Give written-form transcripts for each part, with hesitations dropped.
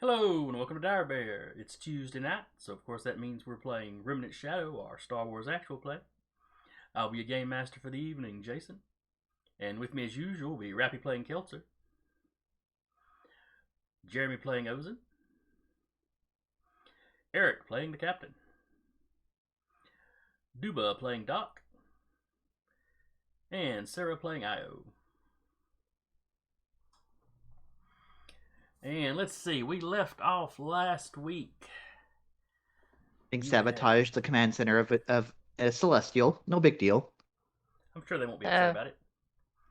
Hello and welcome to Dire Bear. It's Tuesday night, so of course that means we're playing Remnant Shadow, our Star Wars actual play. I'll be a game master for the evening, Jason. And with me as usual will be Rappy playing Keltzer, Jeremy playing Ozen, Eric playing the Captain, Duba playing Doc, and Sarah playing Io. And let's see, we left off last week. Being sabotaged the command center of a Celestial. No big deal. I'm sure they won't be upset about it.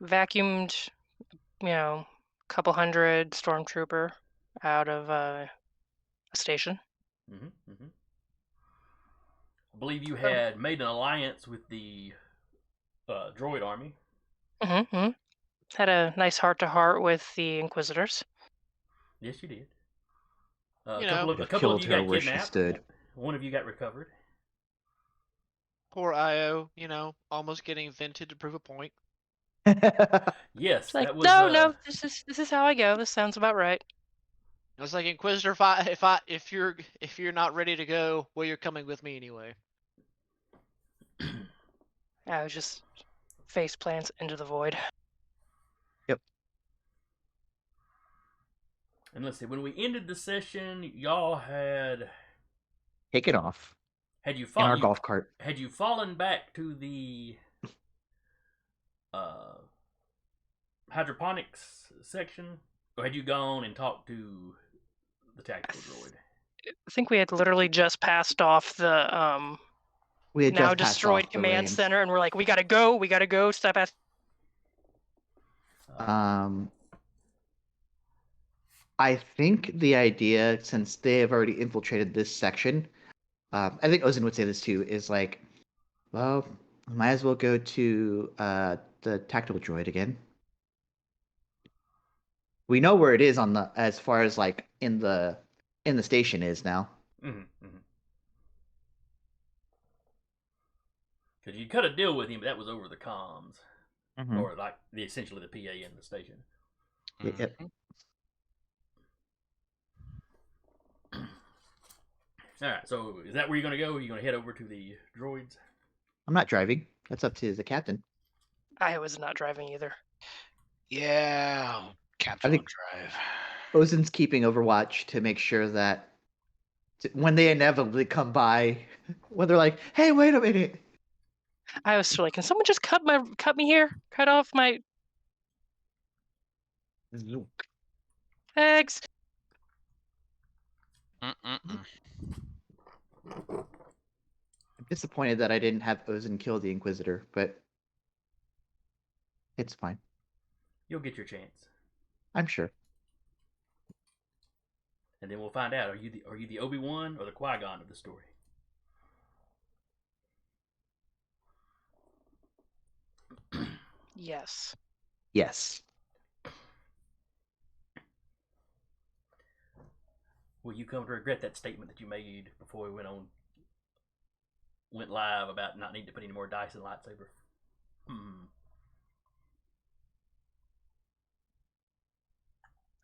Vacuumed, a couple hundred stormtrooper out of a station. I believe you had made an alliance with the Droid army. Had a nice heart-to-heart with the Inquisitors. Yes, you did. You a know, couple of you got where she kidnapped. stood. One of you got recovered. poor Io, almost getting vented to prove a point. Yes, It's like, that was. no, this is how I go. This sounds about right. I was like, Inquisitor, if you're not ready to go, well, you're coming with me anyway. I was just face plants into the void. Yep. And let's see, when we ended the session, y'all had Taken off. had you In our fallen golf cart. had you fallen back to the hydroponics section, or had you gone and talked to the tactical droid? I think we had literally just passed off the We had now just passed destroyed off the command reins. center, and we're like, we gotta go, step past. I think the idea, since they have already infiltrated this section, I think Ozen would say this too, is like, well, might as well go to the tactical droid again. We know where it is on the as far as like in the station is now. Because you cut a deal with him, but that was over the comms, Mm-hmm. or like essentially the PA in the station. Yep. All right, so is that where you're going to go? Are you going to head over to the droids? I'm not driving. That's up to the captain. I was not driving either. Yeah, Captain will drive. Ozen's keeping Overwatch to make sure that when they inevitably come by, when they're like, "Hey, wait a minute." I was still like, can someone just cut me here? Cut off my eggs. I'm disappointed that I didn't have Ozen kill the Inquisitor, but it's fine. You'll get your chance. I'm sure. And then we'll find out: are you the Obi-Wan or the Qui-Gon of the story? Yes. Yes. Will you come to regret that statement that you made before we went live about not needing to put any more dice in lightsaber?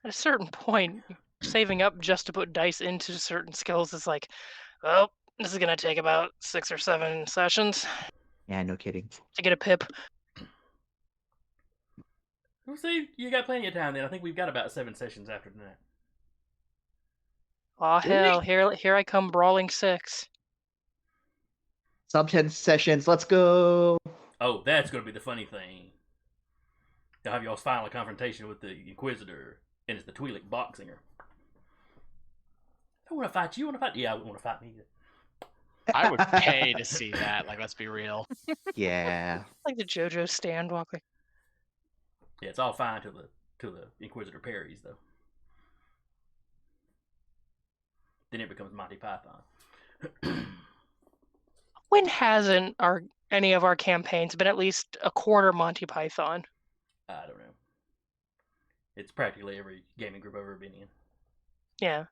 At a certain point, saving up just to put dice into certain skills is like, well, this is gonna take about 6 or 7 sessions. Yeah, no kidding. To get a pip. We'll see. You got plenty of time then. I think we've got about 7 sessions after tonight. Aw, hell, here I come brawling 6. Sub 10 sessions, let's go. Oh, that's going to be the funny thing. They'll have y'all's final confrontation with the Inquisitor, and it's the Twi'lek boxinger. I want to fight you. Want to fight? Yeah, I want to fight me. I would pay to see that. Like, let's be real. Yeah. Like the JoJo stand walking. Yeah, it's all fine till the Inquisitor parries though. Then it becomes Monty Python. When hasn't any of our campaigns been at least a quarter Monty Python? I don't know. It's practically every gaming group I've ever been in. Yeah.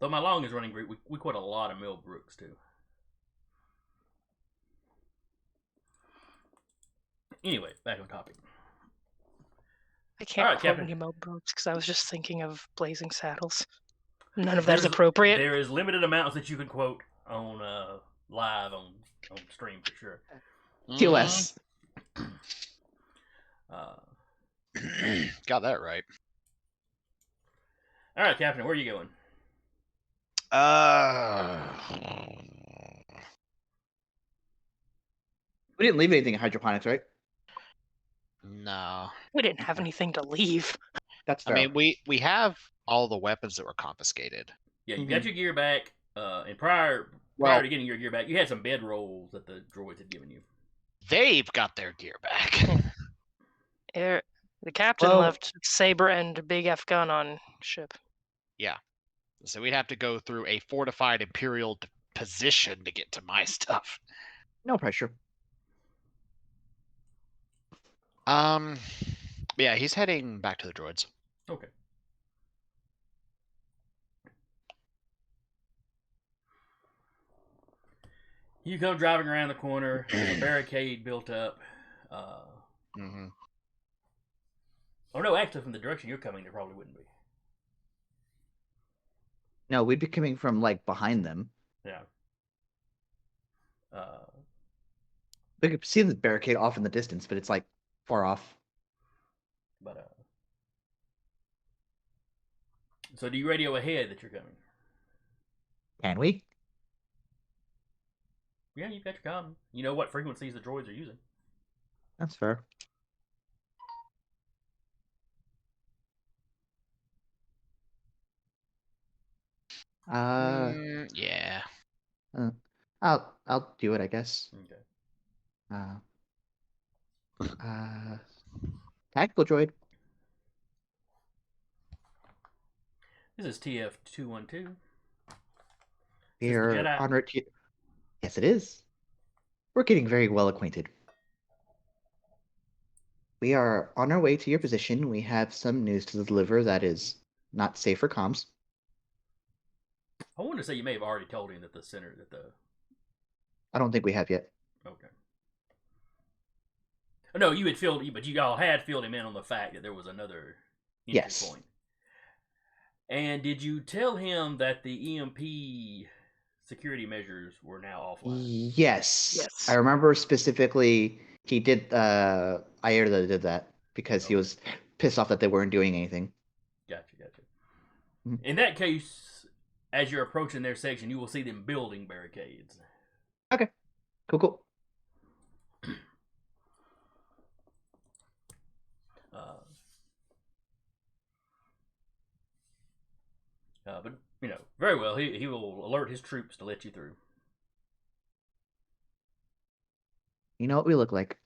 Though my longest running group, we quote a lot of Mel Brooks too. Anyway, back on topic. I can't Alright, quote Captain. any Mo books because I was just thinking of Blazing Saddles. None of that is appropriate. There is limited amounts that you can quote on live on stream for sure. TOS. Got that right. All right, Captain, where are you going? We didn't leave anything in hydroponics, right? No. We didn't have anything to leave. That's I fair. mean, we have all the weapons that were confiscated. Yeah, you got your gear back. And prior to getting your gear back, you had some bed rolls that the droids had given you. They've got their gear back. The captain left saber and big F gun on ship. Yeah. So we'd have to go through a fortified Imperial position to get to my stuff. No pressure. Yeah, he's heading back to the droids. Okay. You come driving around the corner. There's a barricade built up. Mm-hmm. Oh no, actually, from the direction you're coming, there probably wouldn't be. No, we'd be coming from like behind them. Yeah. We could see the barricade off in the distance, but it's like far off. But so do you radio ahead that you're coming? Can we? Yeah, you've got your comm. You know what frequencies the droids are using. That's fair. Yeah. I'll do it, I guess. Okay. Tactical droid. This is TF-212. We're Jedi? on our Yes, it is. We're getting very well acquainted. We are on our way to your position. We have some news to deliver that is not safe for comms. I wanted to say you may have already told him that I don't think we have yet. Okay. Oh, no, you had but you all had filled him in on the fact that there was another entry point. And did you tell him that the EMP security measures were now offline? Yes. I remember specifically he did Ayerda did that because he was pissed off that they weren't doing anything. Gotcha. In that case, as you're approaching their section, you will see them building barricades. Okay. Cool. But, very well. He will alert his troops to let you through. You know what we look like.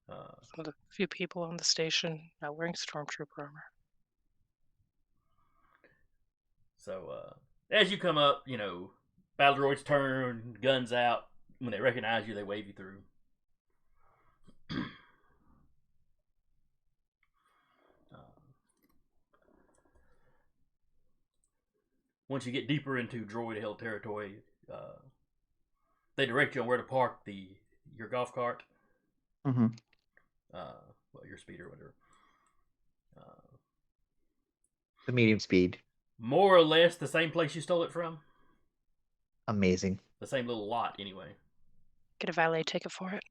Some of the few people on the station not wearing stormtrooper armor. So, as you come up, battle droids turn, guns out. When they recognize you, they wave you through. Once you get deeper into droid-held territory, they direct you on where to park your golf cart. Mm-hmm. Your speed or whatever. The medium speed. More or less the same place you stole it from. Amazing. The same little lot, anyway. Get a valet ticket for it.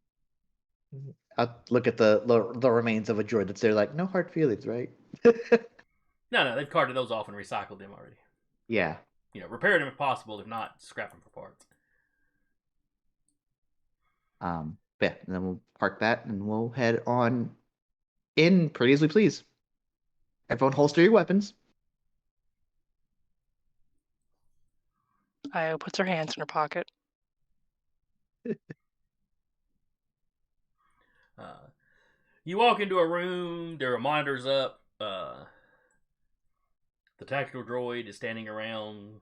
I'll look at the remains of a droid that's there like, no hard feelings, right? No, they've carted those off and recycled them already. Yeah. Repair them if possible. If not, scrap them for parts. Yeah, and then we'll park that and we'll head on in pretty as we please. Everyone holster your weapons. Io puts her hands in her pocket. You walk into a room. There are monitors up. The tactical droid is standing around,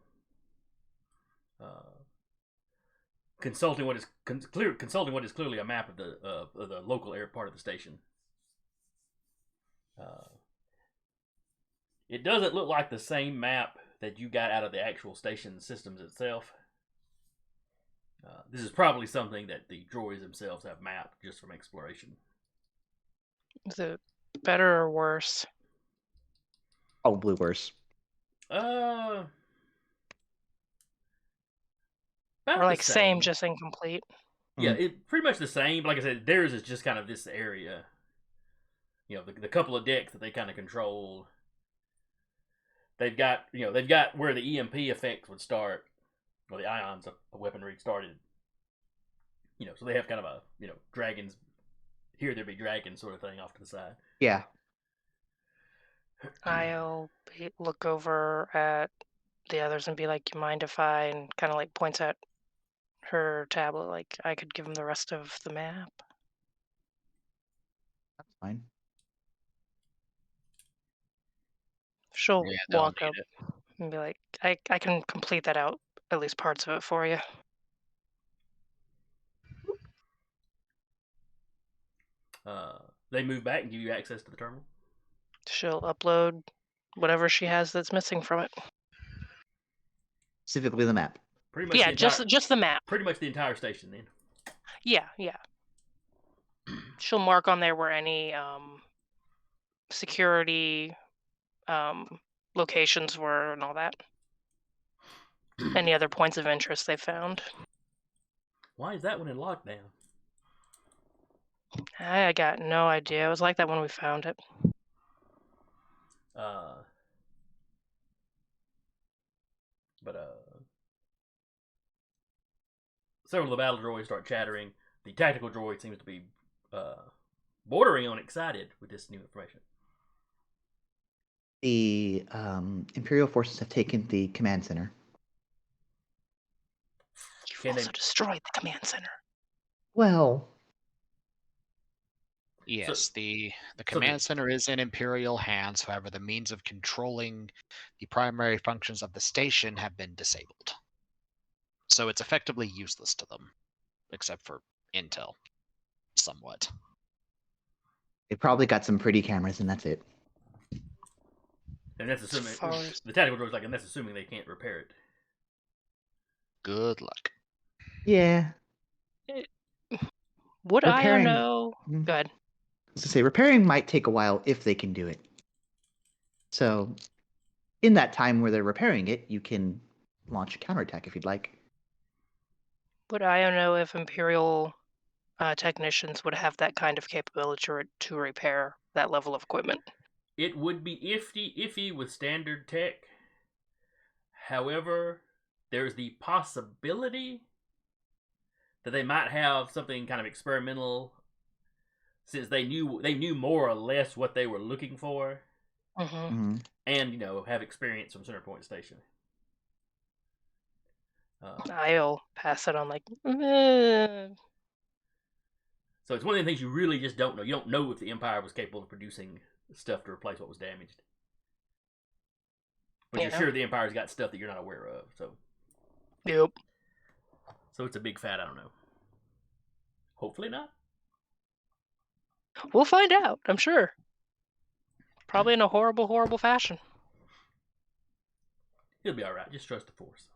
consulting what is clearly a map of the local air part of the station. It doesn't look like the same map that you got out of the actual station systems itself. This is probably something that the droids themselves have mapped just from exploration. Is it better or worse? Probably worse. About Or the like same, same. just incomplete? Yeah, Mhm. it pretty much the same. But like I said, theirs is just kind of this area. You know, the couple of decks that they kind of control. They've got where the EMP effects would start, or the ions of weaponry started. You know, so they have kind of a dragons. Here there be dragons sort of thing off to the side. Yeah. I'll look over at the others and be like, "You mind if I?" and kind of like points at her tablet, like I could give him the rest of the map. That's fine. She'll Yeah, they'll walk need up it. and be like, I can complete that out, at least parts of it for you. They move back and give you access to the terminal. She'll upload whatever she has that's missing from it. Specifically the map. Pretty much Yeah, the entire, just the map. pretty much the entire station then. Yeah. She'll mark on there where any security locations were and all that. Any other points of interest they found. Why is that one in lockdown? I got no idea. It was like that when we found it. Several of the battle droids start chattering. The tactical droid seems to be bordering on excited with this new information. The Imperial forces have taken the command center. You've Can they- also destroyed the command center. Well, Yes, the so command center is in Imperial hands. However, the means of controlling the primary functions of the station have been disabled. So it's effectively useless to them, except for intel, somewhat. they probably got some pretty cameras, and that's it. And that's assuming As far as- the tactical droid's like, and that's assuming they can't repair it. Good luck. Yeah. Would Repairing- I know? Mhm. Go ahead. To say repairing might take a while if they can do it. So, in that time where they're repairing it, you can launch a counterattack if you'd like. Would I know if Imperial technicians would have that kind of capability to repair that level of equipment? It would be iffy with standard tech. However, there's the possibility that they might have something kind of experimental, since they knew more or less what they were looking for, Mm-hmm. and have experience from Centerpoint Station. I'll pass it on like, So it's one of the things you really just don't know. You don't know if the Empire was capable of producing stuff to replace what was damaged. But you're Yeah. sure the Empire's got stuff that you're not aware of. So Yep. it's a big fat I don't know. Hopefully not. We'll find out, I'm sure. Probably in a horrible, horrible fashion. He'll be alright. Just trust the Force.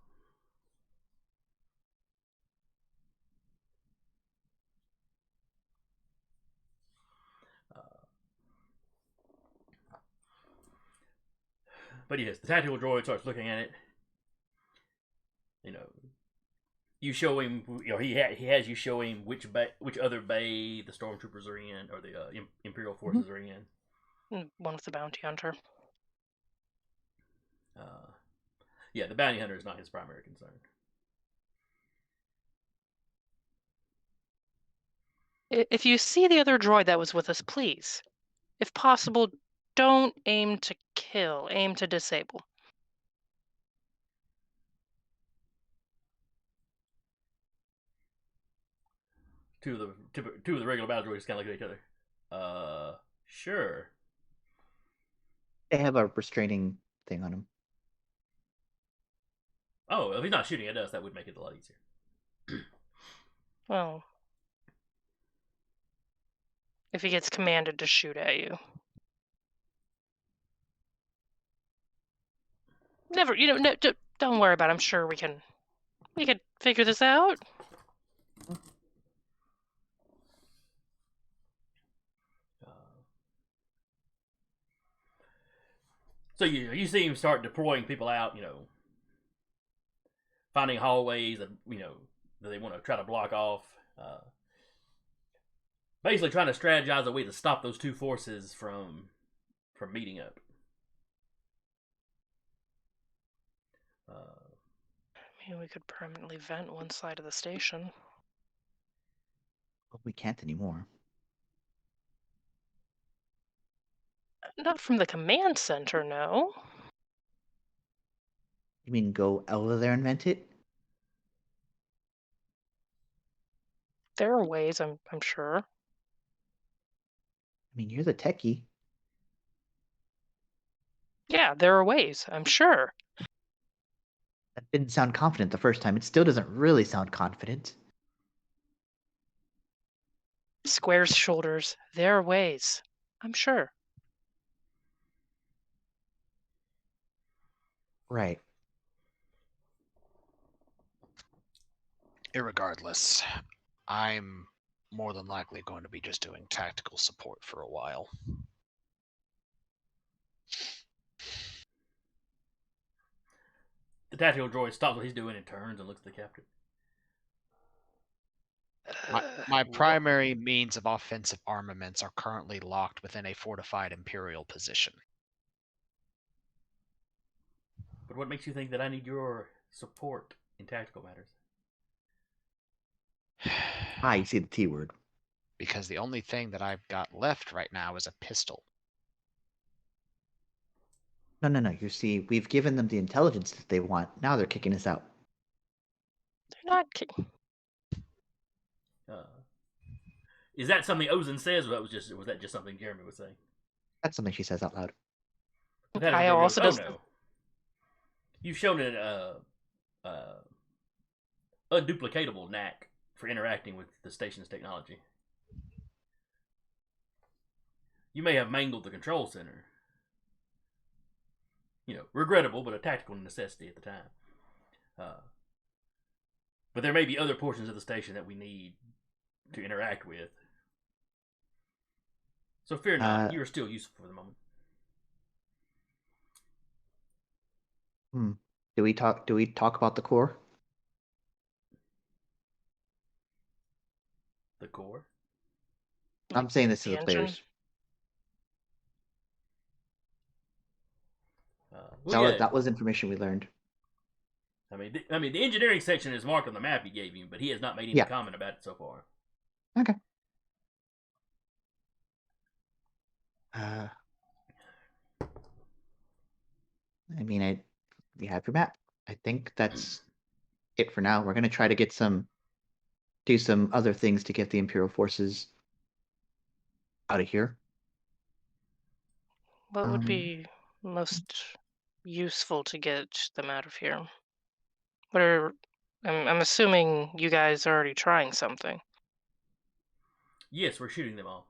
But yes, the tactical droid starts looking at it. You show him. He has you show him which other bay the stormtroopers are in, or the Imperial forces are in. One with the bounty hunter. Yeah, the bounty hunter is not his primary concern. If you see the other droid that was with us, please, if possible, don't aim to kill, aim to disable. Two of the regular battle droids kind of look at each other. Sure. They have a restraining thing on them. Oh, if he's not shooting at us, that would make it a lot easier. Well, if he gets commanded to shoot at you. Never, don't worry about it. I'm sure we can figure this out. So you see him start deploying people out, finding hallways that that they want to try to block off. Basically, trying to strategize a way to stop those two forces from meeting up. I mean, we could permanently vent one side of the station. But we can't anymore. Not from the command center, no. You mean go over there and vent it? There are ways, I'm sure. I mean, you're the techie. Yeah, there are ways, I'm sure. That didn't sound confident the first time. It still doesn't really sound confident. Square's shoulders, there are ways, I'm sure. Right. Irregardless, I'm more than likely going to be just doing tactical support for a while. The tactical droid stops what he's doing and turns and looks at the captain. My primary means of offensive armaments are currently locked within a fortified Imperial position. But what makes you think that I need your support in tactical matters? You see the T word. Because the only thing that I've got left right now is a pistol. No. You see, we've given them the intelligence that they want. Now they're kicking us out. They're not kidding. Is that something Ozen says, or was that just something Jeremy was saying? That's something she says out loud. I also goes, does. no. You've shown an unduplicatable knack for interacting with the station's technology. You may have mangled the control center. Regrettable, but a tactical necessity at the time. But there may be other portions of the station that we need to interact with. So fear not, you are still useful for the moment. Do we talk about the core? The core? I'm saying this to the engine? players. That was information we learned. I mean, the engineering section is marked on the map he gave you, but he has not made any comment about it so far. Okay. We have your map. I think that's it for now. We're gonna try to do some other things to get the Imperial forces out of here. What would be most useful to get them out of here? I'm assuming you guys are already trying something. Yes, we're shooting them all.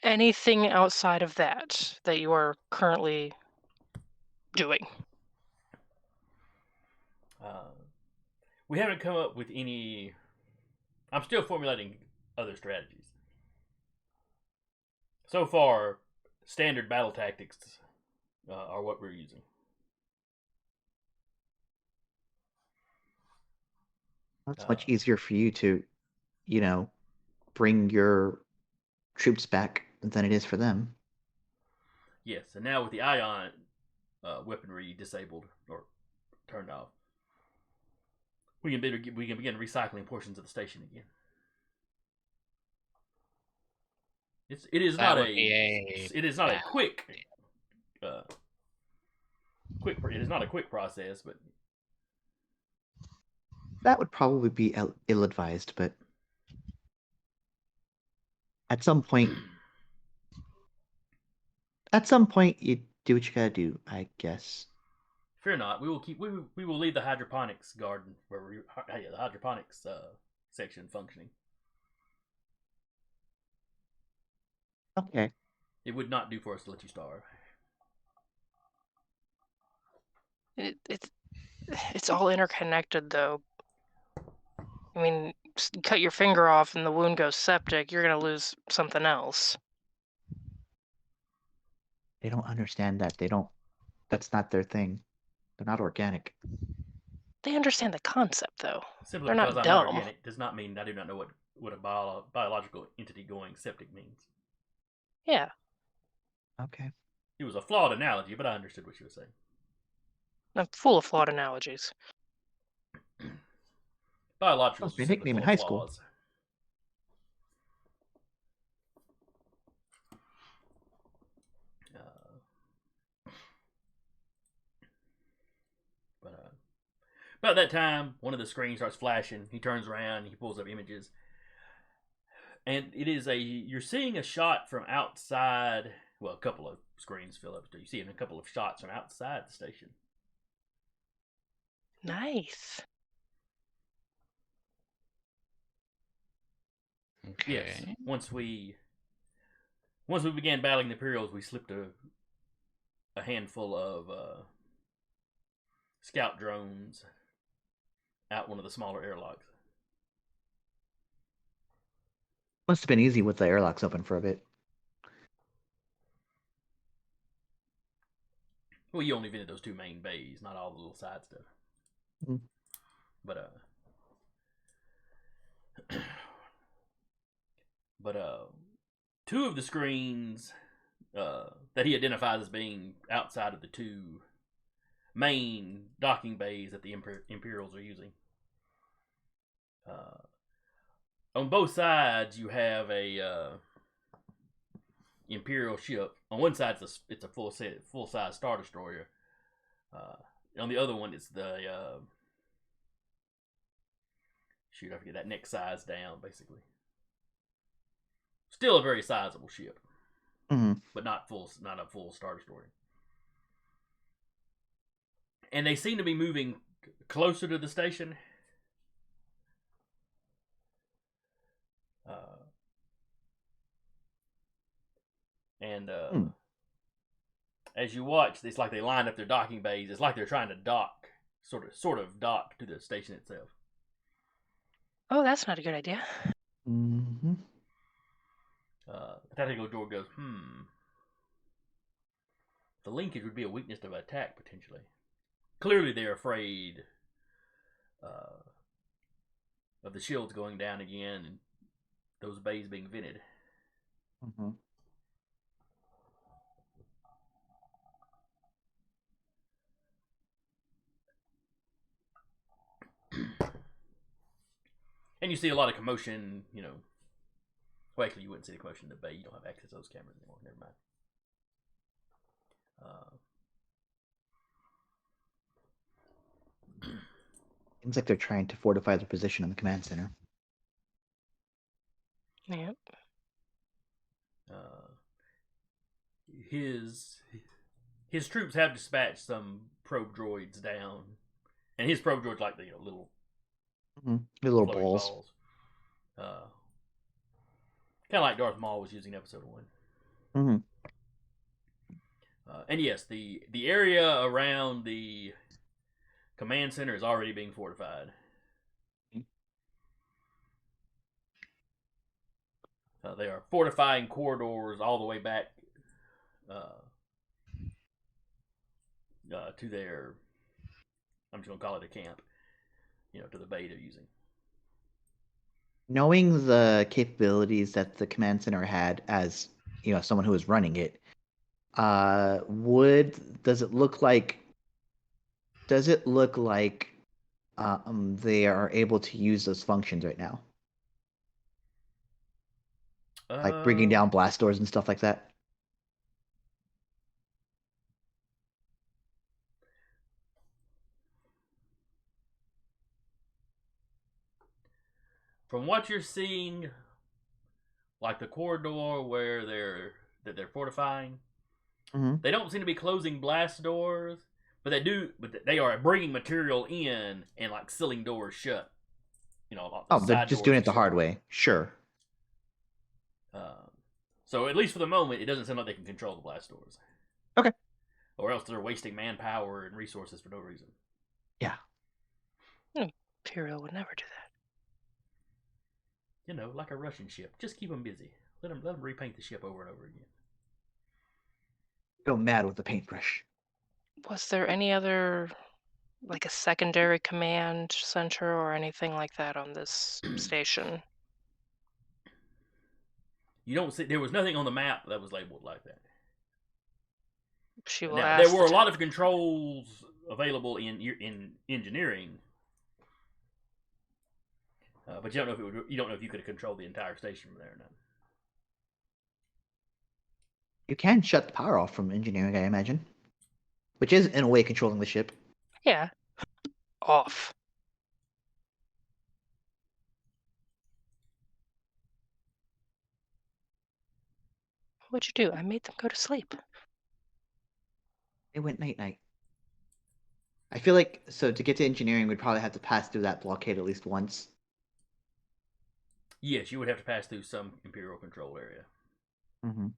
Anything outside of that you are currently doing? We haven't come up with any. I'm still formulating other strategies. So far, standard battle tactics are what we're using. It's much easier for you to, bring your troops back than it is for them. Yes, and now with the ion weaponry disabled or turned off, we can begin recycling portions of the station again. It is not a quick process, but that would probably be ill-advised. But at some point, you do what you gotta do, I guess. Fear not. We will leave the hydroponics garden the hydroponics section functioning. Okay. It would not do for us to let you starve. It's all interconnected, though. I mean, cut your finger off and the wound goes septic, you're gonna lose something else. They don't understand that. That's not their thing. They're not organic. They understand the concept, though. Simply They're because not I'm not dumb. organic does not mean I do not know what a biological entity going septic means. Yeah. Okay. It was a flawed analogy, but I understood what you were saying. I'm full of flawed analogies. Biologicals That's are my simply nickname full in of high school. flaws. About that time, one of the screens starts flashing. He turns around, he pulls up images, and you're seeing a shot from outside. Well, a couple of screens fill up. So you see a couple of shots from outside the station. Nice. Okay. Yes. Once we began battling the Imperials, we slipped a handful of scout drones out one of the smaller airlocks. Must have been easy with the airlocks open for a bit. Well, you only vented those two main bays, not all the little side stuff. Mm. But two of the screens that he identifies as being outside of the two main docking bays that the Imperials are using. On both sides, you have a Imperial ship. On one side, it's a full size Star Destroyer. On the other one, it's the shoot, I forget that next size down, basically. Still a very sizable ship, but not a full Star Destroyer. And they seem to be moving closer to the station. As you watch, it's like they line up their docking bays. It's like they're trying to dock, sort of dock to the station itself. Oh, that's not a good idea. Mm-hmm. The tactical droid goes, The linkage would be a weakness of attack, potentially. Clearly they're afraid of the shields going down again and those bays being vented. Mm-hmm. And you see a lot of commotion, Well, actually, you wouldn't see the commotion in the bay. You don't have access to those cameras anymore. Never mind. Seems like they're trying to fortify their position in the command center. Yep. His troops have dispatched some probe droids down, and his probe droids like the little Little balls. Kind of like Darth Maul was using in Episode 1. Mm-hmm. And yes, the area around the command center is already being fortified. They are fortifying corridors all the way back to their, I'm just going to call it a camp, to the bay they're using. Knowing the capabilities that the command center had as, someone who was running it, does it look like they are able to use those functions right now? Like bringing down blast doors and stuff like that? From what you're seeing, like the corridor where they're fortifying, they don't seem to be closing blast doors, but they are bringing material in and like sealing doors shut. They're just doing it the hard way. Sure. So at least for the moment, it doesn't sound like they can control the blast doors. Okay. Or else they're wasting manpower and resources for no reason. Yeah. Imperial would never do that. like a Russian ship. Just keep them busy. Let them repaint the ship over and over again. Go mad with the paintbrush. Was there any other, like a secondary command center or anything like that on this station? You don't see. There was nothing on the map that was labeled like that. She will Now, ask. there were a lot of controls available in engineering, but you don't know if you don't know if you could have controlled the entire station from there or not. You can shut the power off from engineering, I imagine. Which is, in a way, controlling the ship. Yeah. Off. What'd you do? I made them go to sleep. It went night-night. I feel like, so to get to engineering, we'd probably have to pass through that blockade at least once. Yes, you would have to pass through some Imperial control area. Mm-hmm.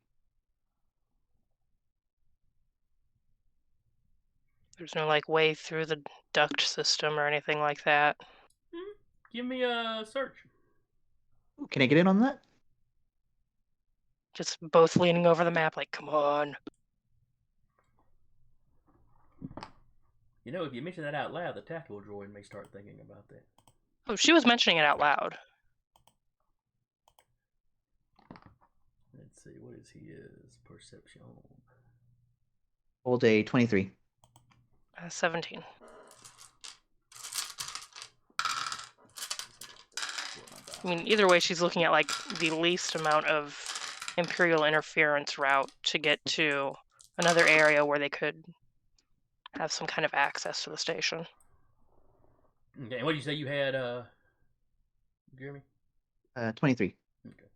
There's no like way through the duct system or anything like that. Give me a search. Can I get in on that? Just both leaning over the map like, come on. If you mention that out loud, the tactical droid may start thinking about that. Oh, she was mentioning it out loud. Let's see, what is his perception? Hold a 23. 17. I mean, either way, she's looking at like the least amount of Imperial interference route to get to another area where they could have some kind of access to the station. Okay, and what did you say you had, Jeremy? 23. Okay.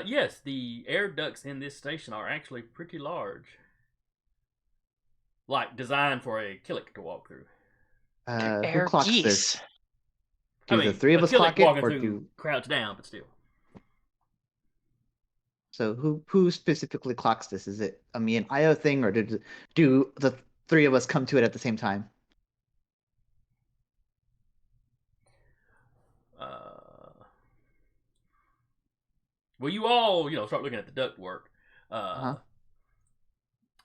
Yes, the air ducts in this station are actually pretty large. Like, designed for a Killick to walk through. Who Air clocks geese. this? Do the three of us Killick clock it, walking or through do... crouch down, but still. So who specifically clocks this? Is it a me and Io thing, or do the three of us come to it at the same time? Well, you all, start looking at the duct work.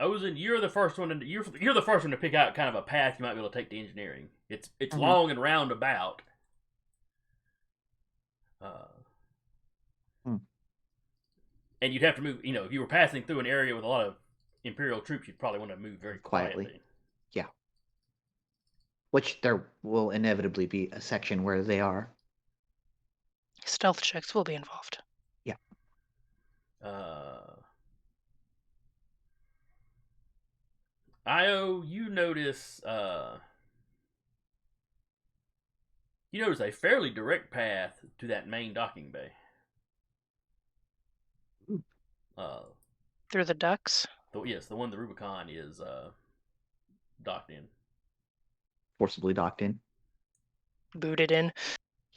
Ozen, you're the first one. You're the first one to pick out kind of a path you might be able to take to engineering. It's long and roundabout. And you'd have to move. If you were passing through an area with a lot of Imperial troops, you'd probably want to move very quietly. Yeah. Which there will inevitably be a section where they are. Stealth checks will be involved. Yeah. Io, you notice a fairly direct path to that main docking bay. Through the ducts? Yes, the one the Rubicon is docked in. Forcibly docked in. Booted in.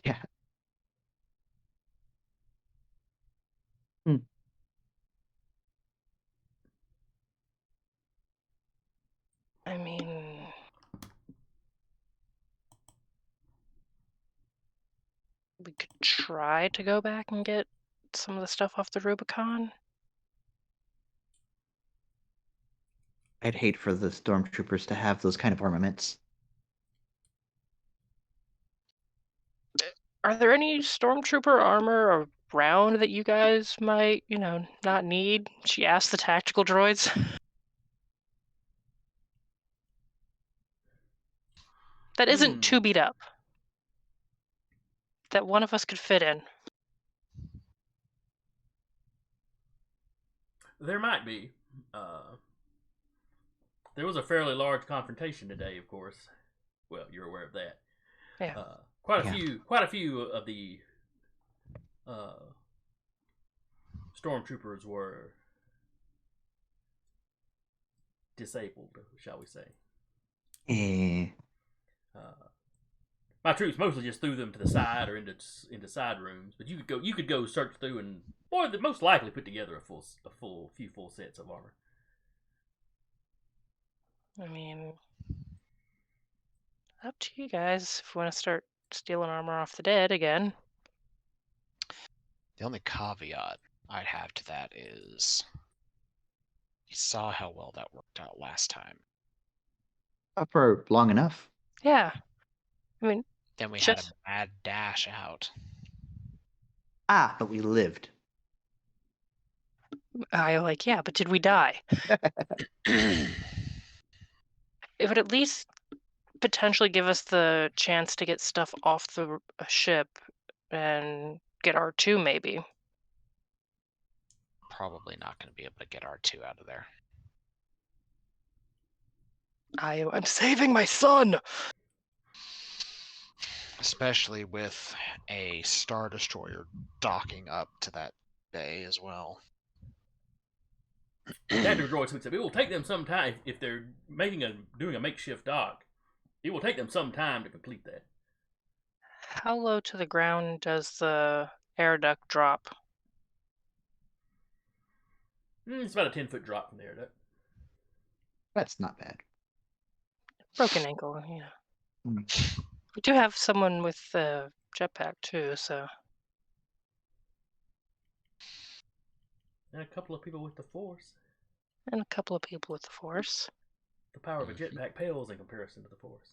Yeah. I mean, we could try to go back and get some of the stuff off the Rubicon. I'd hate for the stormtroopers to have those kind of armaments. Are there any stormtrooper armor around that you guys might, not need? She asked the tactical droids. That isn't too beat up. That one of us could fit in. There might be. There was a fairly large confrontation today, of course. Well, you're aware of that. Yeah. Quite a few of the stormtroopers were disabled, shall we say? My troops mostly just threw them to the side or into side rooms, but you could go search through and most likely put together a few full sets of armor. I mean, up to you guys if we want to start stealing armor off the dead again. The only caveat I'd have to that is you saw how well that worked out last time. Up for long enough. Yeah. I mean, Then we had a Just- mad dash out. Ah, but we lived. yeah, but did we die? It would at least potentially give us the chance to get stuff off the ship and get R2 maybe. Probably not going to be able to get R2 out of there. I'm saving my son! Especially with a Star Destroyer docking up to that bay as well. Tactical droid switch up. It will take them some time if they're doing a makeshift dock. It will take them some time to complete that. How low to the ground does the air duct drop? It's about a 10-foot drop from there. That's not bad. Broken ankle, yeah. Mm. We do have someone with a jetpack too, so And a couple of people with the Force. and a couple of people with the Force. The power of a jetpack pales in comparison to the Force.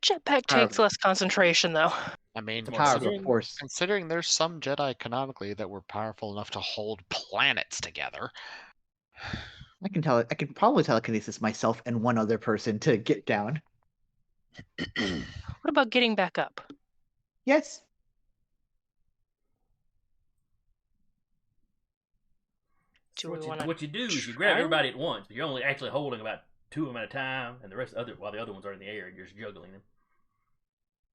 Jetpack Power takes of- less concentration though. I mean, It's more Power of the considering- Force. considering there's some Jedi canonically that were powerful enough to hold planets together. I can probably telekinesis myself and one other person to get down. What about getting back up? Yes. Do So we wanna what you do is you grab try? everybody at once, but you're only actually holding about 2 of them at a time, and while the other ones are in the air, you're just juggling them.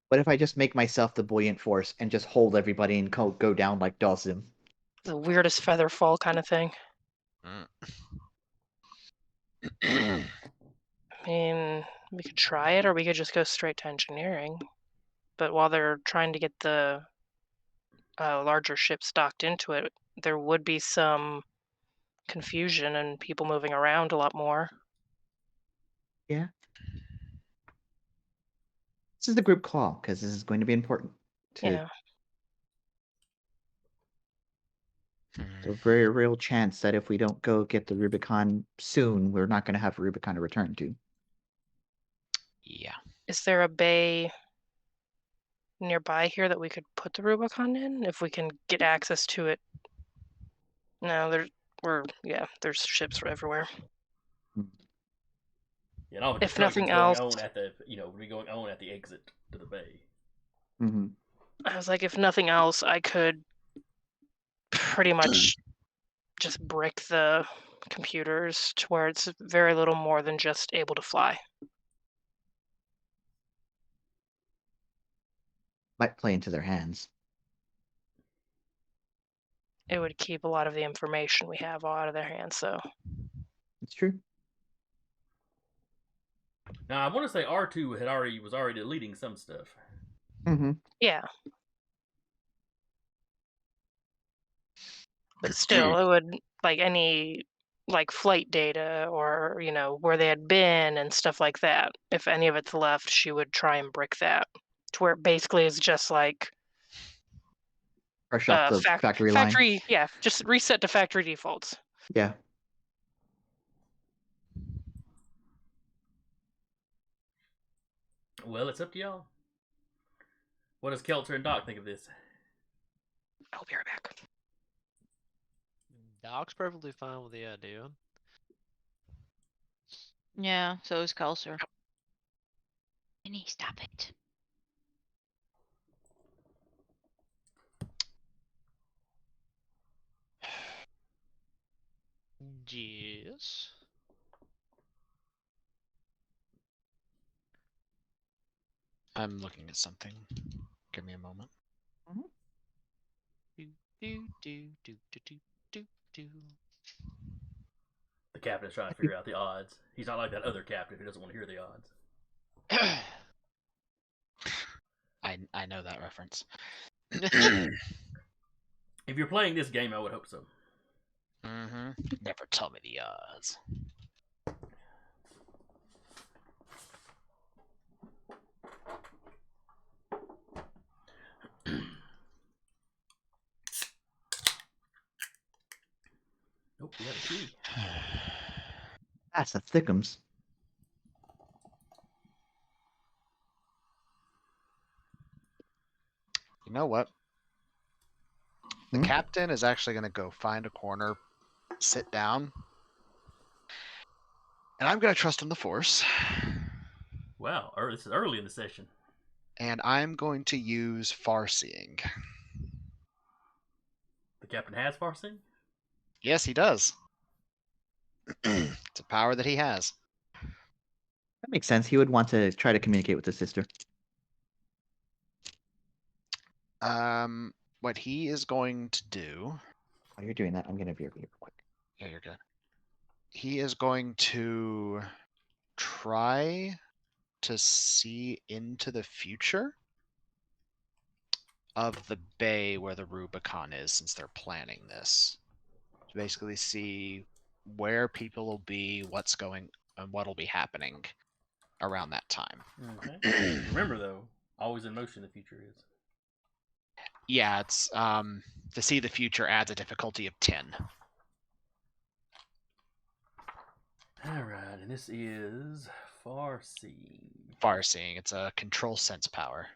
What if I just make myself the buoyant force and just hold everybody and go down like Dawson? The weirdest feather fall kind of thing. I mean, we could try it, or we could just go straight to engineering. But while they're trying to get the larger ships docked into it, there would be some confusion and people moving around a lot more. This is the group call because this is going to be important. Yeah. There's a very real chance that if we don't go get the Rubicon soon, we're not going to have a Rubicon to return to. Yeah. Is there a bay nearby here that we could put the Rubicon in if we can get access to it? No, there's ships everywhere. Yeah, and all the If construction's nothing going else- on at the going on at the exit to the bay. Mm-hmm. I was like, if nothing else, I could pretty much just brick the computers to where it's very little more than just able to fly. Might play into their hands. It would keep a lot of the information we have out of their hands. So It's true. Now I want to say R2 was already deleting some stuff. Mm-hmm. yeah, but still, it would like any like flight data or where they had been and stuff like that. If any of it's left, she would try and brick that to where it basically is just like Fresh off the factory line. Yeah, just reset to factory defaults. Yeah. Well, it's up to y'all. What does Kelter and Doc think of this? I'll be right back. Doc's perfectly fine with the idea. Yeah, so is Kelser. Penny, stop it. Yes. I'm looking at something. Give me a moment. Do do do do do do do do. The captain's trying to figure out the odds. He's not like that other captain who doesn't want to hear the odds. I know that reference. If you're playing this game, I would hope so. Mm-hmm. Never tell me the odds. Nope, we have a key. That's the thickums. You know what? The Hmm? captain is actually going to go find a corner, sit down, and I'm going to trust in the Force. Wow, this is early in the session. And I'm going to use Farseeing. The captain has Farseeing? Yes, he does. It's a power that he has. That makes sense. He would want to try to communicate with his sister. What he is going to do. While you're doing that, I'm gonna be real quick. Yeah, you're good. He is going to try to see into the future of the bay where the Rubicon is, since they're planning this. To basically see where people will be, what's going, and what'll be happening around that time. Okay. Remember, though, always in motion the future is. Yeah, it's to see the future adds a difficulty of 10. Alright, and this is Farseeing. Farseeing. It's a control sense power.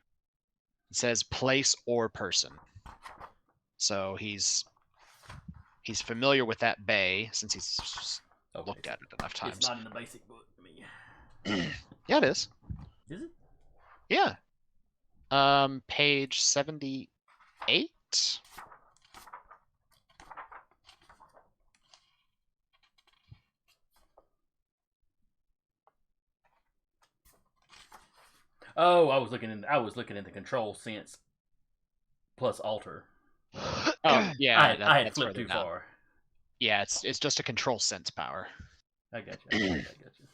It says place or person. So he's familiar with that bay since he's looked at it enough times. It's not in the basic book to me. Yeah, it is. Is it? Yeah. Page 78. Oh, I was looking in the control sense plus alter. Oh, yeah. I had that's flipped further too down. far. Yeah, it's just a control sense power. I got you. I got you.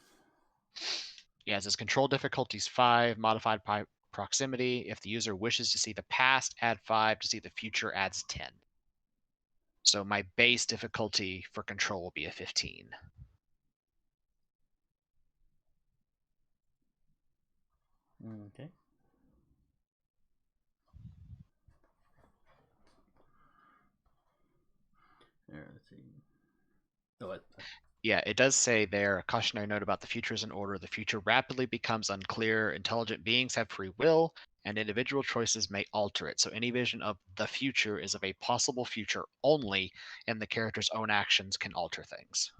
Yeah, it says control difficulties 5, modified by proximity. If the user wishes to see the past, add 5. To see the future, adds 10. So my base difficulty for control will be a 15. Okay. Alright, let's see. Oh, Yeah, it does say there a cautionary note about the future is in order. The future rapidly becomes unclear. Intelligent beings have free will, and individual choices may alter it. So any vision of the future is of a possible future only, and the character's own actions can alter things.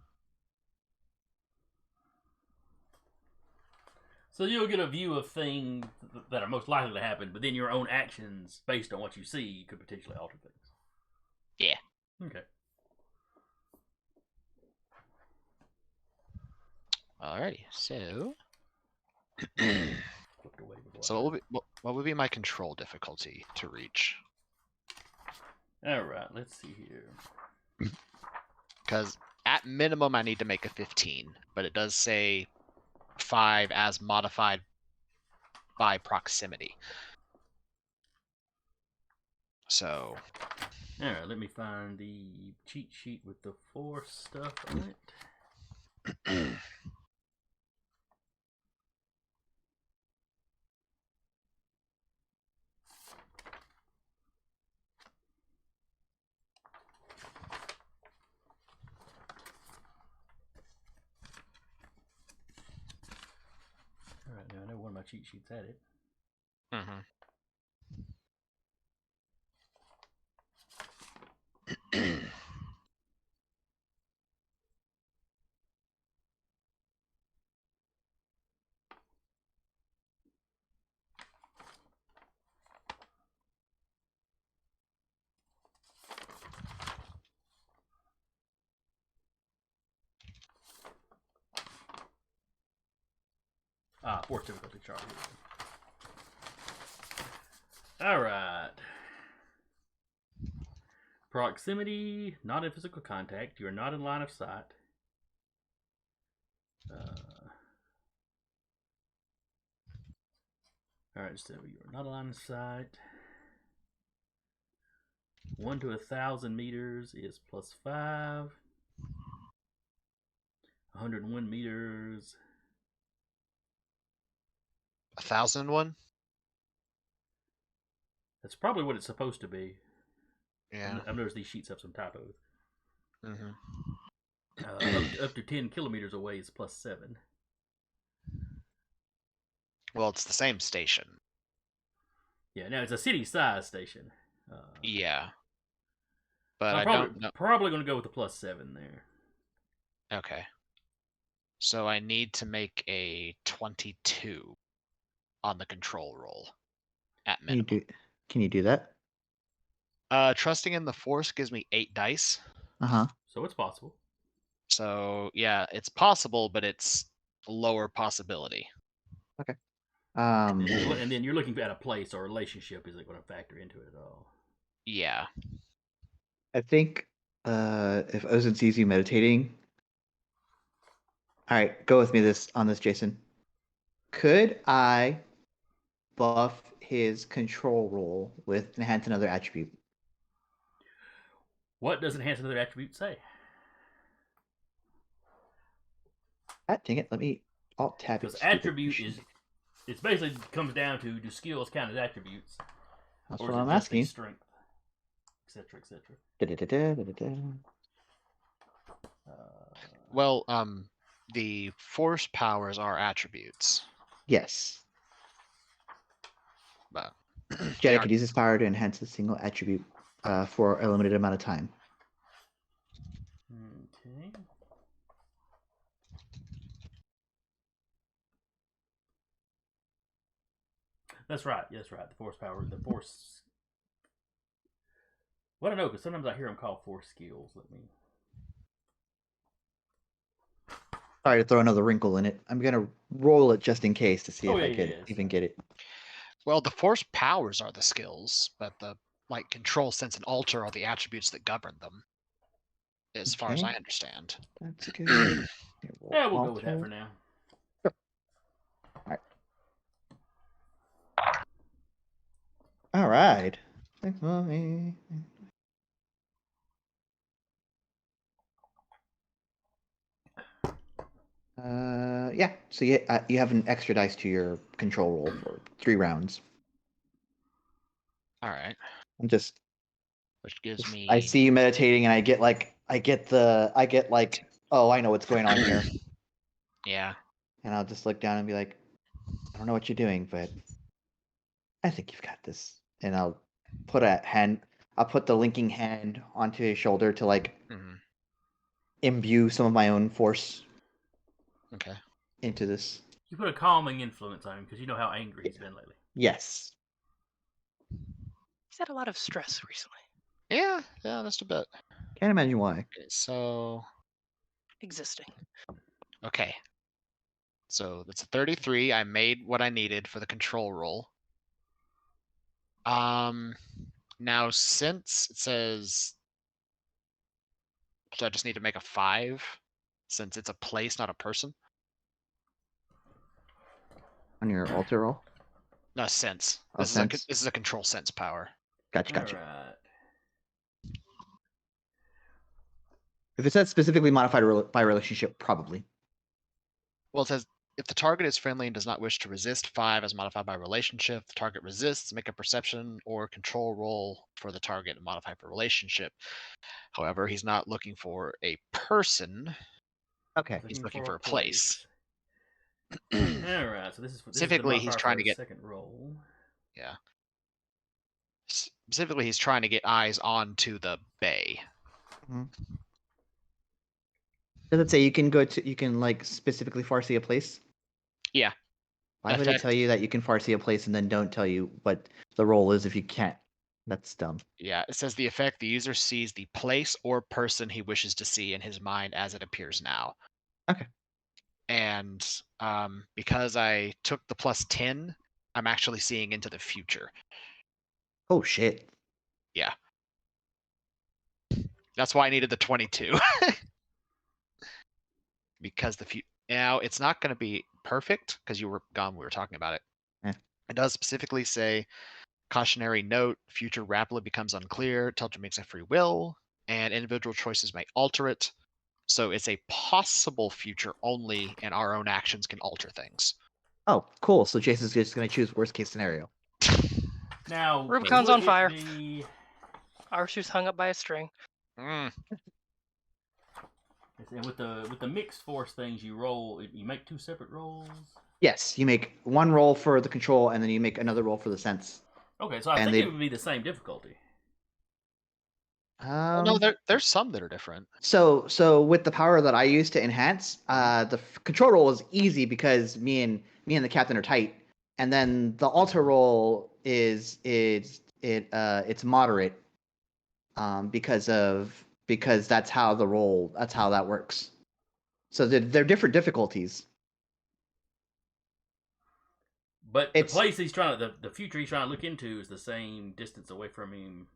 So you'll get a view of things that are most likely to happen, but then your own actions, based on what you see, could potentially alter things. Yeah. Okay. Alrighty, so Flipped away before so what would be my control difficulty to reach? Alright, let's see here. Because at minimum I need to make a 15, but it does say 5 as modified by proximity. So Alright, let me find the cheat sheet with the Force stuff on it. Alright, now I know one of my cheat sheets had it. mm-hmm. Force difficulty chart here. Alright. Proximity, not in physical contact. You are not in line of sight. Alright, so you are not in line of sight. 1 to 1,000 meters is plus 5. 101 meters. 1,001? That's probably what it's supposed to be. Yeah. I've noticed these sheets have some typos. Mm-hmm. Up to 10 kilometers away is +7. Well, it's the same station. Yeah, now it's a city-size station. Yeah. But I'm I probably, don't know. probably going to go with the +7 there. Okay. So I need to make a 22 on the control roll at Can you minimum. do that? Trusting in the Force gives me 8 dice. Uh-huh. So it's possible. So yeah, it's possible, but it's a lower possibility. Um And then you're looking at a place or relationship isn't going to factor into it at all. Yeah. I think if Ozen sees you meditating. Alright, go with me on this, Jason. Could I buff his control roll with enhance another attribute? What does enhance another attribute say? God dang it, let me alt tab it. Because stupid attribute machine. is, it's basically comes down to, do skills count as attributes? That's Or what is it I'm just asking. a strength? Etc. Etc. Da-da-da-da-da-da. Well, the Force powers are attributes, Yes. but Jedi aren't- could use this power to enhance a single attribute for a limited amount of time. Okay. That's right. That's right. The Force power. The Force. Well, I don't know, because sometimes I hear them called Force skills. Let me. Sorry to throw another wrinkle in it. I'm gonna roll it just in case to see Oh, if I yeah, could yeah, it's even fine. get it. well, the Force powers are the skills, but the control, sense, and alter are the attributes that govern them, as far as Okay. I understand. That's good. Here, Yeah, we'll go with that alter. for now. All right. Thanks, mommy. Yeah. So you have an extra dice to your control roll for 3 rounds. All right, I'm just. which gives me. I see you meditating, and I get like, oh, I know what's going on here, Yeah. and I'll just look down and be like, I don't know what you're doing, but I think you've got this, and I'll put the linking hand onto his shoulder to like hmm imbue some of my own force Okay. into this. You put a calming influence on him because you know how angry he's been lately. Yes. He's had a lot of stress recently. Yeah, just a bit. Can't imagine why. Okay, so Existing. okay. So that's a 33. I made what I needed for the control roll. Now since it says, so I just need to make a 5, since it's a place, not a person. On your altar roll. No, sense. Oh, This sense. is a control sense power. Gotcha. All right. If it says specifically modified by relationship, probably. Well, it says if the target is friendly and does not wish to resist 5 as modified by relationship, the target resists, make a perception or control roll for the target and modify for relationship. However, he's not looking for a person. Okay. He's looking for a place. All right. So this is Specifically, the he's trying to get second roll. Yeah. Specifically, he's trying to get eyes onto the bay. Does it say you can like specifically foresee a place? Yeah. Why would it tell you that you can foresee a place and then don't tell you what the role is if you can't? That's dumb. Yeah, it says the effect, the user sees the place or person he wishes to see in his mind as it appears now. Okay. And because I took the +10, I'm actually seeing into the future. Oh shit. Yeah. That's why I needed the 22. Because now it's not going to be perfect because you were gone. We were talking about it. Yeah. It does specifically say cautionary note: future rapidly becomes unclear. Telja makes a free will, and individual choices may alter it. So it's a possible future only, and our own actions can alter things. Oh, cool. So Jason's just gonna choose worst case scenario. Now, Rubicon's would on it fire. be- R2's hung up by a string. Mm, Let's And with the mixed force things, you roll. You make 2 separate rolls. Yes, you make one roll for the control, and then you make another roll for the sense. Okay, so I And think they- it would be the same difficulty. Well, no, there's some that are different. So with the power that I use to enhance, the control roll is easy because me and the captain are tight, and then the alter roll it's moderate, because that's how that works. So they're different difficulties. But It's- the place he's trying to, the future he's trying to look into is the same distance away from him.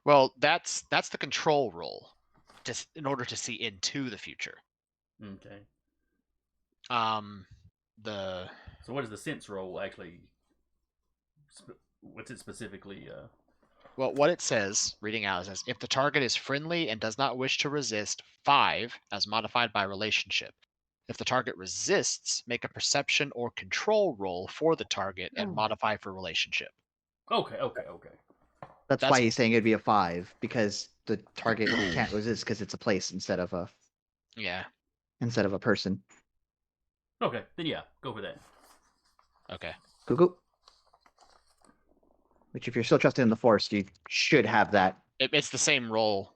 Well, that's the control roll, just in order to see into the future. Okay. The So what is the sense roll actually? What's it specifically? Well, what it says, reading out, says if the target is friendly and does not wish to resist, 5 as modified by relationship. If the target resists, make a perception or control roll for the target and modify for relationship. Okay. That's why That's- he's saying it'd be a 5, because the target can't resist because it's a place instead of a person. Okay, then yeah, go for that. Okay. Cuckoo. Which, if you're still trusting in the Force, you should have that. It's the same roll.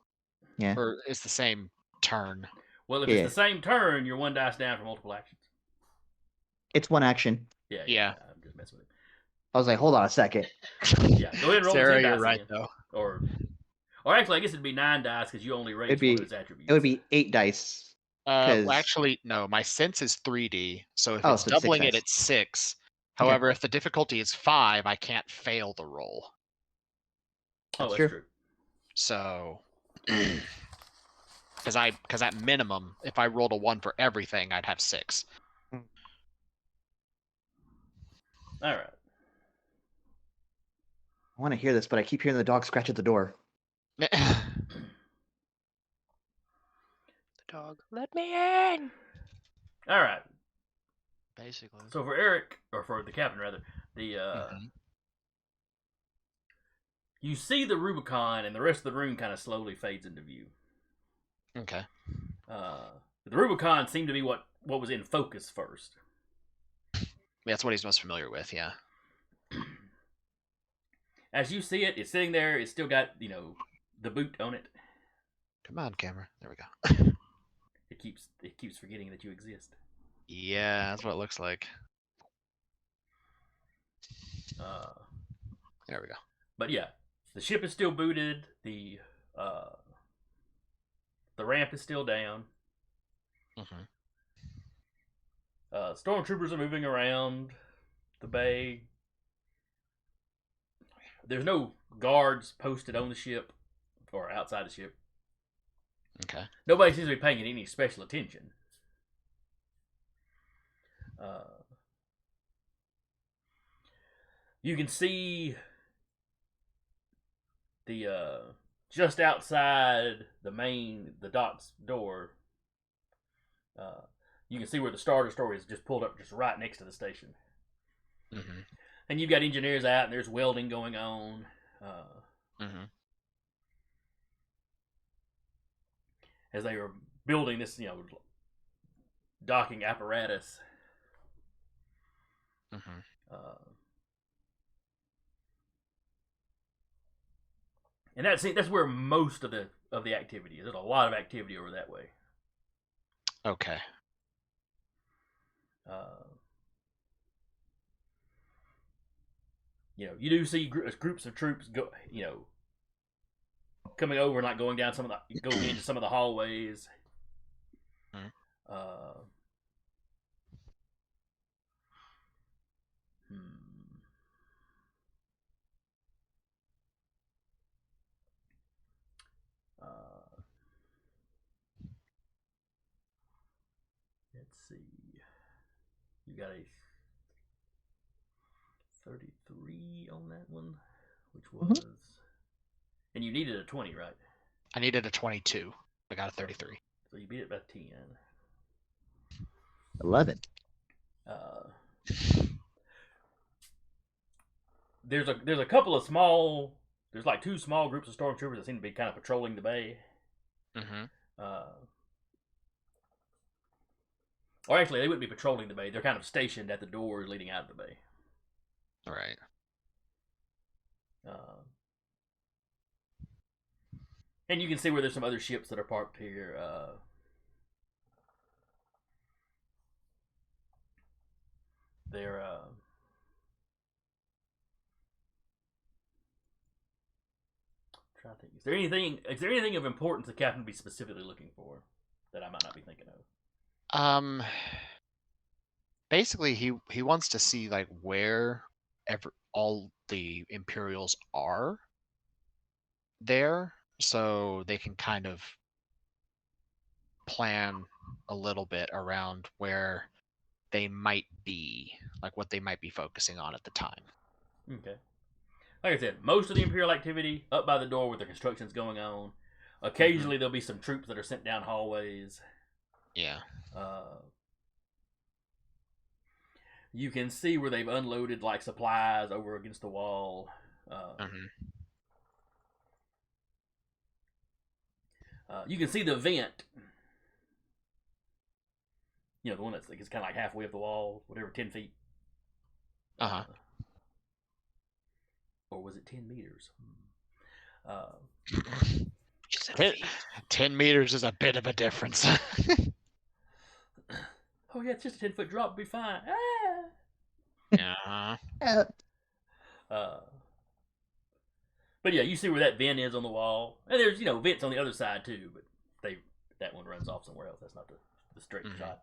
Yeah. Or it's the same turn. Well, if Yeah. it's the same turn, you're 1 dice down for multiple actions. It's one action. Yeah. I'm just messing with it. I was like, hold on a second. Yeah, go ahead and roll Sarah, 10 you're dice right, again. though. Or actually, I guess it'd be 9 dice because you only raise one of his attributes. It would be 8 dice. Well, actually, no. My sense is 3D, so if Oh, it's so it's 6 doubling it, dice. it's 6. Okay. However, if the difficulty is 5, I can't fail the roll. that's true. true. So, because at minimum, if I rolled a 1 for everything, I'd have 6. All right. I want to hear this, but I keep hearing the dog scratch at the door. The dog. Let me in. All right. Basically. So for Eric, or for the captain rather, the you see the Rubicon, and the rest of the room kind of slowly fades into view. Okay. The Rubicon seemed to be what was in focus first. That's what he's most familiar with, yeah. As you see it, it's sitting there. It's still got the boot on it. Come on, camera. There we go. It keeps forgetting that you exist. Yeah, that's what it looks like. There we go. But yeah, the ship is still booted. The ramp is still down. Mm-hmm. Stormtroopers are moving around the bay. There's no guards posted on the ship or outside the ship. Okay. Nobody seems to be paying it any special attention. You can see the just outside the dock's door. You can see where the Star Destroyer is just pulled up, just right next to the station. Mm-hmm. And you've got engineers out, and there's welding going on. Mm-hmm. As they were building this, docking apparatus. Mm-hmm. And that's where most of the activity is. There's a lot of activity over that way. Okay. You do see groups of troops go, coming over and like going into some of the hallways. Let's see. You got a 33 on that one, which was, and you needed a 20, right? I needed a 22. I got a 33. So you beat it by 10. 11. There's a couple of small there's like 2 small groups of stormtroopers that seem to be kind of patrolling the bay. Mm-hmm. Or actually, they wouldn't be patrolling the bay. They're kind of stationed at the doors leading out of the bay. All right. And you can see where there's some other ships that are parked here. They're trying to think. Is there anything of importance the captain would be specifically looking for that I might not be thinking of? Basically, he wants to see like where all the Imperials are there, so they can kind of plan a little bit around where they might be, like what they might be focusing on at the time. Okay. Like I said, most of the Imperial activity up by the door where the construction's going on. Occasionally there'll be some troops that are sent down hallways. Yeah. You can see where they've unloaded like supplies over against the wall. You can see the vent. You know, the one that's like, it's kind of like halfway up the wall, whatever, 10 feet. Or was it 10 meters? 10 meters is a bit of a difference. Oh yeah, it's just a 10-foot drop, we'll be fine. Yeah. But yeah, you see where that vent is on the wall, and there's vents on the other side too, but that one runs off somewhere else. That's not the straight shot.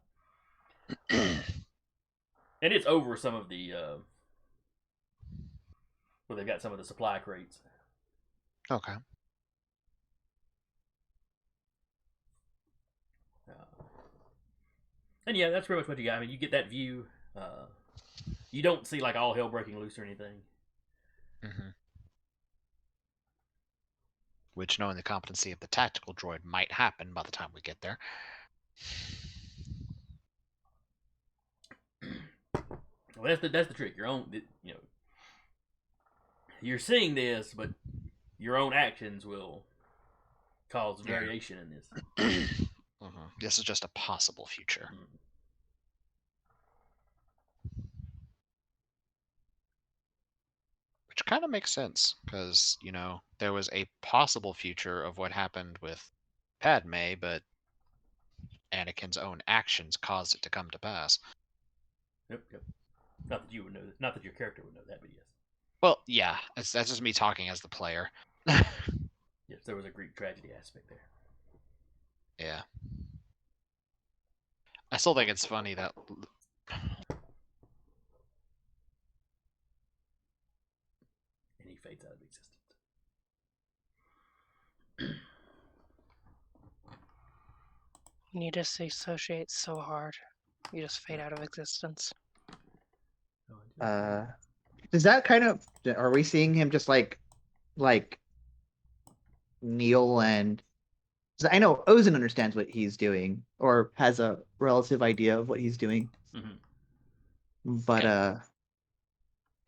And it's over some of the where they've got some of the supply crates. Okay. And yeah, that's pretty much what you got. I mean, you get that view. You don't see like all hell breaking loose or anything. Which, knowing the competency of the tactical droid, might happen by the time we get there. Well, that's the trick. You're seeing this, but your own actions will cause variation in this. This is just a possible future. Which kind of makes sense, because, there was a possible future of what happened with Padme, but Anakin's own actions caused it to come to pass. Yep. Not that you would know that. Not that your character would know that, but yes. Well, yeah, that's just me talking as the player. Yes, there was a Greek tragedy aspect there. Yeah. I still think it's funny that... And he fades out of existence. You disassociate so hard. You just fade out of existence. Does that kind of... Are we seeing him just like kneel and... I know Ozen understands what he's doing, or has a relative idea of what he's doing. But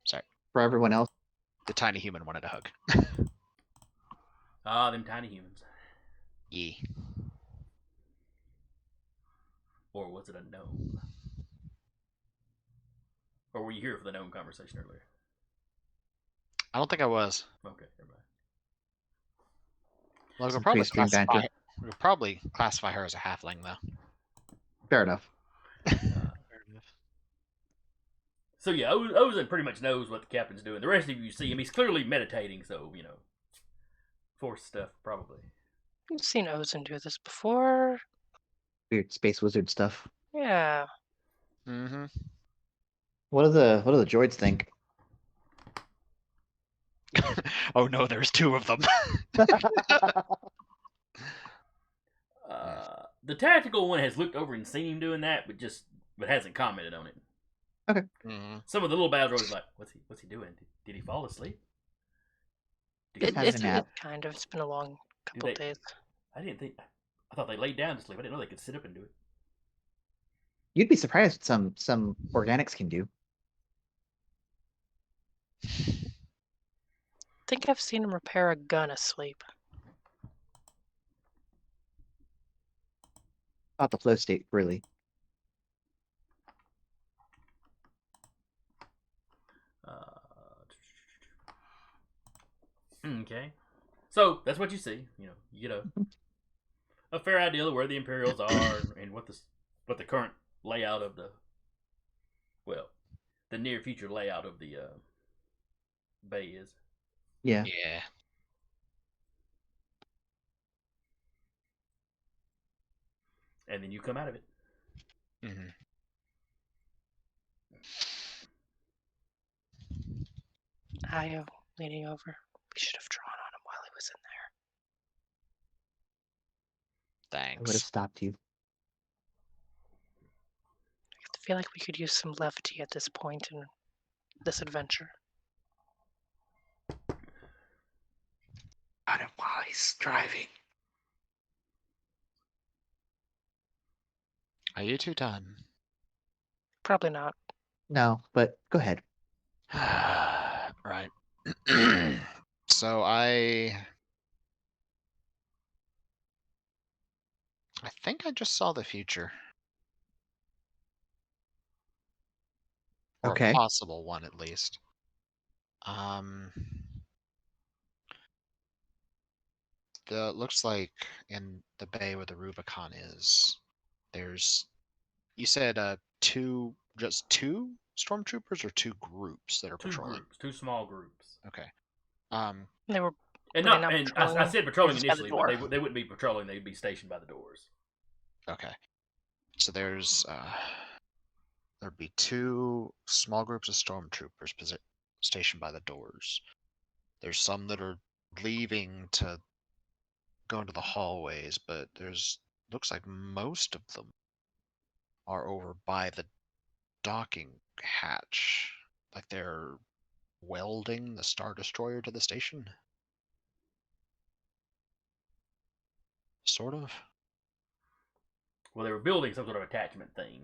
sorry, for everyone else, the tiny human wanted a hug. Them tiny humans. Yeah. Or was it a gnome? Or were you here for the gnome conversation earlier? I don't think I was. Okay, never mind. Well, we'll probably classify her as a halfling, though. Fair enough. So yeah, Ozen pretty much knows what the captain's doing. The rest of you see him; he's clearly meditating. So force stuff probably. You've seen Ozen do this before. Weird space wizard stuff. Yeah. What do the droids think? Oh no, there's 2 of them. The tactical one has looked over and seen him doing that, but hasn't commented on it. Okay. Some of the little battle droids are like, what's he doing? Did he fall asleep? It's kind of. It's been a long couple of days. I thought they laid down to sleep. I didn't know they could sit up and do it. You'd be surprised what some organics can do. think I've seen him repair a gun asleep. Not the flow state, really. Okay. So that's what you see. You know, you get a fair idea of where the Imperials are and what the current layout of the near future layout of the bay is. Yeah. Yeah. And then you come out of it. Mm-hmm. Io leaning over. We should have drawn on him while he was in there. I would have Thanks. stopped you. I feel like we could use some levity at this point in this adventure. Got him while he's driving. Are you two done? Probably not. No, but go ahead. Right. So I think I just saw the future. Or Okay. a possible one at least. Looks like in the bay where the Rubicon is, there's, you said just two stormtroopers or two groups that are Two patrolling? groups, two small groups. Okay. They were And Were they not, not and patrolling? I said patrolling Just by the initially, but door. they wouldn't be patrolling. They'd be stationed by the doors. Okay. So there's there'd be two small groups of stormtroopers stationed by the doors. There's some that are leaving to go into the hallways, but looks like most of them are over by the docking hatch. Like they're welding the Star Destroyer to the station. Sort of. Well, they were building some sort of attachment thing.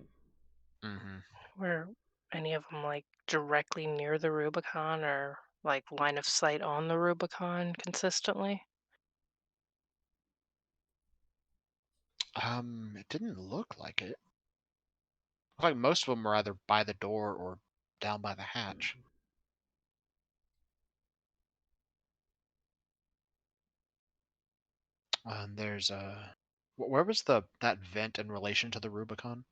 Mm-hmm. Were any of them like directly near the Rubicon or like line of sight on the Rubicon consistently? It didn't look like it. Looked like most of them were either by the door or down by the hatch. There's where was that vent in relation to the Rubicon?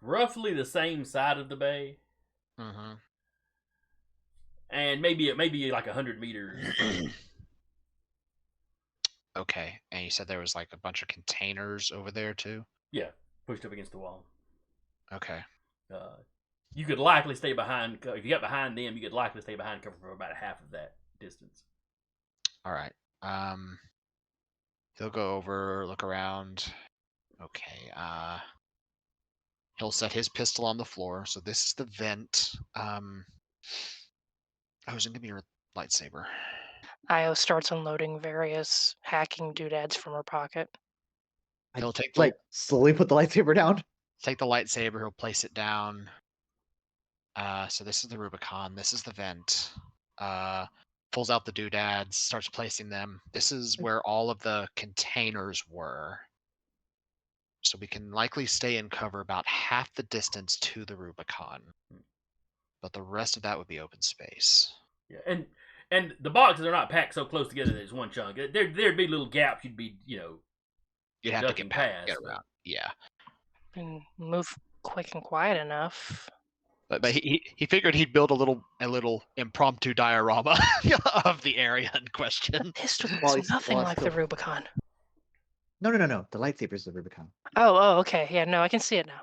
Roughly the same side of the bay, Mm-hmm. and maybe like 100 meters. Okay, and you said there was like a bunch of containers over there too? Yeah, pushed up against the wall. Okay. You could likely stay behind. If you got behind them, you could likely stay behind cover for about half of that distance. All right. He'll go over, look around. Okay. He'll set his pistol on the floor. So this is the vent. Who's gonna give me your lightsaber? Io starts unloading various hacking doodads from her pocket. He'll take Like slowly put the lightsaber down. take the lightsaber. He'll place it down. So this is the Rubicon. This is the vent. Pulls out the doodads, starts placing them. This is where all of the containers were. So we can likely stay in cover about half the distance to the Rubicon. But the rest of that would be open space. Yeah, and the boxes are not packed so close together that it's one chunk. There'd be little gaps. You'd be You'd have to ducking get past, past. get around. Yeah. And move quick and quiet enough. But he figured he'd build a little impromptu diorama of the area in question. This While looks he's- nothing while like the still- Rubicon. No. The lightsaber's the Rubicon. Oh, okay. Yeah, no, I can see it now.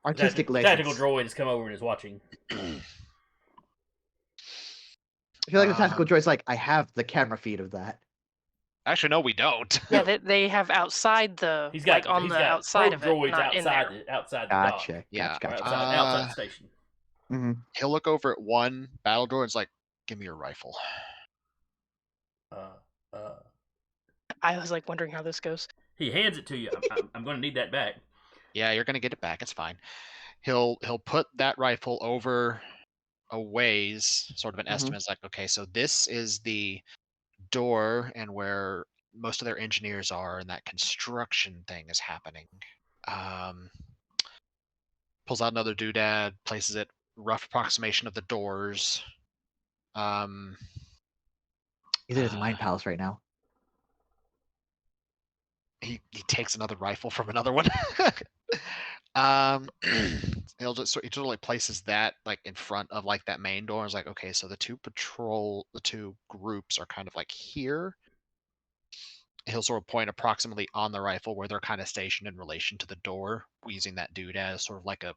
Artistic Tactical license. droid has come over and is watching. I feel like the tactical droid's like, I have the camera feed of that. Actually, no, we don't. Yeah, they have outside the He's got like on he's the got outside probe of it, droids not in outside there. outside the dock. Gotcha. Yeah, Gotcha. Outside the station. Mm-hmm. He'll look over at one battle droid. It's like, give me your rifle. I was like wondering how this goes. He hands it to you. I'm going to need that back. Yeah, you're gonna get it back. It's fine. he'll put that rifle over a ways, sort of an estimate. It's like, okay, so this is the door and where most of their engineers are, and that construction thing is happening. Pulls out another doodad, places it rough approximation of the doors. He's in his mind palace right now. He takes another rifle from another one. He totally places that like in front of like that main door. It's like, okay, so the two groups are kind of like here. He'll sort of point approximately on the rifle where they're kind of stationed in relation to the door, using that dude as sort of like a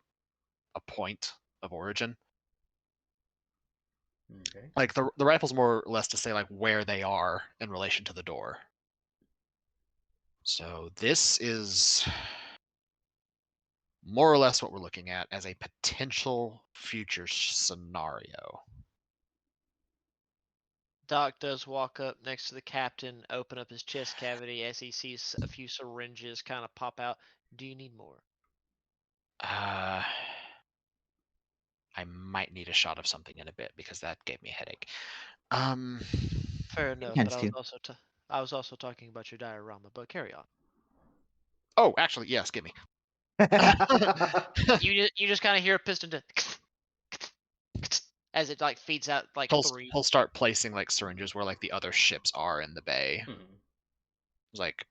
point of origin. Okay. Like the rifle's more or less to say like where they are in relation to the door. So this is more or less what we're looking at as a potential future scenario. Doc does walk up next to the captain, open up his chest cavity as he sees a few syringes kind of pop out. Do you need more? I might need a shot of something in a bit because that gave me a headache. Fair enough, Hands but to. I was also talking about your diorama, but carry on. Oh, actually, yes, give me. You just kind of hear a piston to as it like feeds out like three. He'll start placing like syringes where like the other ships are in the bay. It's like,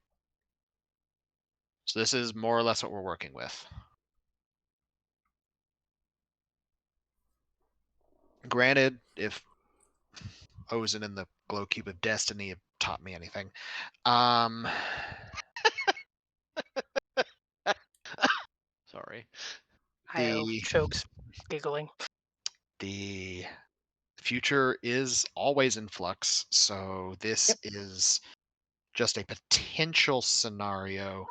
so this is more or less what we're working with. Granted, if Ozen and the Glow Cube of Destiny have taught me anything, Sorry. Io chokes, giggling. The future is always in flux, so this is just a potential scenario.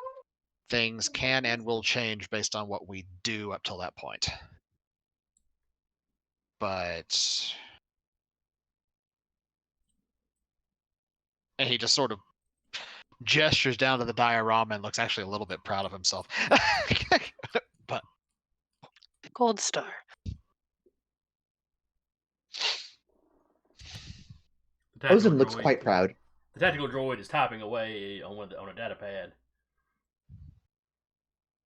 Things can and will change based on what we do up till that point. But and he just sort of gestures down to the diorama and looks actually a little bit proud of himself. But Gold star. Ozen looks quite proud. The tactical droid is typing away on a data pad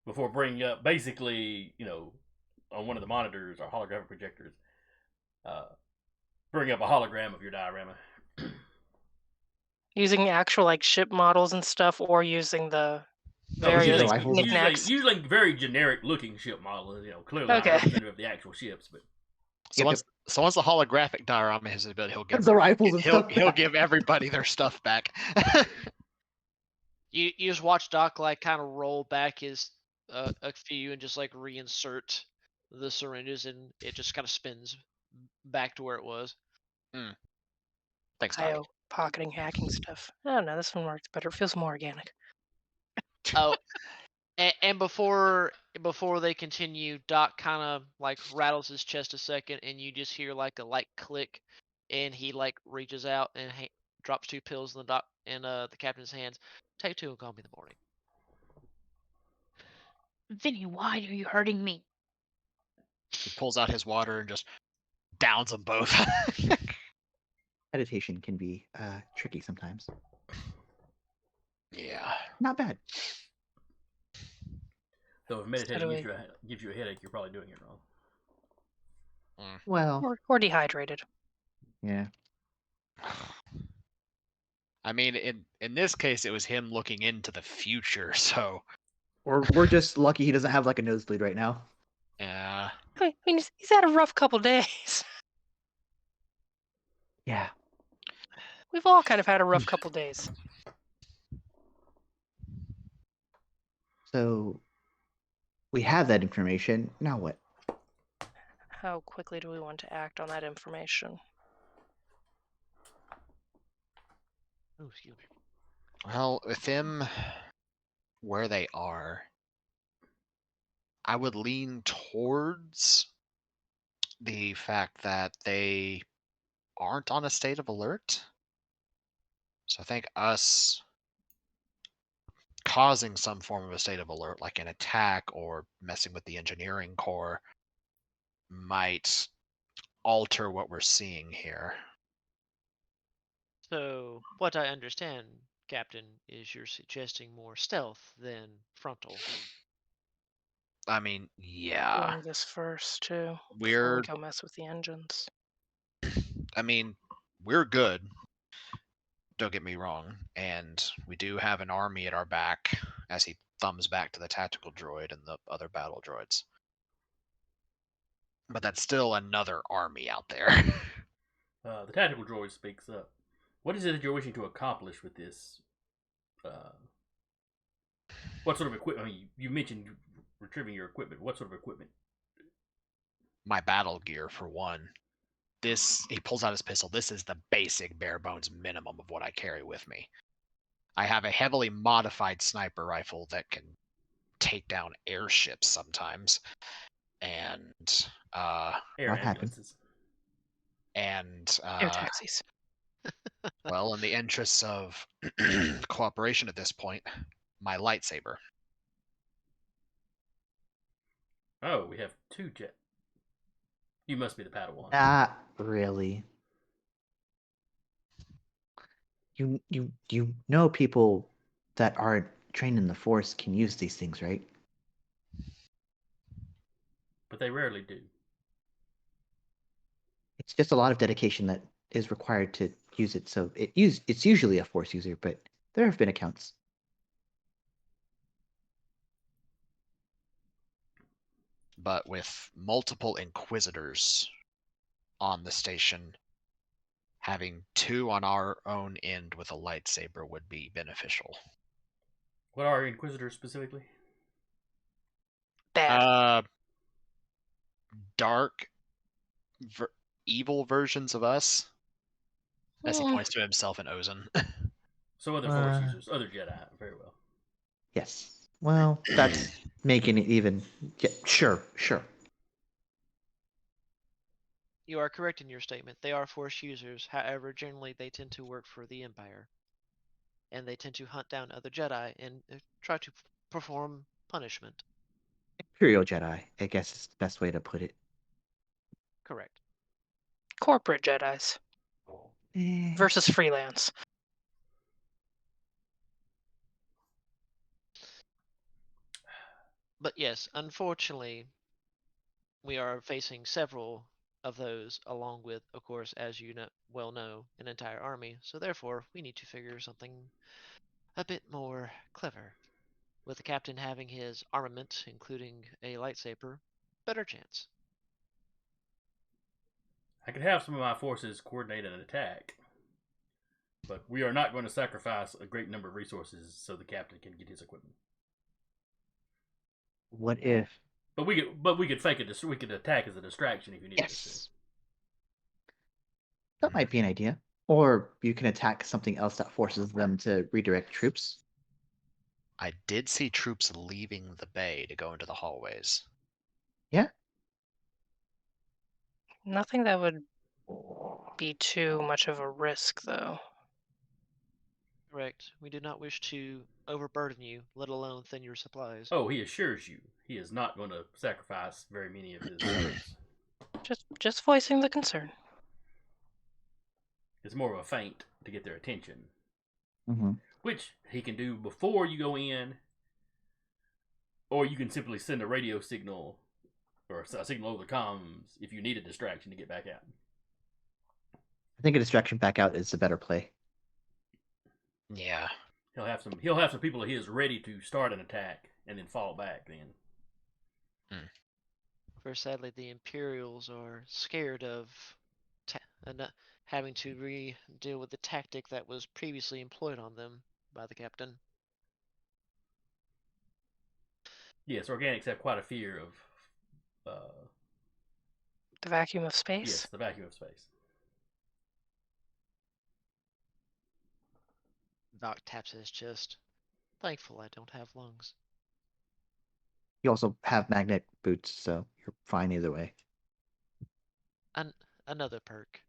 before bringing up, basically, on one of the monitors or holographic projectors, bring up a hologram of your diorama. Using actual like ship models and stuff, or using the various knickknacks. Usually very generic looking ship models, clearly not Okay. representative of the actual ships, but. So once the holographic diorama has his ability, he'll give the rifles and stuff. He'll give everybody their stuff back. You just watch Doc like kind of roll back his a few and just like reinsert the syringes, and it just kind of spins back to where it was. Thanks, Doc. Io pocketing hacking stuff. I don't know. This one works better. It feels more organic. Oh, and before they continue, Doc kind of like rattles his chest a second, and you just hear like a light click, and he like reaches out and drops 2 pills in the captain's hands. Take 2 and call me in the morning. Vinny, why are you hurting me? He pulls out his water and just downs them both. Meditation can be tricky sometimes. Yeah. Not bad. So if meditating gives you a headache, you're probably doing it wrong. Well. Or dehydrated. Yeah. I mean, in this case, it was him looking into the future, so. Or we're just lucky he doesn't have like a nosebleed right now. Yeah. I mean, he's had a rough couple days. Yeah. We've all kind of had a rough couple days. So we have that information. Now what? How quickly do we want to act on that information? Oh, excuse me. Well, with them where they are, I would lean towards the fact that they aren't on a state of alert. So I think us causing some form of a state of alert, like an attack or messing with the engineering core, might alter what we're seeing here. So, what I understand, Captain, is you're suggesting more stealth than frontal. I mean, yeah, Doing this first too, before we go mess with the engines. I mean, we're good. Don't get me wrong, and we do have an army at our back as he thumbs back to the tactical droid and the other battle droids. But that's still another army out there. The tactical droid speaks up. What is it that you're wishing to accomplish with this? What sort of equipment? I mean, you mentioned retrieving your equipment. What sort of equipment? My battle gear, for one. This, he pulls out his pistol. This is the basic bare bones minimum of what I carry with me. I have a heavily modified sniper rifle that can take down airships sometimes, and Air What happened? ambulances. and Air taxis. well, in the interests of cooperation at this point, my lightsaber. Oh, we have 2 jet. You must be the Padawan. Not really. You know people that aren't trained in the Force can use these things, right? But they rarely do. It's just a lot of dedication that is required to use it. So it's usually a Force user, but there have been accounts. But with multiple Inquisitors on the station, having 2 on our own end with a lightsaber would be beneficial. What are Inquisitors specifically? Bad. Dark, evil versions of us, as he Mm. points to himself and Ozan. So other Force users, other Jedi. Very well. Yes. Well, that's making it even. Yeah, sure. You are correct in your statement. They are Force users. However, generally they tend to work for the Empire. And they tend to hunt down other Jedi and try to perform punishment. Imperial Jedi, I guess is the best way to put it. Correct. Corporate Jedis versus freelance. But yes, unfortunately, we are facing several of those, along with, of course, as you well know, an entire army. So therefore, we need to figure something a bit more clever. With the captain having his armament, including a lightsaber, better chance. I could have some of my forces coordinate an attack, but we are not going to sacrifice a great number of resources so the captain can get his equipment. What if? But we could fake it. We could attack as a distraction if you needed us Yes. That might be an idea. Or you can attack something else that forces them to redirect troops. I did see troops leaving the bay to go into the hallways. Yeah. Nothing that would be too much of a risk, though. Correct. We do not wish to overburden you, let alone thin your supplies. to. Oh, he assures you he is not going to sacrifice very many of his troops. Just voicing the concern. It's more of a feint to get their attention, Mm-hmm. which he can do before you go in, or you can simply send a radio signal or a signal over the comms if you need a distraction to get back out. I think a distraction back out is a better play. Yeah. He'll have some people of his ready to start an attack and then fall back. Then For sadly, the Imperials are scared of having to deal with the tactic that was previously employed on them by the captain. yes, organics have quite a fear of The vacuum of space? yes, the vacuum of space. Doc taps his chest. Thankful I don't have lungs. You also have magnet boots, so you're fine either way. Another perk.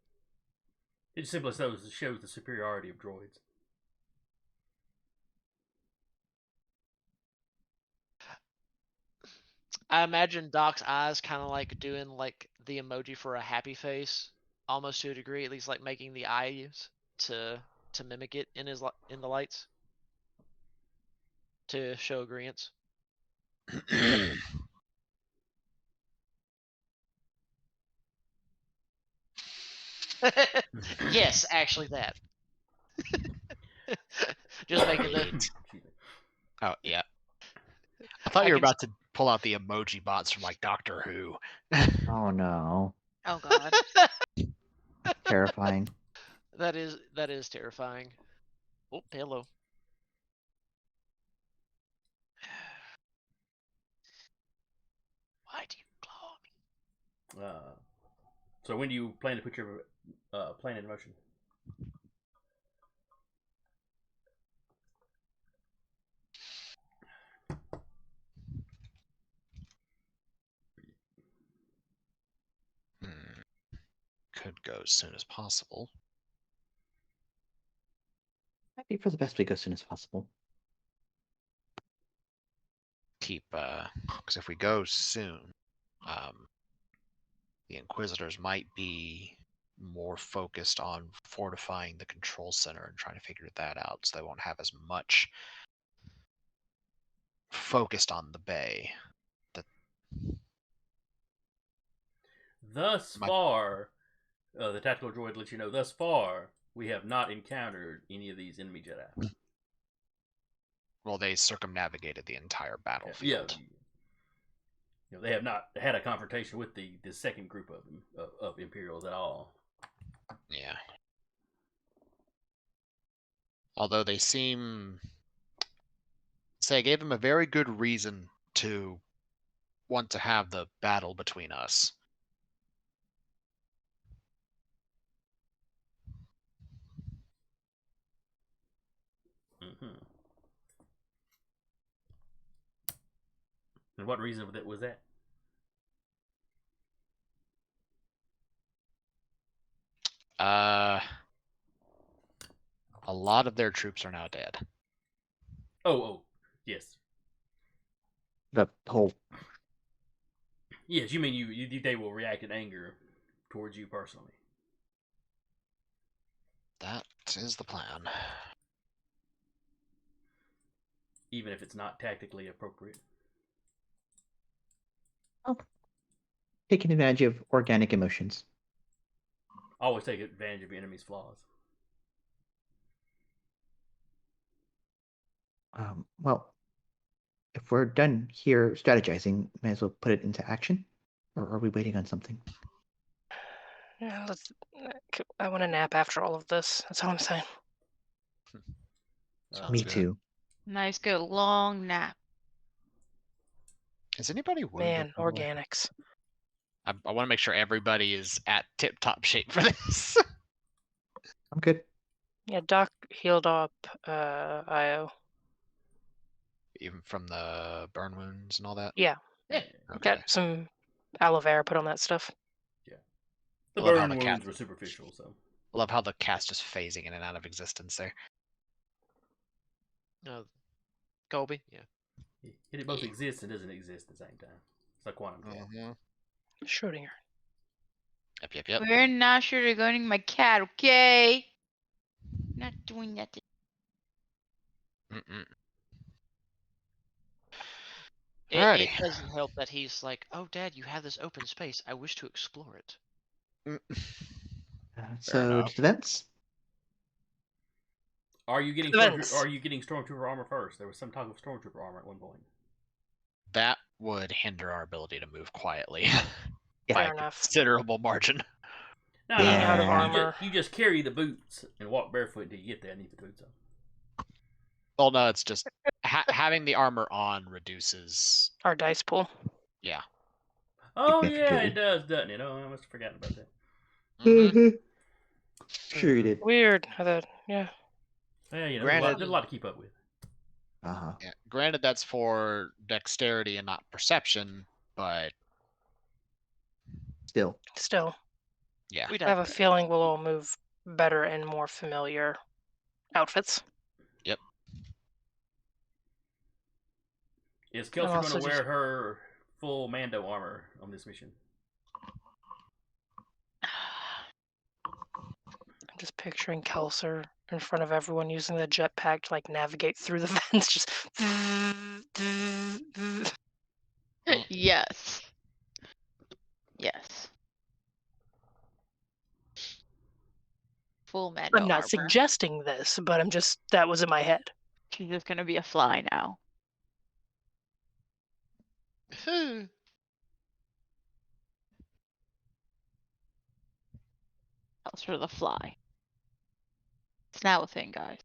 It simply shows the superiority of droids. I imagine Doc's eyes kind of like doing like the emoji for a happy face, almost to a degree, at least like making the eyes to mimic it in in the lights to show agreement. Yes, actually that. Just making the. Excuse me. Oh yeah. I thought I you were can- about to pull out the emoji bots from like Doctor Who. Oh no. Oh god. Terrifying. That is terrifying. Oh, hello. Why do you claw me? So when do you plan to put your plan in motion? Could go as soon as possible. Might be for the best we go as soon as possible. Keep because if we go soon, the Inquisitors might be more focused on fortifying the control center and trying to figure that out, so they won't have as much focused on the bay. Thus far, the tactical droid lets you know. Thus far, we have not encountered any of these enemy Jedi. Well, they circumnavigated the entire Yeah, battlefield. they have not had a confrontation with the second group of Imperials at all. Yeah. Although they seem, say, I gave them a very good reason to want to have the battle between us. Mm-hmm. And what reason was that? A lot of their troops are now dead. Oh, yes. The whole Yes, you mean they will react in anger towards you personally. That is the plan. Even if it's not tactically appropriate. taking advantage of organic emotions. Always take advantage of your enemy's flaws. Well, if we're done here strategizing, may as well put it into action. Or are we waiting on something? Yeah, I want a nap after all of this. That's all I'm saying. Me good. too. Nice good long nap. Is anybody wounded? Man, by the way? organics. I want to make sure everybody is at tip-top shape for this. I'm good. Yeah, Doc healed up Io. Even from the burn wounds and all that? Yeah. Yeah. Okay. Got some aloe vera put on that stuff. The I love how burn the wounds were superficial, so. I love how the cast is phasing in and out of existence there. Colby? Yeah. It both exists and doesn't exist at the same time. It's like quantum gap. Mm-hmm. Schrodinger. Yep. We're not sure they're going my cat, okay? Not doing that. Mm-mm. It Alrighty. doesn't help that he's like, oh, Dad, you have this open space. I wish to explore it. So enough. to the vents. Are you getting Events. stormtrooper armor first? There was some talk of stormtrooper armor at one point. That would hinder our ability to move quietly Yeah. by Fair a enough. considerable margin. No, Being out of Yeah. armor. You just carry the boots and walk barefoot until you get there and need the boots on. Well, no, it's just having the armor on reduces. Our dice pool. Yeah. Oh yeah, Significantly. it does, doesn't it? Oh, I must have forgotten about that. Mhm. Sure you did. Weird. How that, yeah. Yeah, there's Granted- a lot to keep up with. Uh-huh. Yeah. Granted, that's for dexterity and not perception, but Still. Still, yeah. We I have a digress. feeling we'll all move better in more familiar outfits. Is And Kelsey also going to wear just- her full Mando armor on this mission. I'm just picturing Kelser in front of everyone using the jetpack to like navigate through the vents. Just. Yes. Yes. Full Mando I'm not armor. suggesting this, but that was in my head. She's just gonna be a fly now. That's for the fly. It's now a thing, guys.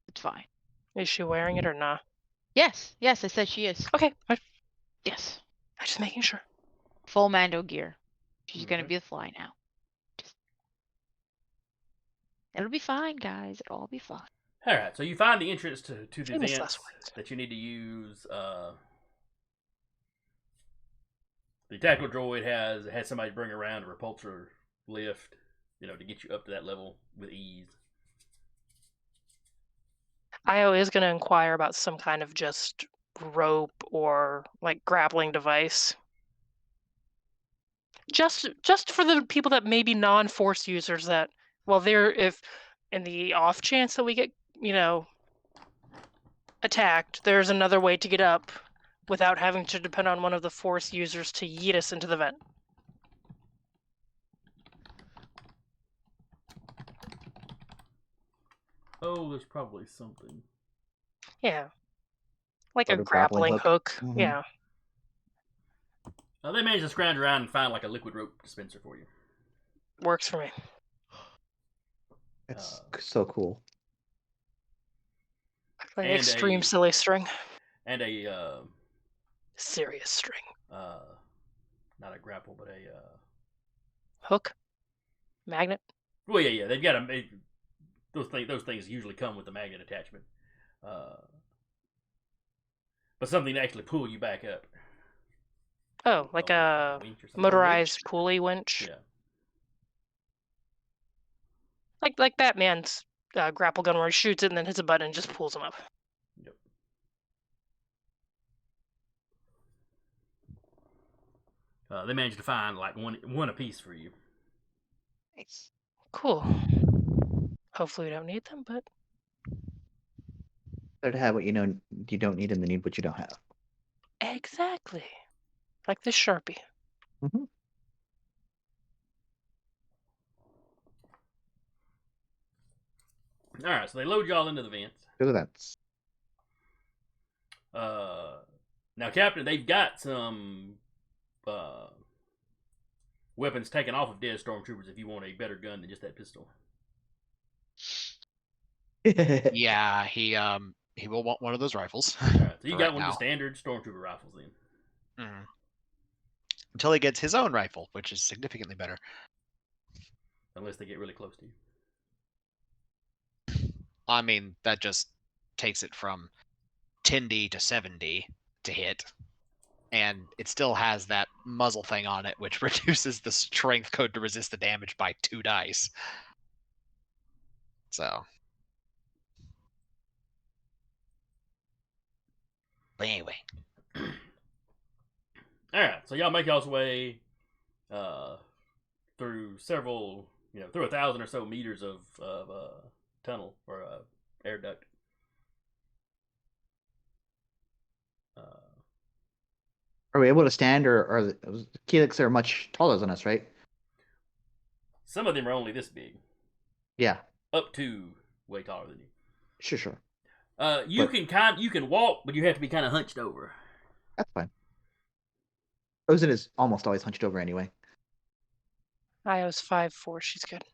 It's fine. Is she wearing it or not? Yes, yes, I said she is. Okay, I'm Yes. just making sure. Full Mando gear. She's gonna Okay. be a fly now. It'll be fine, guys. It'll all be fine. All right, so you find the entrance to the Famous vents last words. that you need to use. The tactical droid has somebody bring around a repulsor lift, to get you up to that level with ease. Io is going to inquire about some kind of just rope or like grappling device. Just for the people that may be non-force users that, well, if in the off chance that we get, attacked, there's another way to get up without having to depend on one of the force users to yeet us into the vent. Oh, there's probably something. Yeah. Like Sort a of grappling grappling hook. hook. Mhm. Yeah. They managed to scrounge around and find like a liquid rope dispenser for you. Works for me. It's so cool. Like And extreme a- silly string. And a Serious string. not a grapple, but a Hook? Magnet? well, yeah, they've got those things usually come with the magnet attachment, but something to actually pull you back up. Oh, like a winch or something. motorized pulley winch. Yeah. Like Batman's grapple gun where he shoots it and then hits a button and just pulls him up. Yep. They managed to find like one apiece for you. Nice. Cool. Hopefully we don't need them, but Better to have what you know you don't need and then need what you don't have. exactly. Like this Sharpie. Mm-hmm. All right, so they load y'all into the vents. Go to that. Now, Captain, they've got some weapons taken off of dead stormtroopers if you want a better gun than just that pistol. Yeah, he will want one of those rifles. All right, so you for got right one of the now. standard stormtrooper rifles then. Mhm. Until he gets his own rifle, which is significantly better. Unless they get really close to you. I mean, that just takes it from 10D to 7D to hit. And it still has that muzzle thing on it, which reduces the strength code to resist the damage by 2 dice. So. But anyway. Alright, so y'all make y'all's way through several, through 1,000 or so meters of tunnel or air duct. Are we able to stand, or are the Keelix are much taller than us, right? Some of them are only this big. Yeah. Up to way taller than you. Sure. You can walk, but you have to be kind of hunched over. That's fine. Ozin is almost always hunched over anyway. Io's 5'4". She's good.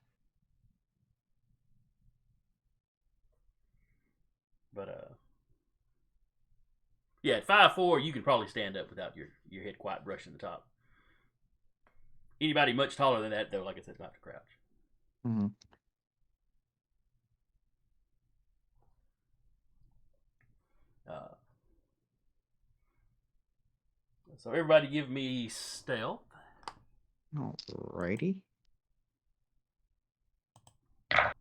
But yeah, at 5'4", you can probably stand up without your head quite brushing the top. Anybody much taller than that, though, like I said, not to crouch. Mm-hmm. So everybody give me stealth. Alrighty. At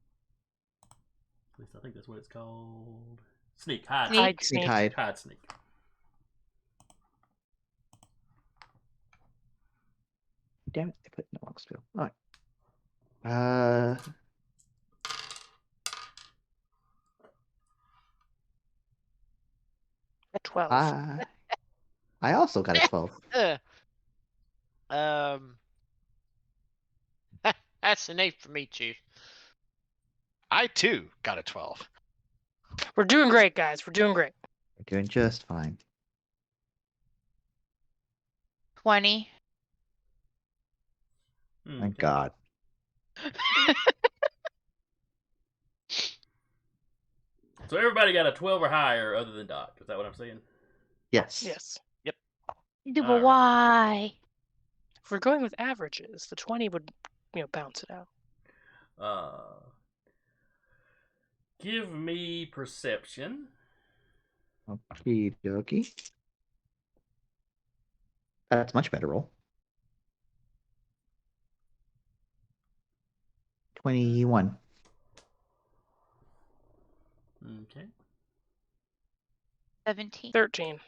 least I think that's what it's called. Sneak. Hide. Hide, Sneak sneak. hide. Hide, sneak. Damn it! I put in the wrong spell. All right. A 12. I also got a 12. That's an 8 for me, Chief. I too got a 12. We're doing great, guys. We're doing great. We're doing just fine. 20. Thank God. So everybody got a 12 or higher other than Doc. Is that what I'm saying? Yes. Yes. But Alright. why? If we're going with averages, the 20 would, bounce it out. Give me perception. Okie dokie. That's much better roll. 21. Okay. 17. 13.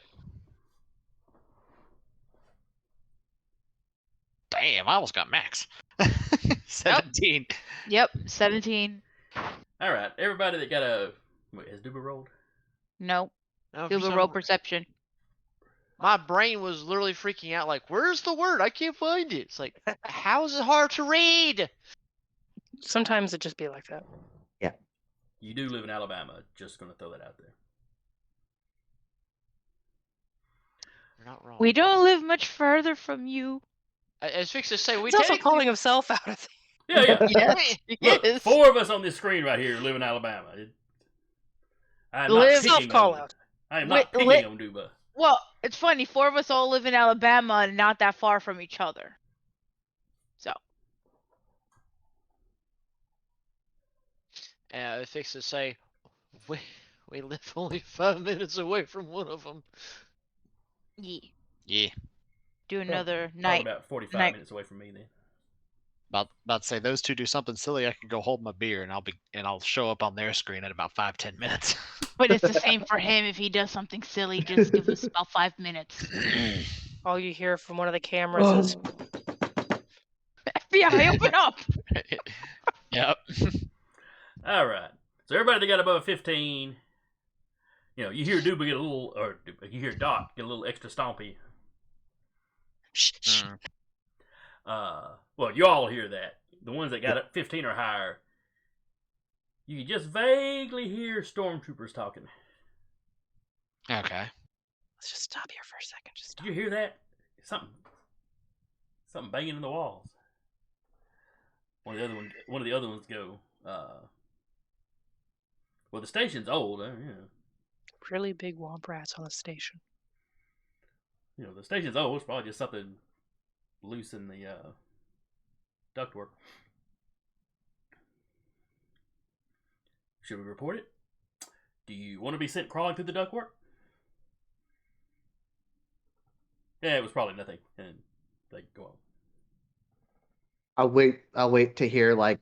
Damn, I almost got max. 17. Yep, 17. All right. Everybody that got a... Wait, has Duba rolled? Nope. No, Do for a some roll re- perception. My brain was literally freaking out. Like, where's the word? I can't find it. It's like, how is it hard to read? Sometimes it just be like that. You do live in Alabama. Just going to throw that out there. You're not wrong. We don't live much further from you. As Fix to say, we He's also technically- calling himself out. I think. Yeah. Yes. Look, Yes. 4 of us on this screen right here live in Alabama. I'm not Live- picking Self-call on- out. I am not Wait, picking on Duba. Well, it's funny. 4 of us all live in Alabama and not that far from each other. So. Fix to say, we live only 5 minutes away from one of them. Yeah. Yeah. Do another Probably night. about 45 night. minutes away from me then. About to say those two do something silly, I can go hold my beer and I'll show up on their screen in about 5-10 minutes. But it's the same for him. If he does something silly, just give us about 5 minutes. All you hear from one of the cameras is, FBI, open up! Yep. All right. So everybody that got above 15, you hear Duba get a little, or you hear Doc get a little extra stompy. Shh. Well, you all hear that. The ones that got up 15 or higher, you can just vaguely hear stormtroopers talking. Okay. let's just stop here for a second. Just stop. Did you hear that? Something banging in the walls. One of the other ones go. Well, the station's old. Really big womp rats on the station. The station's old. It's probably just something loose in the ductwork. Should we report it? Do you want to be sent crawling through the ductwork? Yeah, it was probably nothing, and they go on. I'll wait to hear like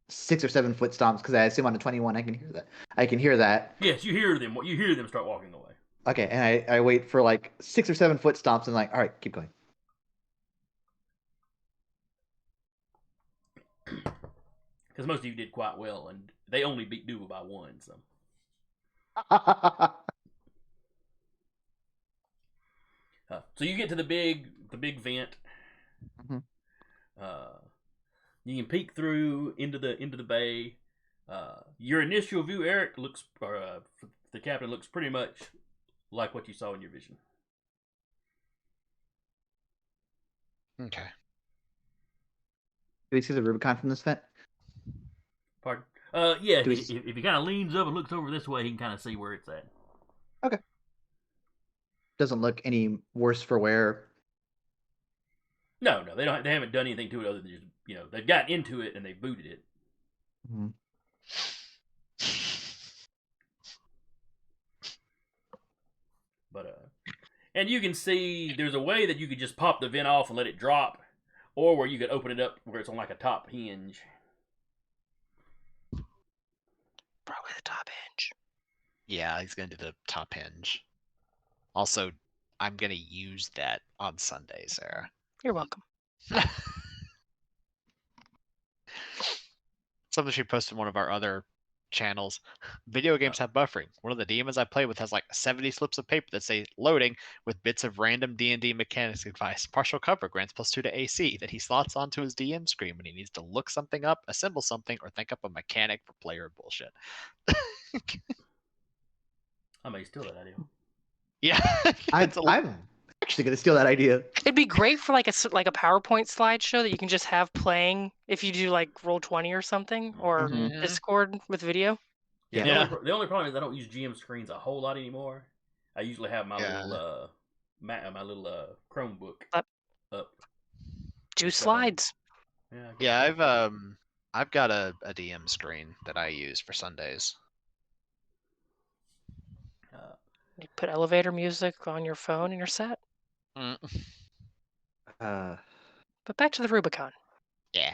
6 or 7 foot stomps because I assume on a 21 I can hear that. Yes, you hear them. You hear them start walking away. Okay, and I wait for like 6 or 7 foot stomps and like, all right, keep going. Because most of you did quite well, and they only beat Duba by 1. So so you get to the big vent. Mhm. You can peek through into the bay. Your initial view, Eric, the captain looks pretty much like what you saw in your vision. Okay. Do we see the Rubicon from this vent? Pardon? Yeah. Do we If he kind of leans up and looks over this way, he can kind of see where it's at. Doesn't look any worse for wear. No, they don't. They haven't done anything to it other than just they've got into it and they booted it. Mhm. But and you can see there's a way that you could just pop the vent off and let it drop, or where you could open it up where it's on like a top hinge. Probably the top hinge. Yeah, he's gonna do the top hinge. Also, I'm gonna use that on Sunday, Sarah. You're welcome. something she posted in one of our other channels. Video games have buffering. One of the demons I play with has like 70 slips of paper that say loading with bits of random D&D mechanics advice. Partial cover grants +2 to AC that he slots onto his DM screen when he needs to look something up, assemble something, or think up a mechanic for player bullshit. I may steal that idea. Yeah. I'm actually gonna steal that idea. It'd be great for like a PowerPoint slideshow that you can just have playing if you do like Roll20 or something, or Mhm. Discord with video. Yeah. Yeah. The only problem is I don't use GM screens a whole lot anymore. I usually have my little my little Chromebook Up. up. Do With stuff on it. slides. Yeah. I've got a DM screen that I use for Sundays. You put elevator music on your phone and you're set. Mm. But back to the Rubicon. Yeah.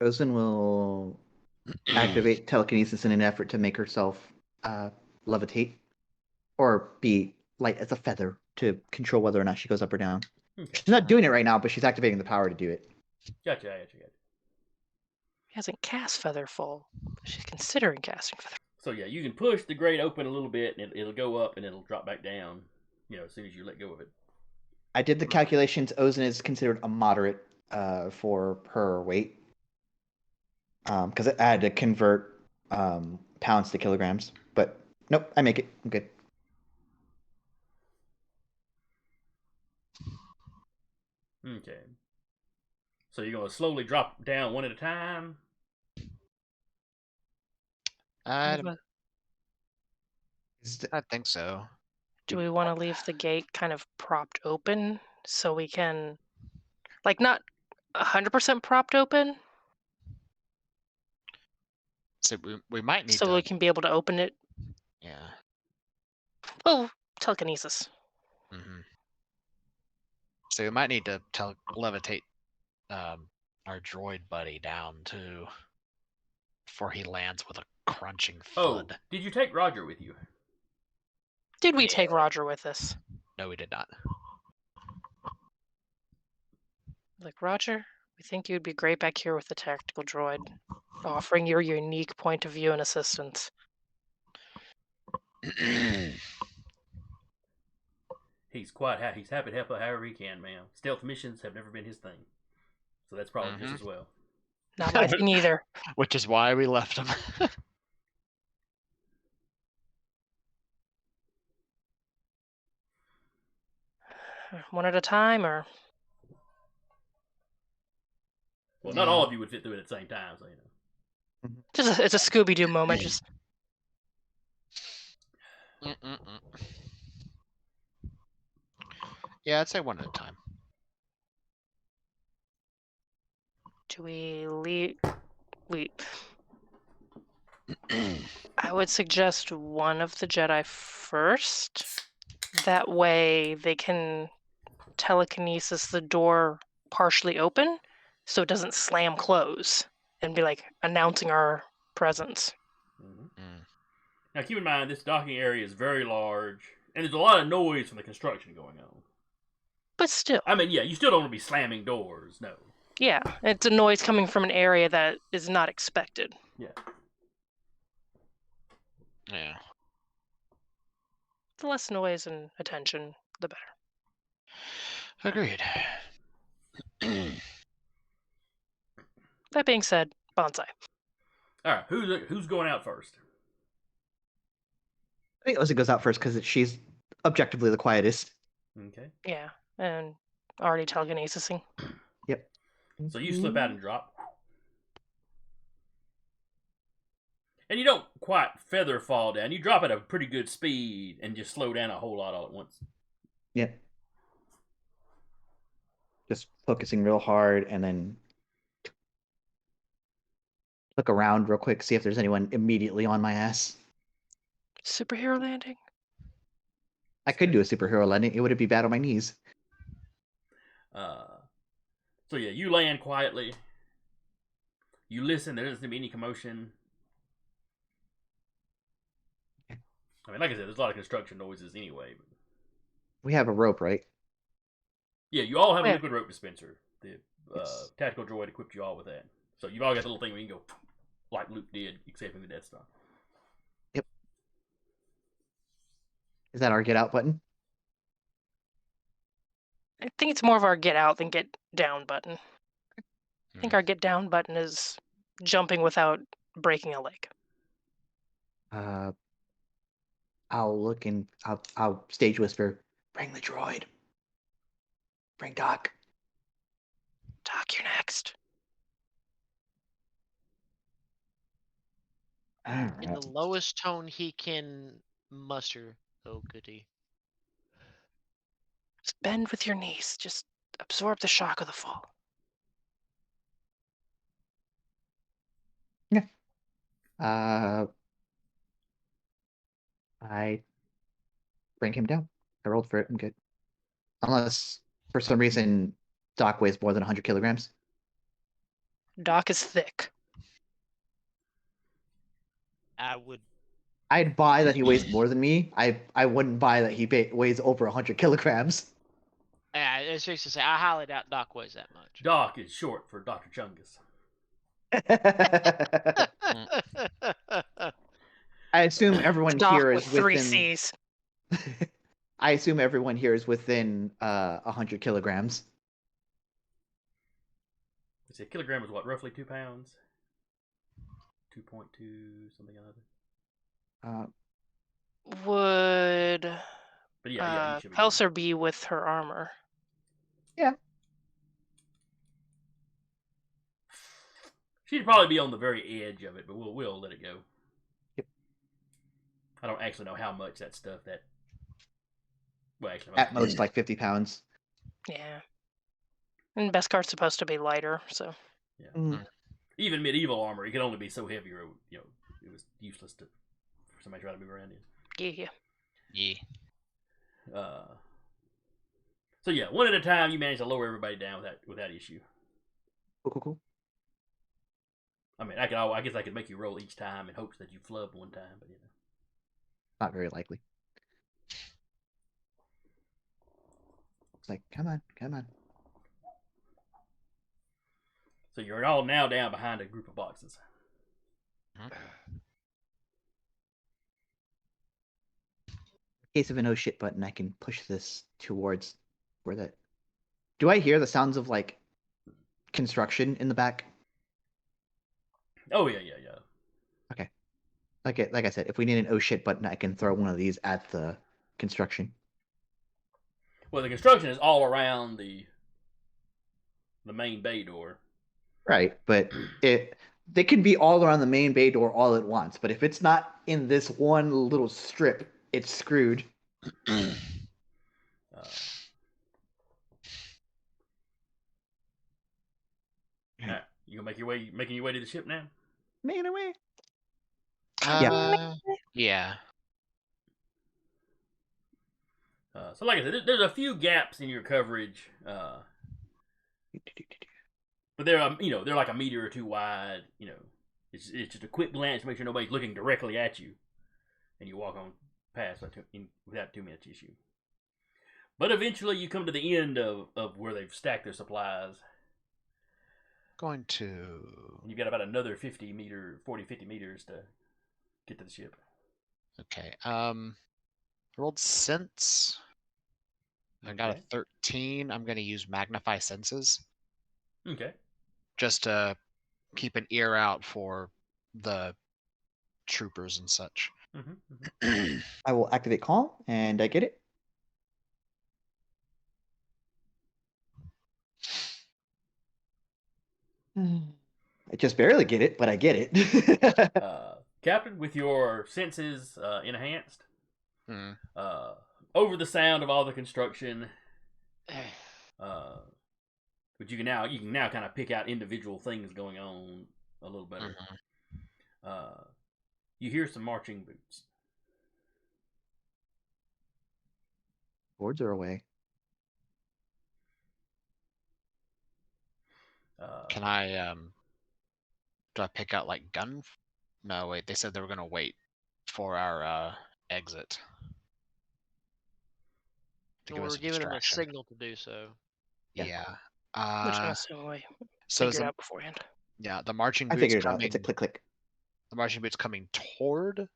Ozen will activate telekinesis in an effort to make herself levitate, or be light as a feather to control whether or not she goes up or down. Okay. She's not doing it right now, but she's activating the power to do it. Gotcha. She hasn't cast Featherfall. She's considering casting Feather. So yeah, you can push the grate open a little bit, and it'll go up, and it'll drop back down. As soon as you let go of it. I did the calculations. Ozen is considered a moderate for her weight, because I had to convert pounds to kilograms. But nope, I make it. I'm good. Okay. So you're gonna slowly drop down one at a time. I think so. Do we want to leave the gate kind of propped open so we can, like, not 100% propped open, So we might need so to. we can be able to open it? Yeah. Oh, telekinesis. Mm-hmm. So we might need to levitate our droid buddy down too before he lands with a crunching thud. Oh, did you take Roger with you? Did we take Roger with us? No, we did not. Like, Roger, we think you'd be great back here with the tactical droid, offering your unique point of view and assistance. He's happy to help out however he can, ma'am. Stealth missions have never been his thing, so that's probably just as well. Not my thing either. Which is why we left him. One at a time, or? Well, not all of you would fit through it at the same time, so It's a Scooby-Doo moment. Just Yeah, I'd say one at a time. do we leave? I would suggest one of the Jedi first. That way they can telekinesis the door partially open so it doesn't slam close and be like announcing our presence. Now keep in mind this docking area is very large, and there's a lot of noise from the construction going on. But still. I mean, yeah, you still don't want to be slamming doors, no. Yeah, it's a noise coming from an area that is not expected. Yeah. Yeah. The less noise and attention, the better. Agreed. That being said, bonsai. All right, who's going out first? I think Ozen goes out first because she's objectively the quietest. Okay. Yeah, and already telekinesising. Yep. So you slip out and drop. And you don't quite feather fall down. You drop at a pretty good speed and just slow down a whole lot all at once. Yep. Just focusing real hard and then look around real quick, see if there's anyone immediately on my ass. Superhero landing? I could do a superhero landing. It wouldn't be bad on my knees. So yeah, you land quietly. You listen. There doesn't seem to be any commotion. I mean, like I said, there's a lot of construction noises anyway. But... We have a rope, right? Yeah, you all have a Yeah. liquid rope dispenser. The Yes. tactical droid equipped you all with that. So you've all got the little thing where you can go. like Luke did, accepting the Death Star. Yep. Is that our get out button? I think it's more of our get out than get down button. I think Hmm. our get down button is jumping without breaking a leg. I'll look and I'll stage whisper. Bring the droid. Bring Doc. Doc, you're next. All In the right. lowest tone he can muster. Oh, goody. Just bend with your knees. Just absorb the shock of the fall. I bring him down. I rolled for it. I'm good. Unless for some reason Doc weighs more than 100 kilograms. Doc is thick. I would. I'd buy that he weighs more than me. I wouldn't buy that he weighs over 100 kilograms. It's just to say, I highly doubt Doc weighs that much. Doc is short for Dr. Chungus. I assume everyone Doc here with is 3 within. C's. I assume everyone here is within 100 kilograms. Let's see, a kilogram is what, roughly 2 pounds? 2.2 something or other. Would But yeah, you should be. Pelser be with her armor? Yeah. She'd probably be on the very edge of it, but we'll let it go. Yep. I don't actually know how much that stuff that. Well, actually, At most like 50 pounds. Yeah. And Beskar's supposed to be lighter, so. Yeah. Mm. Even medieval armor, it could only be so heavy, or it was useless for somebody trying to move around in. Yeah. Yeah. So yeah, one at a time, you manage to lower everybody down without issue. Cool. I mean, I guess I could make you roll each time in hopes that you flub one time, but Not very likely. It's like, come on. So you're all now down behind a group of boxes. In case of an oh shit button, I can push this towards where that. Do I hear the sounds of like construction in the back? Oh yeah. Okay. Like I said, if we need an oh shit button, I can throw one of these at the construction. Well, the construction is all around the main bay door. Right, but they can be all around the main bay door all at once. But if it's not in this one little strip, it's screwed. Right, you gonna making your way to the ship now? Making away. Yeah. So like I said, there's a few gaps in your coverage, but they're they're like a meter or two wide. It's just a quick glance to make sure nobody's looking directly at you, and you walk on past without too much issue. But eventually, you come to the end of where they've stacked their supplies. Going to. And you've got about another 50 meters to get to the ship. Okay. Rolled sense. I got a 13. I'm going to use magnify senses. Okay. Just to keep an ear out for the troopers and such. I will activate calm, and I get it. I just barely get it, but I get it. Captain, with your senses enhanced, Hmm. over the sound of all the construction, but you can now kind of pick out individual things going on a little better. You hear some marching boots. Boards are away. Can I do I pick out like gun? No, wait. They said they were gonna wait for our exit. To give We're us a giving them a distraction. signal to do so. Yeah. Which I assume we So figured out beforehand. yeah, the marching I boots figured it out. coming. It's a click. The marching boots coming toward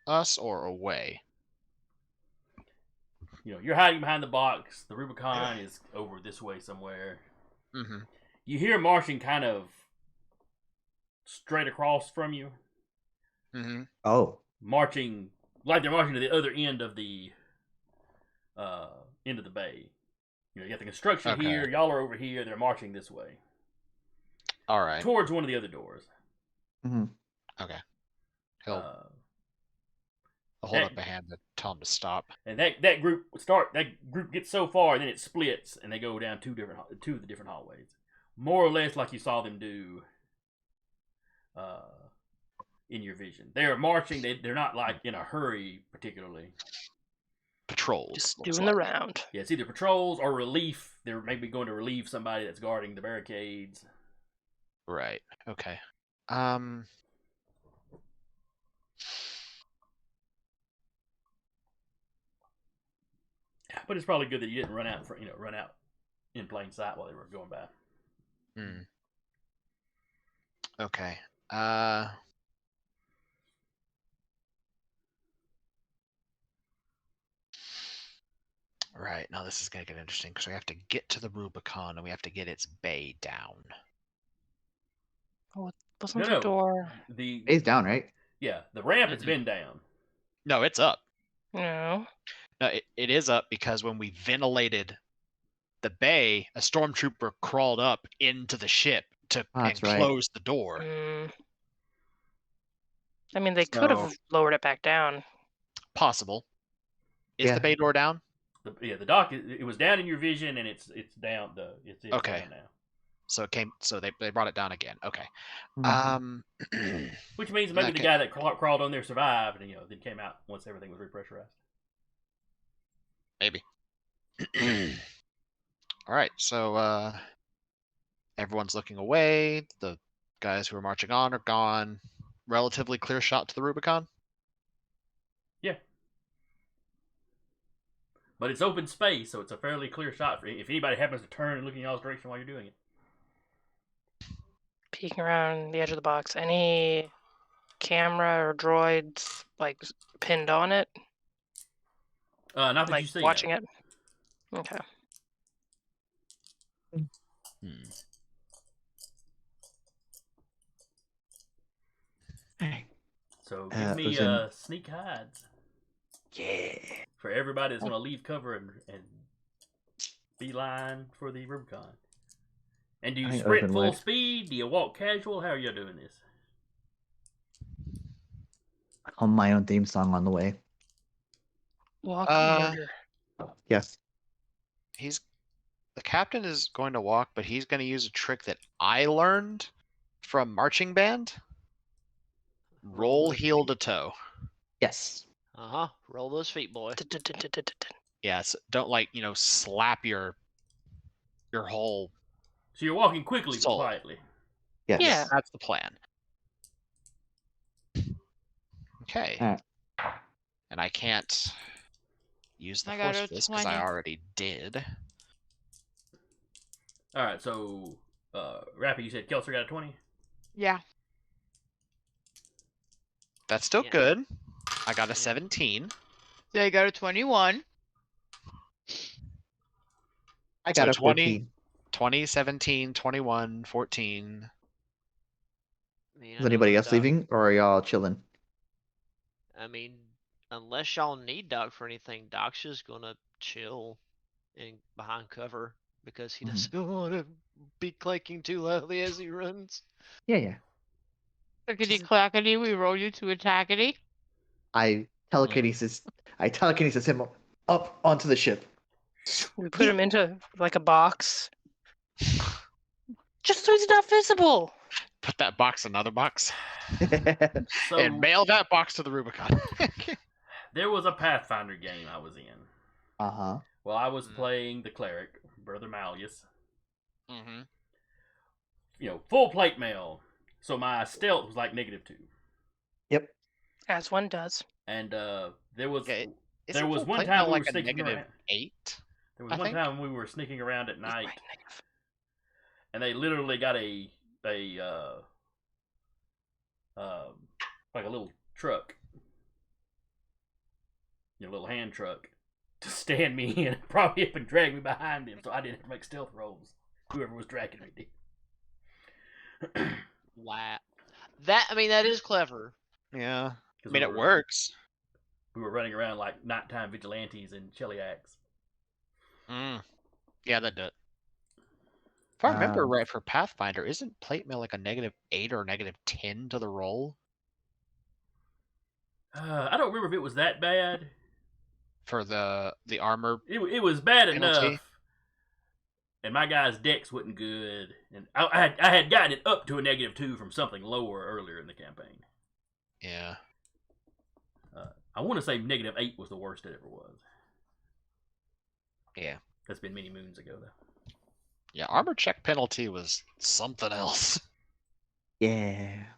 us or away? You're hiding behind the box. The Rubicon is over this way somewhere. Mm-hmm. You hear marching kind of straight across from you. Mm-hmm. Oh. Marching like they're marching to the other end of the bay. You got the construction Okay. here. Y'all are over here. They're marching this way All right. towards one of the other doors. Mm-hmm. Okay. He'll hold that- up a hand to tell him to stop. And that group gets so far, and then it splits, and they go down two of the different hallways, more or less like you saw them do in your vision. They are marching. They're not like in a hurry particularly. Patrols. Just looks doing the like. round. Yeah, it's either patrols or relief. They're maybe going to relieve somebody that's guarding the barricades. Right. Okay. But it's probably good that you didn't run out in plain sight while they were going by. Okay. Right. Now this is gonna get interesting because we have to get to the Rubicon and we have to get its bay down. Wasn't No. the door? Bay's down, right? Yeah, the ramp has Mm-mm. been down. No, it's up. No. No, it is up because when we ventilated the bay, a stormtrooper crawled up into the ship and That's right. closed the door. I mean, they could have lowered it back down. Possible. Is Yeah. the bay door down? The dock. It was down in your vision, and it's down. It's Okay. down now. So it came. So they brought it down again. Okay. Mhm. Which means maybe the guy that crawled on there survived, and then came out once everything was repressurized. Maybe. All right. So everyone's looking away. The guys who are marching on are gone. Relatively clear shot to the Rubicon. Yeah. But it's open space, so it's a fairly clear shot. If anybody happens to turn and look in y'all's direction while you're doing it. Peeking around the edge of the box. Any camera or droids like pinned on it? Not that Like you see. watching it? Okay. So give me sneak hides. Yeah. For everybody that's going to leave cover and beeline for the Rubicon. And do you sprint full speed? Do you walk casual? How are you doing this? On my own theme song on the way. Walk murder. Yes. The captain is going to walk, but he's going to use a trick that I learned from marching band. Roll heel to toe. Yes. Roll those feet, boy. Yes. Don't slap your whole. So you're walking quickly but soul. quietly. Yes. Yeah. That's the plan. Okay. And I can't use the I got force a for this because I 20. already did. All right, so Rappy, you said Kelser got a 20? Yeah. That's still Yeah. good. I got a 17. So I got a 21. I got a 20, 14. 20, 17, 21, 14. Is anybody else leaving, or are y'all chilling? I mean, unless y'all need Doc for anything, Doc's just gonna chill and behind cover because he doesn't want to be clicking too loudly as he runs. Yeah. Clickety clackety, we roll you to attackety. I telekinesis him up onto the ship. We put him into like a box. Just so he's not visible. Put that box in another box. So And mail that box to the Rubicon. there was a Pathfinder game I was in. Uh-huh. Well, I was playing the cleric, Brother Malleus. Mm-hmm. Full plate mail. So my stealth was like -2. Yep. As one does. And there was Okay. there was full one plate time mail we like were a sneaking negative around. 8. There was I one think. time we were sneaking around at night, Right, negative. and they literally got a like a little truck, a little hand truck, to stand me in, probably up and drag me behind him, so I didn't have to make stealth rolls. Whoever was dragging me did. Wow. That is clever. Yeah. I 'Cause mean, it works. We were running around like nighttime vigilantes and chiliacs. Yeah, that did. If I remember Um, right, for Pathfinder, isn't plate mail like a -8 or -10 to the roll I don't remember if it was that bad. for the armor It was bad penalty? enough, and my guy's dex wasn't good, and I had gotten it up to a -2 from something lower earlier in the campaign. Yeah. I want to say -8 was the worst it ever was. Yeah. That's been many moons ago, though. Yeah, armor check penalty was something else. yeah.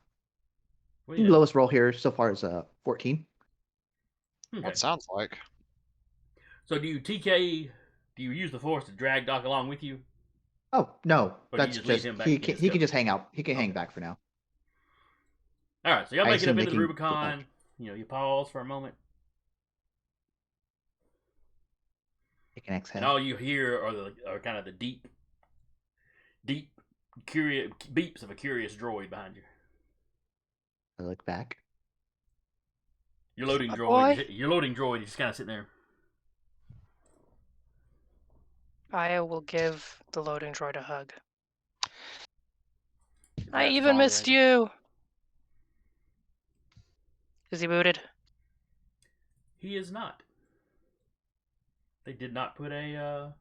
Well, yeah. Lowest roll here so far is 14. Okay. What sounds like. So do you TK? Do you use the force to drag Doc along with you? Oh no, Or do you that's just leave just him back he to can get he his can cover? just hang out. He can hang Okay. back for now. All right, so y'all I make it up assume into they the can get Rubicon. back. You pause for a moment, He can and exhale. all you hear are kind of the deep, curious beeps of a curious droid behind you. I look back. Your loading My droid. boy. Your loading droid is just kind of sitting there. I will give the loading droid a hug. I That's even missed already- you. Is he booted? He is not. They did not put a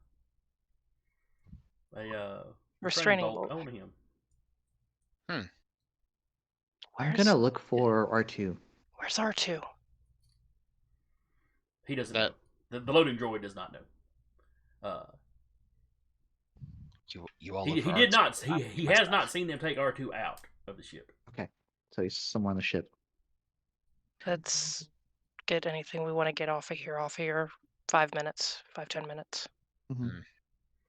restraining Restraining bolt bolt. on him. I'm Where's gonna look for R2. Where's R2? He doesn't That- know. The loading droid does not know. You all He look for did R2. not. I He my has stuff. not seen them take R2 out of the ship. Okay, so he's somewhere on the ship. Let's get anything we want to get off of here. 5 minutes, 5-10 minutes. Mhm.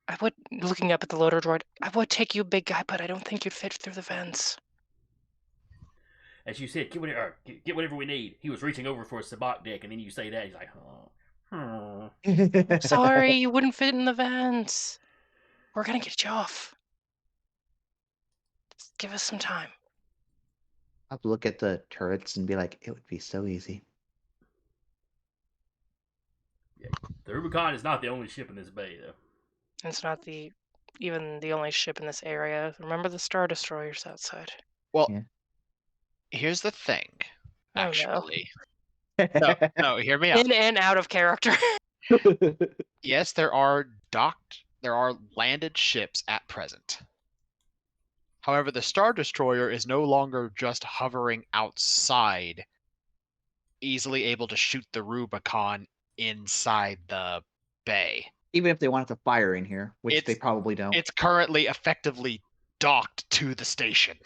I would, looking up at the loader droid, I would take you, big guy, but I don't think you'd fit through the vents. As you said, get whatever we need. He was reaching over for a sabacc deck, and then you say that he's like, oh. Sorry, you wouldn't fit in the vents. We're gonna get you off. Just give us some time. I'll look at the turrets and be like, it would be so easy. The Rubicon is not the only ship in this bay, though. It's not even the only ship in this area. Remember the Star Destroyers outside. Well, Yeah. here's the thing. Oh, no. Actually, no, hear me out. In and out of character. Yes, there are landed ships at present. However, the Star Destroyer is no longer just hovering outside, easily able to shoot the Rubicon inside the bay. Even if they wanted to fire in here, which they It's- probably don't. It's currently effectively docked to the station.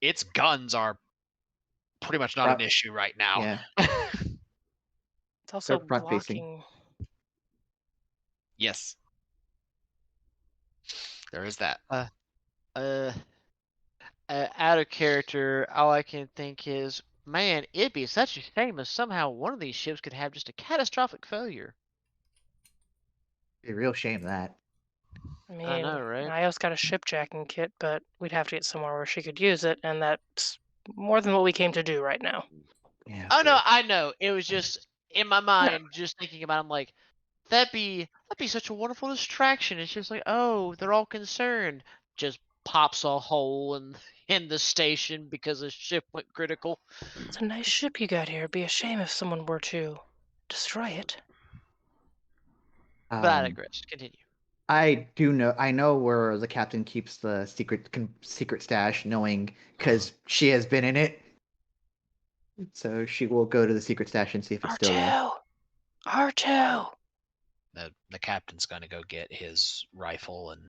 Its guns are pretty much not an Front- issue right now. Yeah. It's also They're front-facing. blocking. Yes. There is that. Out of character, all I can think is, man, it'd be such a shame if somehow one of these ships could have just a catastrophic failure. Be a real shame that. I mean, I know, right? Io's got a shipjacking kit, but we'd have to get somewhere where she could use it, and that's more than what we came to do right now. Yeah. Oh no, I know. It was just in my mind, just thinking about it, I'm like, that'd be such a wonderful distraction. It's just like, oh, they're all concerned. Just pops a hole in the station because the ship went critical. It's a nice ship you got here. It'd be a shame if someone were to destroy it. But I digress. Continue. I do know. I know where the captain keeps the secret stash, knowing because she has been in it. So she will go to the secret stash and see if it's still there. R2! The captain's going to go get his rifle and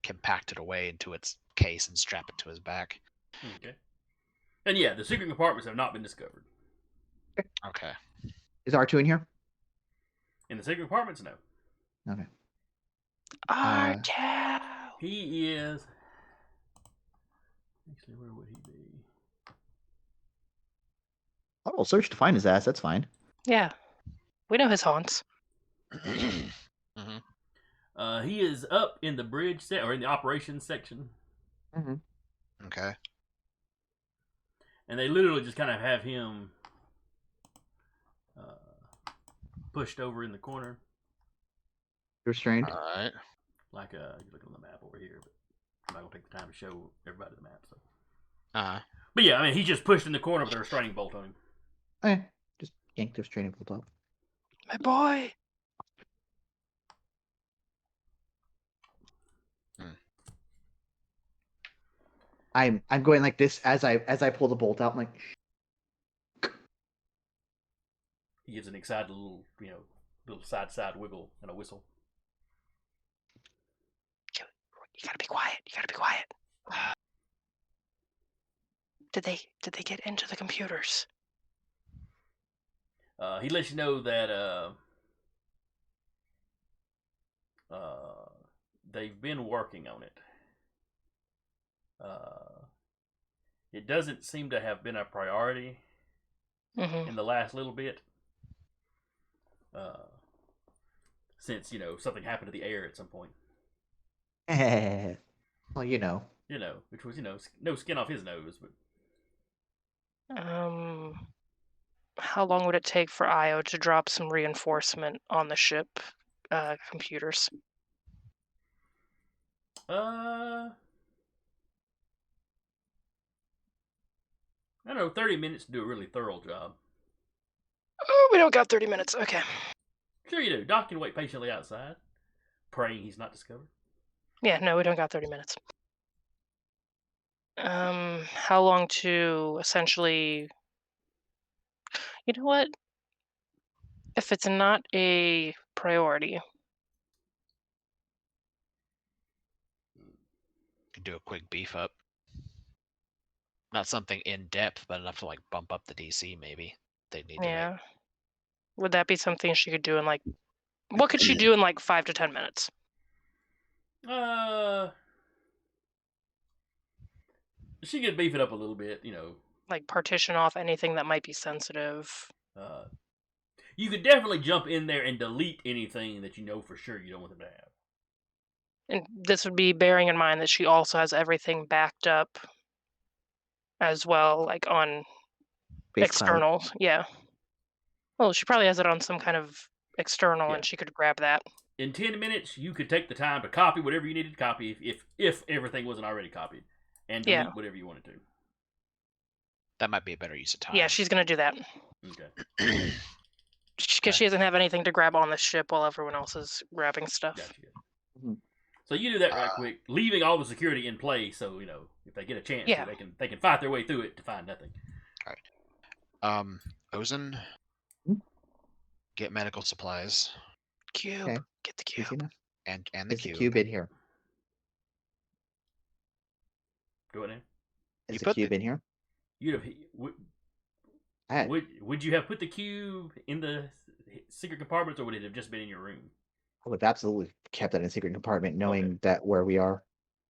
compact it away into its case and strap it to his back. Okay. And yeah, the secret compartments have not been discovered. Okay. Is R2 in here? In the secret compartments, no. Okay. R2! He is. Actually, where would he be? I will search to find his ass. That's fine. Yeah. We know his haunts. He is up in the bridge or in the operations section, Okay. and they literally just kind of have him pushed over in the corner. Restrained. All right. Like you look on the map over here, but I'm not gonna take the time to show everybody the map. So. But yeah, I mean, he's just pushed in the corner with a restraining bolt on him. Okay. Just yank the restraining bolt up. My boy. I'm going like this as I pull the bolt out. I'm like, He gives an excited little side wiggle and a whistle. You gotta be quiet. You gotta be quiet. Did they get into the computers? He lets you know that they've been working on it. It doesn't seem to have been a priority in the last little bit. Since something happened to the air at some point. well, Which was no skin off his nose, but How long would it take for Io to drop some reinforcement on the ship computers? I don't know, 30 minutes to do a really thorough job. Oh, we don't got 30 minutes. Okay. Sure you do. Doc can wait patiently outside, praying he's not discovered. Yeah, no, we don't got 30 minutes. How long to essentially... You know what? If it's not a priority... Could do a quick beef up. Not something in depth, but enough to like bump up the DC maybe. They need to Yeah. Would that be something she could do in like... What could she do in like 5 to 10 minutes? She could beef it up a little bit, Like partition off anything that might be sensitive. You could definitely jump in there and delete anything that you know for sure you don't want them to have. And this would be bearing in mind that she also has everything backed up as well, like on base cloud. external. Yeah. Well, she probably has it on some kind of external, Yeah. and she could grab that. In 10 minutes, you could take the time to copy whatever you needed to copy if everything wasn't already copied, and delete whatever you wanted to. That might be a better use of time. Yeah, she's going to do that. Okay. Because she doesn't have anything to grab on the ship while everyone else is grabbing stuff. Gotcha. So you do that right quick, leaving all the security in place. So if they get a chance, they can fight their way through it to find nothing. All right. Ozen, get medical supplies. Cube. Okay. Get the cube. And the Is cube. the cube in here? Go ahead. Is the cube in here? Would you have put the cube in the secret compartments, or would it have just been in your room? I would have absolutely kept that in a secret compartment, knowing that where we are.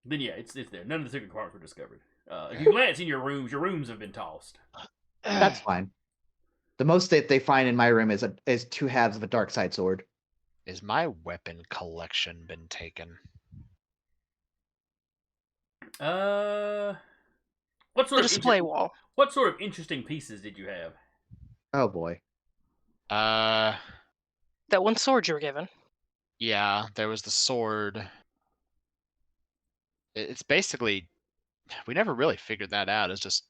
Then yeah, it's there. None of the secret compartments were discovered. If you glance in your rooms have been tossed. That's fine. The most that they find in my room is 2 halves of a dark side sword. Is my weapon collection been taken? What sort The display wall. What sort of interesting pieces did you have? Oh boy. That one sword you were given. Yeah, there was the sword. It's basically, we never really figured that out. It's just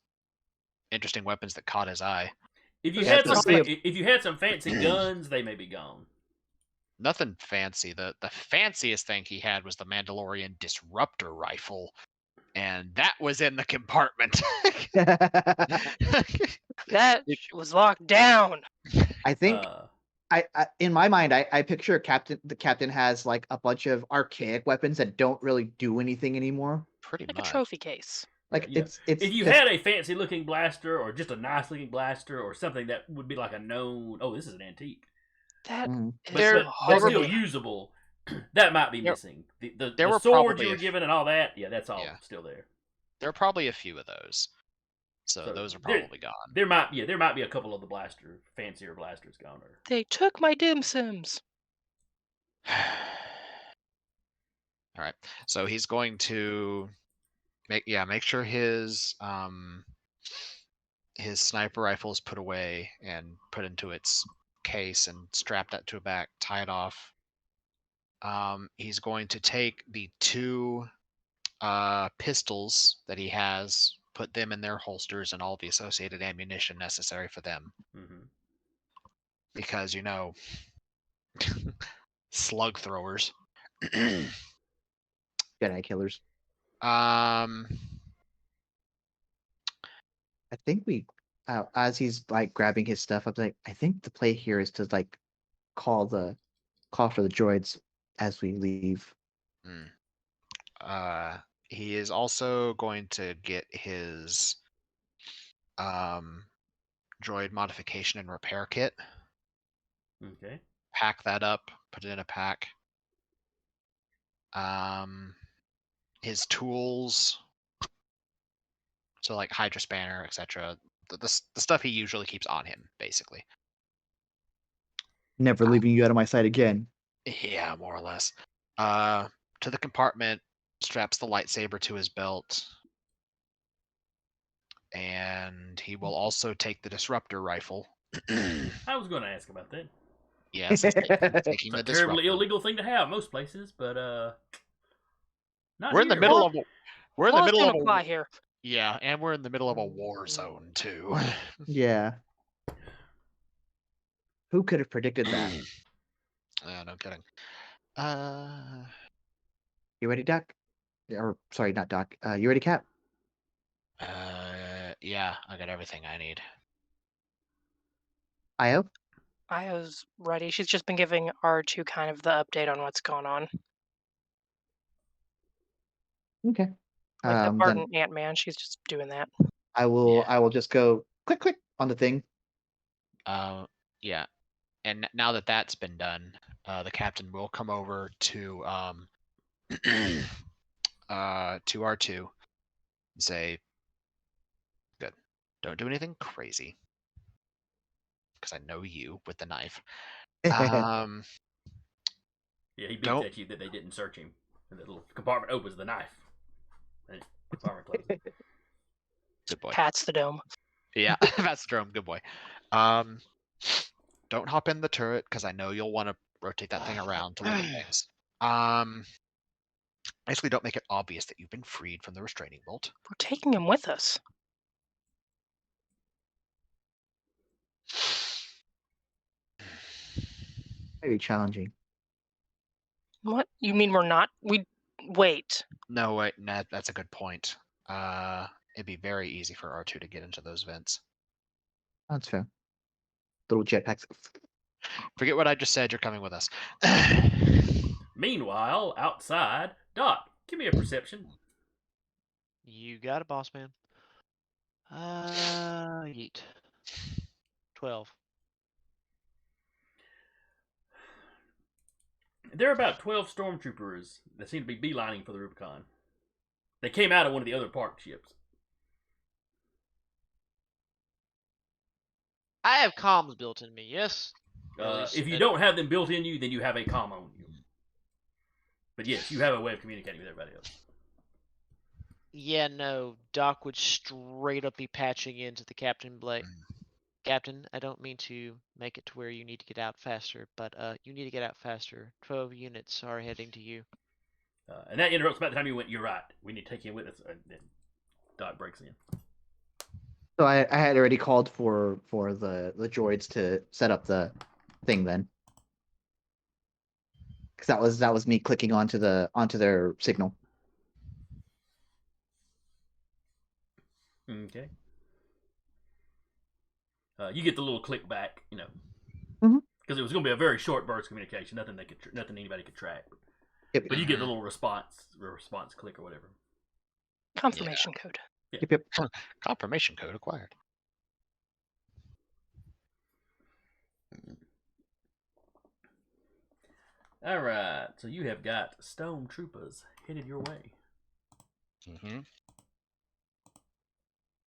interesting weapons that caught his eye. If you had some fancy guns, they may be gone. Nothing fancy. The fanciest thing he had was the Mandalorian disruptor rifle, and that was in the compartment. That was locked down. I think I in my mind I picture the captain has like a bunch of archaic weapons that don't really do anything anymore. Pretty like much a trophy case. Like it's if you had a fancy looking blaster or just a nice looking blaster or something that would be like a known, oh, this is an antique. That but still usable. That might be missing. The sword you were given and all that, yeah, that's all still there. There are probably a few of those. So those are there- probably gone. There might be a couple of the fancier blasters gone. Or They took my dim sims. All right. So he's going to make sure his sniper rifle is put away and put into its case and strap that to a back, tie it off. He's going to take the 2 pistols that he has, put them in their holsters and all the associated ammunition necessary for them. mm-hmm. Because, slug throwers. Jedi killers. um, I think as he's like grabbing his stuff, I'm like, I think the play here is to like call for the droids as we leave. he is also going to get his droid modification and repair kit. Okay. Pack that up, put it in a pack. His tools, so like Hydra Spanner, etc. The stuff he usually keeps on him, basically. Never leaving you out of my sight again. Yeah, more or less. To the compartment, straps the lightsaber to his belt, and he will also take the disruptor rifle. I was going to ask about that. Yes, he's taking It's the a terribly disruptor. illegal thing to have most places, but not We're in the here. middle of Laws don't a apply here. yeah, and we're in the middle of a war zone too. Yeah. Who could have predicted that? No kidding. You ready, Doc? Or sorry, not Doc. You ready, Cap? Yeah, I got everything I need. Io? Io's ready. She's just been giving R2 kind of the update on what's going on. Okay. Like the Then Barton Ant-Man, she's just doing that. I will just go click on the thing. Yeah, and now that that's been done, the captain will come over to to R2 and say, "Good, don't do anything crazy, because I know you with the knife." Yeah, he beats Don't- at you that they didn't search him. And the little compartment opens the knife. And the compartment closes. Good boy. Pats the dome. Yeah, that's the drum. Good boy. Don't hop in the turret because I know you'll want to rotate that thing around to look at things. Basically, don't make it obvious that you've been freed from the restraining bolt. We're taking him with us. Very challenging. What? You mean we're not? Wait. No, wait, no, that's a good point. It'd be very easy for R2 to get into those vents. That's fair. Little jetpacks. Forget what I just said. You're coming with us. Meanwhile, outside, Doc, give me a perception. You got it, boss man. Yeet. 12. There are about 12 stormtroopers that seem to be beelining for the Rubicon. They came out of one of the other parked ships. I have comms built in me, yes? Or at least If you at- don't have them built in you, then you have a comm on you. But yes, you have a way of communicating with everybody else. Yeah, no. Doc would straight up be patching into the captain, like, Captain, I don't mean to make it to where you need to get out faster, but you need to get out faster. 12 units are heading to you. And that interrupts about the time you went, you're right. We need to take him with us. And then Doc breaks in. So I had already called for the droids to set up the thing then. Because that was me clicking onto their signal. Okay. You get the little click back, because it was going to be a very short burst of communication, nothing anybody could track. Yep. But you get the little response click or whatever. Confirmation code. Yep. Confirmation code acquired. All right, so you have got stormtroopers headed your way. Mm-hmm.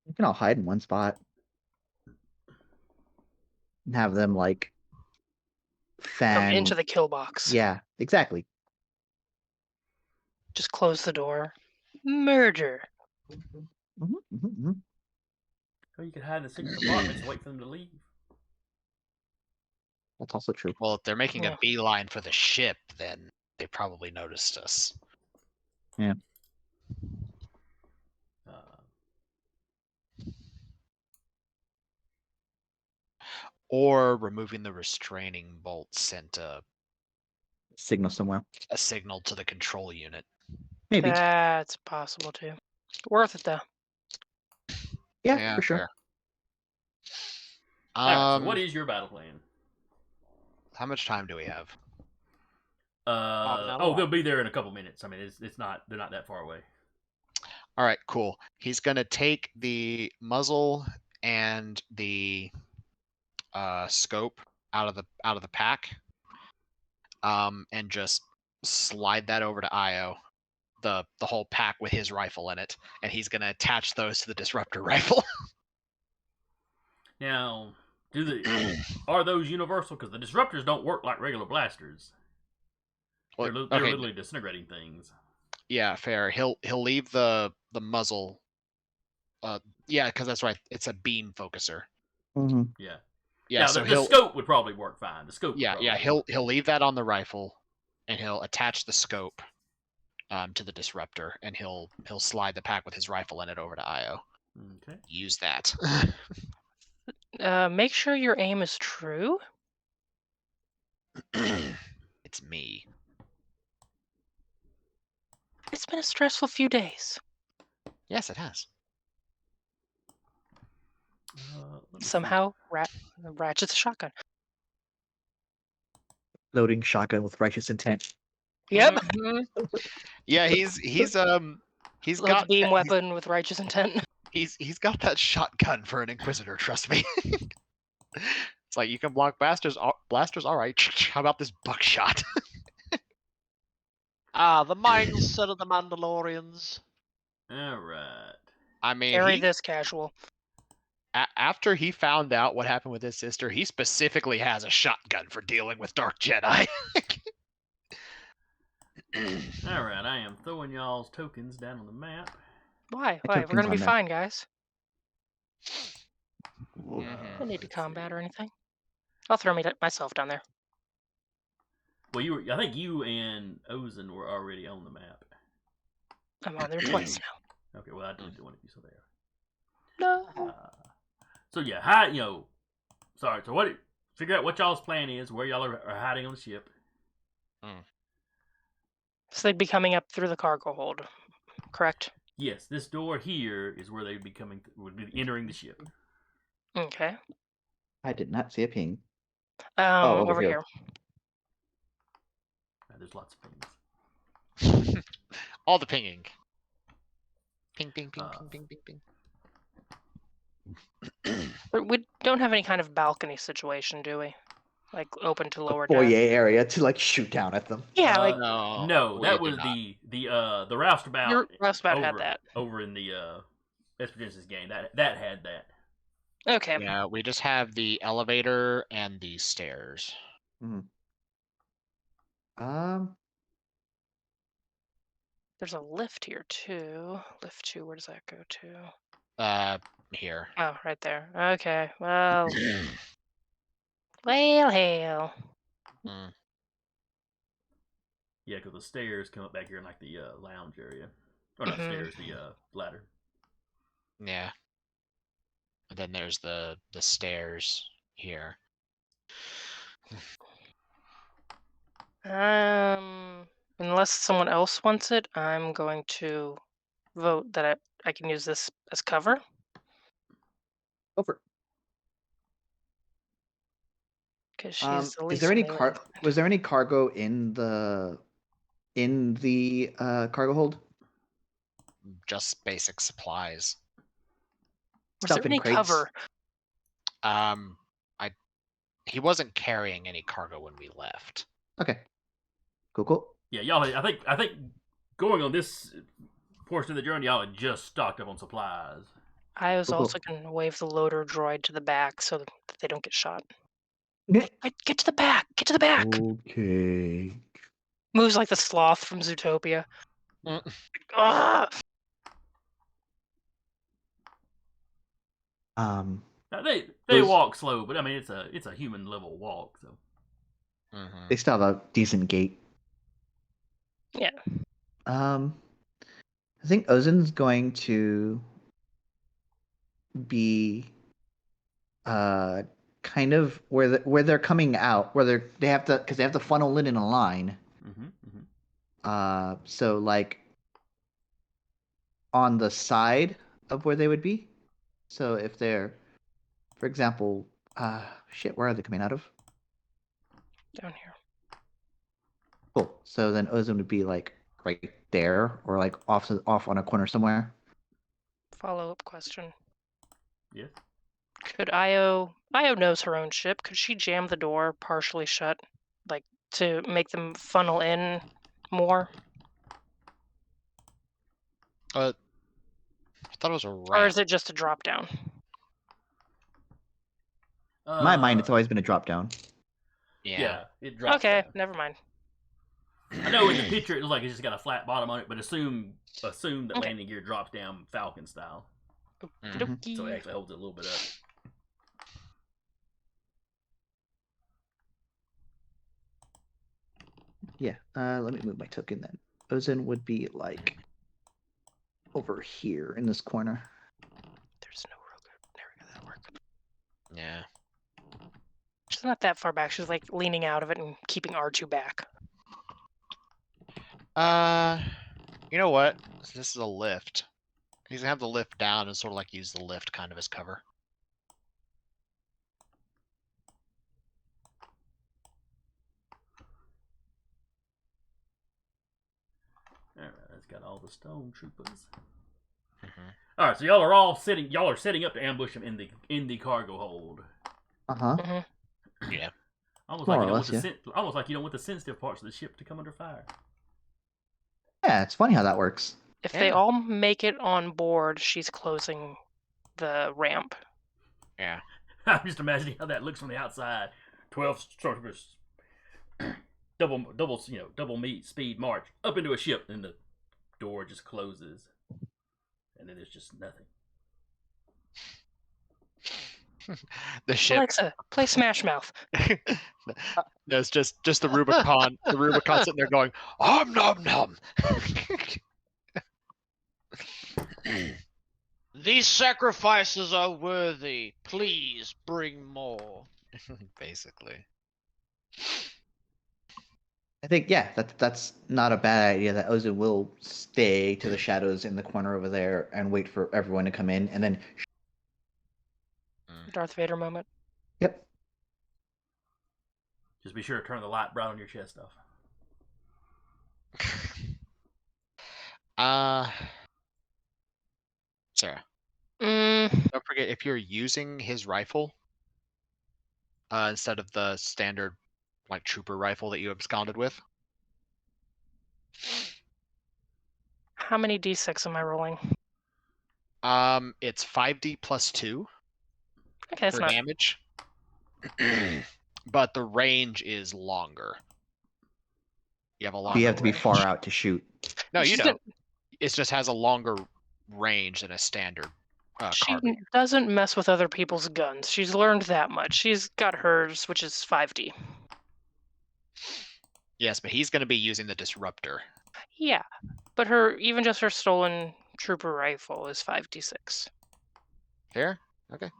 You can all hide in one spot and have them like Come fan. into the kill box. Yeah, exactly. Just close the door. Murder. Or you could hide in the secret compartments and wait for them to leave. That's also true. Well, if they're making Yeah. a beeline for the ship, then they probably noticed us. Yeah. Or removing the restraining bolt sent a Signal somewhere. signal to the control unit. Maybe. That's possible too. Worth it though. Yeah, for sure. fair. Alright, so what is your battle plan? How much time do we have? not a Oh, lot. they'll be there in a couple minutes. I mean, it's not, they're not that far away. All right, cool. He's gonna take the muzzle and the scope out of the pack, and just slide that over to Io, the whole pack with his rifle in it, and he's gonna attach those to the disruptor rifle. Now, are those universal? Because the disruptors don't work like regular blasters. They're Okay, literally disintegrating things. yeah, fair. He'll leave the muzzle. Yeah, because that's right. It's a beam focuser. Mm-hmm. Yeah. Yeah, Now, so the scope would probably work fine. The scope. Yeah, he'll leave that on the rifle, and he'll attach the scope to the disruptor, and he'll slide the pack with his rifle in it over to Io. Okay. Use that. Make sure your aim is true. It's me. It's been a stressful few days. Yes, it has. Let me Somehow, Ratchet's a shotgun. Loading shotgun with righteous intent. Yep. Mhm. Yeah, he's got beam weapon with righteous intent. he's got that shotgun for an Inquisitor. Trust me. It's like you can block blasters. All right. How about this buckshot? The mindset of the Mandalorians. All right. I mean, Carry this casual. after he found out what happened with his sister, he specifically has a shotgun for dealing with Dark Jedi. All right. I am throwing y'all's tokens down on the map. Why? I We're took gonna things be on there. fine, guys. Mhm. Don't need to Let's combat see. or anything. I'll throw myself down there. Well, I think you and Ozen were already on the map. I'm on there twice now. Okay. Well, I deleted one of you, so there. No. So yeah, sorry. So figure out what y'all's plan is, where y'all are hiding on the ship. So they'd be coming up through the cargo hold, correct? Yes, this door here is where they'd be would be entering the ship. Okay. I did not see a ping. over Over here. here. There's lots of things. All the pinging. Ping, ping, ping, Uh, ping, ping, ping, ping. We don't have any kind of balcony situation, do we? Like open to lower Foyer deck. area to like shoot down at them. Yeah, like No, we that do was not. the roustabout. your roustabout over, had that. over in the Genesis game. That had that. Okay. Yeah, we just have the elevator and the stairs. There's a lift here too. Lift 2, where does that go to? Here. Oh, right there. Okay. Well, hail. Yeah, because the stairs come up back here in like the lounge area. Or not stairs, the ladder. Yeah. And then there's the stairs here. Unless someone else wants it, I'm going to vote that I can use this as cover. Over. Because she's the least. Is there any melee. was there any cargo in the cargo hold? Just basic supplies. Was Stuff there in any crates? cover? He wasn't carrying any cargo when we left. Okay. Cool. Yeah, y'all. I think going on this portion of the journey, y'all had just stocked up on supplies. I was Cool, also going to wave the loader droid to the back so that they don't get shot. Get to the back! Get to the back! Okay. Moves like the sloth from Zootopia. Mm. Ah! Um, Now, they Those- walk slow, but I mean it's a human level walk. So they still have a decent gait. Yeah. I think Ozen's going to be kind of where they're coming out, where they have to funnel in a line. So like on the side of where they would be. So if they're, for example, where are they coming out of? Down here. Cool. So then Ozen would be like right there, or like off on a corner somewhere. Follow-up question. yes. Could Io knows her own ship. Could she jam the door partially shut, like to make them funnel in more? I thought it was a ramp. Or is it just a drop down? In my mind, it's always been a drop down. Yeah, it drops. Okay, down. never mind. I know in the picture it looks like it's just got a flat bottom on it, but assume that Okay. landing gear drops down Falcon style, Okey-dokey. so it actually holds it a little bit up. Yeah. Let me move my token then. Ozen would be like over here in this corner. There's no real good. There we go. That'll work. Yeah. She's not that far back. She's like leaning out of it and keeping R2 back. You know what? This is a lift. He's gonna have the lift down and sort of like use the lift kind of as cover. All right, that's got all the stormtroopers. Mm-hmm. All right, so y'all are setting up to ambush them in the cargo hold. Uh-huh. Yeah. Almost More like or you don't less, want almost like you don't want the sensitive parts of the ship to come under fire. Yeah, it's funny how that works. If they Yeah. all make it on board, she's closing the ramp. Yeah. I'm just imagining how that looks from the outside. 12 stormtroopers, double meat speed march up into a ship, and the door just closes, and then there's just nothing. The ship. Alexa, play Smash Mouth. No, it's just the Rubicon. The Rubicon sitting there going, "Om nom nom." These sacrifices are worthy. Please bring more. Basically. I think that's not a bad idea. That Ozen will stay to the shadows in the corner over there and wait for everyone to come in, and then Darth Vader moment. yep. Just be sure to turn the light bright on your chest off. Sarah, Mm, don't forget if you're using his rifle instead of the standard like trooper rifle that you absconded with. how many d6 am I rolling? It's 5d plus 2 Okay, that's for not. damage, but the range is longer. You have a longer. You have to be range. far out to shoot. No, you She's don't. It just has a longer range than a standard She carbine. doesn't mess with other people's guns. She's learned that much. She's got hers, which is 5D. Yes, but he's going to be using the disruptor. Yeah, but even just her stolen trooper rifle is 5d6. Fair? Okay.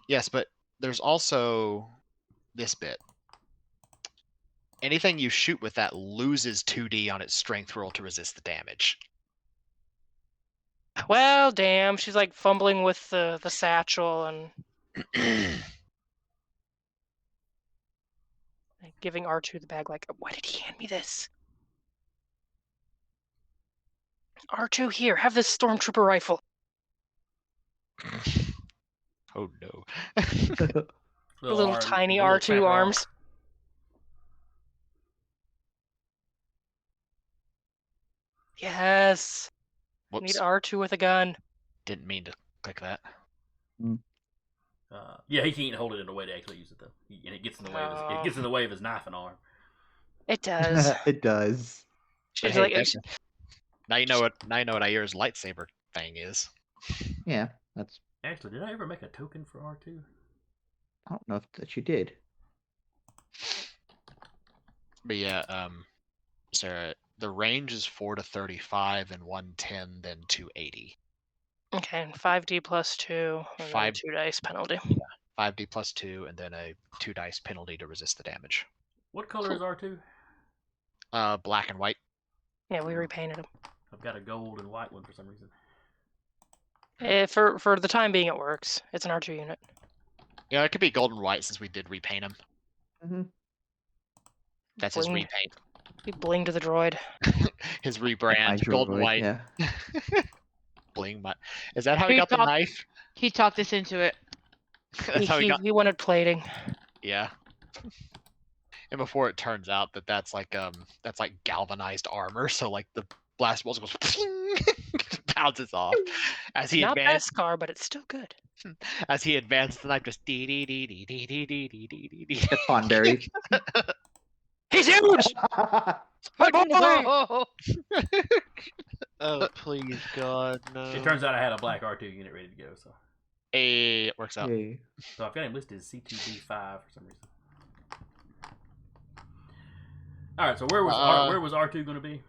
Yes, but there's also this bit. Anything you shoot with that loses 2d on its strength roll to resist the damage. Well, damn, she's like fumbling with the satchel and giving R2 the bag like, why did he hand me this? R2, here, have this stormtrooper rifle. Oh no. Little tiny little R2 trapper arms. Yes. Need Whoops. R2 with a gun. Didn't mean to click that. Yeah, he can't hold it in a way to actually use it though, and it gets in the way of his, it gets in the way of his knife and arm. It does. It does. She's Hey, like, now you know what Aira's lightsaber thing is. Yeah, that's. Actually, did I ever make a token for R2? I don't know if that you did. But yeah, Sarah, the range is 4 to 35 and 110, then 280. okay, 5d plus 2, and then 2 dice penalty. 5d plus 2, and then a 2 dice penalty to resist the damage. What color is R2? Black and white. Yeah, we repainted him. I've got a gold and white one for some reason. For the time being, it works. It's an R2 unit. Yeah, it could be gold and white since we did repaint him. Mm-hmm. That's his Bling. repaint. We bling to the droid. His rebrand, gold and white. Yeah. Bling. Is that how he got the knife? He talked us into it. That's how he got. He wanted plating. Yeah. And before it turns out that's like galvanized armor, so like the blast bolts goes bounces off as he Not advances. Beskar, but it's still good. As he advances, the knife just dee dee dee dee dee dee dee dee dee dee dee. It's Thornberry. He's huge. My boy! Oh, Oh, please, God, no. It turns out I had a black R2 unit ready to go, so Hey, it works out. Hey. so I've got him listed as C2B5 for some reason. All right, so where was R2 going to be?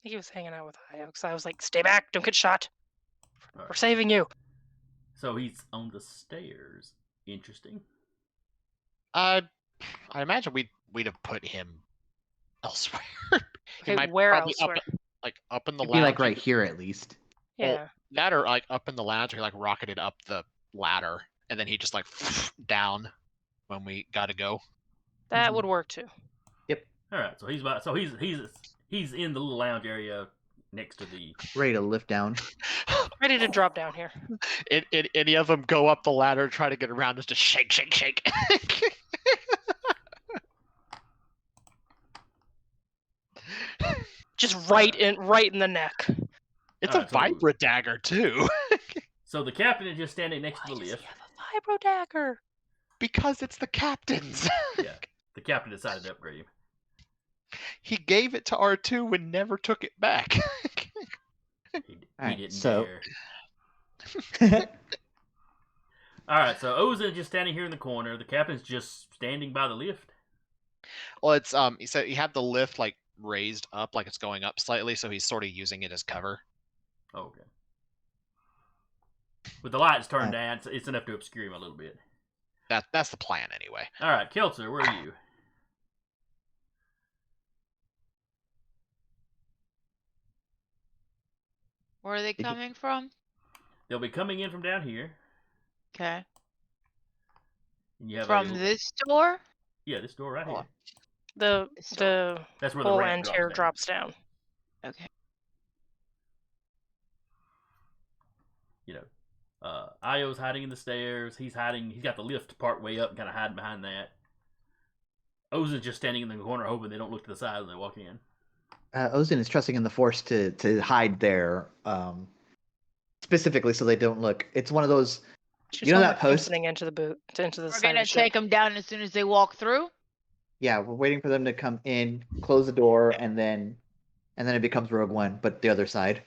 He was hanging out with Io because I was like, "Stay back! Don't get shot. All We're right. saving you." So he's on the stairs. Interesting. I imagine we'd have put him elsewhere. He Okay, might where probably elsewhere? up in the It'd be lounge. like right here at least. Yeah. That or like up in the lounge, he like rocketed up the ladder, and then he just like down when we gotta go. That would work too. All right, so he's in the little lounge area next to the. Ready to lift down. Ready to drop down here. Any of them go up the ladder, try to get around, just shake, shake, shake. Just right in the neck. It's Alright, a so- vibra dagger too, So the captain is just standing next to Why the does lift. he have a vibro dagger? because it's the captain's. Yeah, the captain decided to upgrade him. He gave it to R2 and never took it back. He Alright, didn't so- dare. All right, so Ozin is just standing here in the corner. The captain's just standing by the lift. Well, it's he said you have the lift like raised up, like it's going up slightly, so he's sort of using it as cover. Oh, okay. With the lights turned down, it's enough to obscure him a little bit. That's the plan anyway. All right, Keltzer, where are you? where are they you- coming from? They'll be coming in from down here. Okay. And you have From this door? Yeah, this door right here. The This the That's where the whole ramp end here down. drops down. Okay. You know, Io's hiding in the stairs. He's got the lift part way up and kind of hiding behind that. Ozin's just standing in the corner hoping they don't look to the side when they walk in. Ozin is trusting in the Force to hide there, specifically so they don't look. It's one of those. She's You know that post? into the boot into the We're side of gonna the ship. take them down as soon as they walk through? Yeah, we're waiting for them to come in, close the door, and then it becomes Rogue One, but the other side.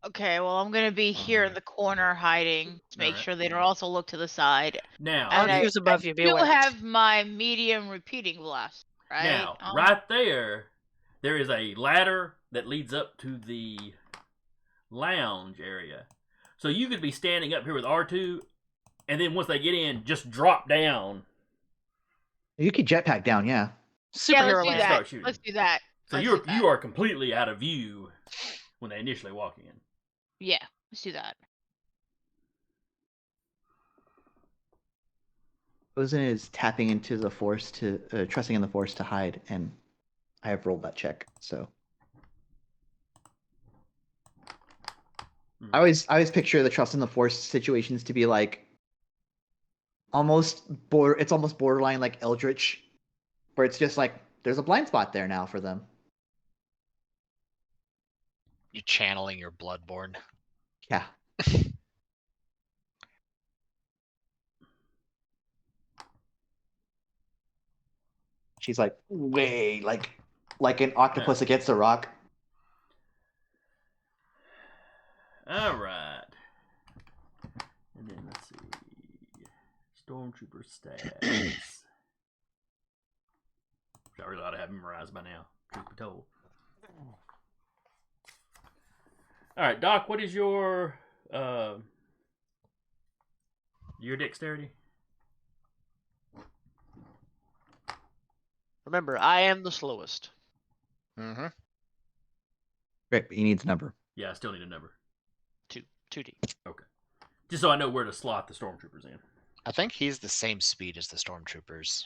Okay, well, I'm gonna be here in the corner hiding to make Alright. sure they don't also look to the side. Now, And I- R2's above you. Be You aware. have my medium repeating blast, right? now, right there is a ladder that leads up to the lounge area. So you could be standing up here with R2, and then once they get in, just drop down. You could jetpack down, yeah. Yeah, Superhero let's do land. Start that. shooting. Let's do that. So Let's you do that. are completely out of view when they initially walk in. Yeah, let's do that. Ozin is tapping into the Force trusting in the Force to hide, and I have rolled that check. So I always picture the trust in the Force situations to be like it's almost borderline like Eldritch, where it's just like there's a blind spot there now for them. You're channeling your Bloodborne. Yeah. She's like way like an octopus against a rock. All right. And then let's see. Stormtrooper stats. I really ought to have memorized by now, truth be told. All right, Doc, what is your dexterity? Remember, I am the slowest. Mm-hmm. Rick, but he needs a number. Yeah, I still need a number. 2D. Okay. Just so I know where to slot the stormtroopers in. I think he's the same speed as the stormtroopers.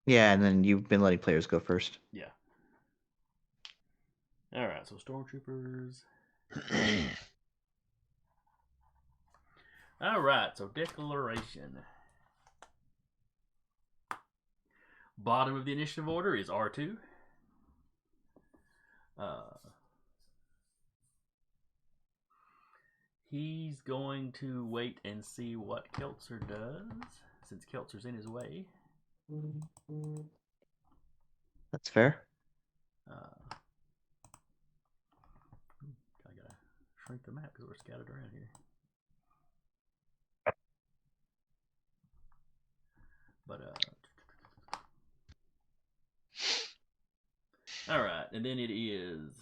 Yeah, and then you've been letting players go first. Yeah. All right, so stormtroopers. All right, so declaration. Bottom of the initiative order is R2. He's going to wait and see what Keltzer does, since Keltzer's in his way. That's fair. I gotta shrink the map because we're scattered around here. But all right, and then it is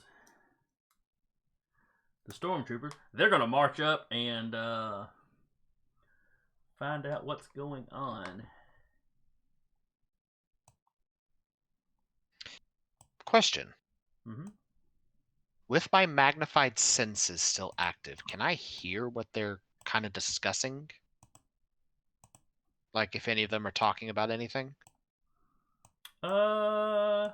the stormtroopers. They're gonna march up and find out what's going on. Question. Mm-hmm. With my magnified senses still active, can I hear what they're kind of discussing? Like if any of them are talking about anything? Yeah,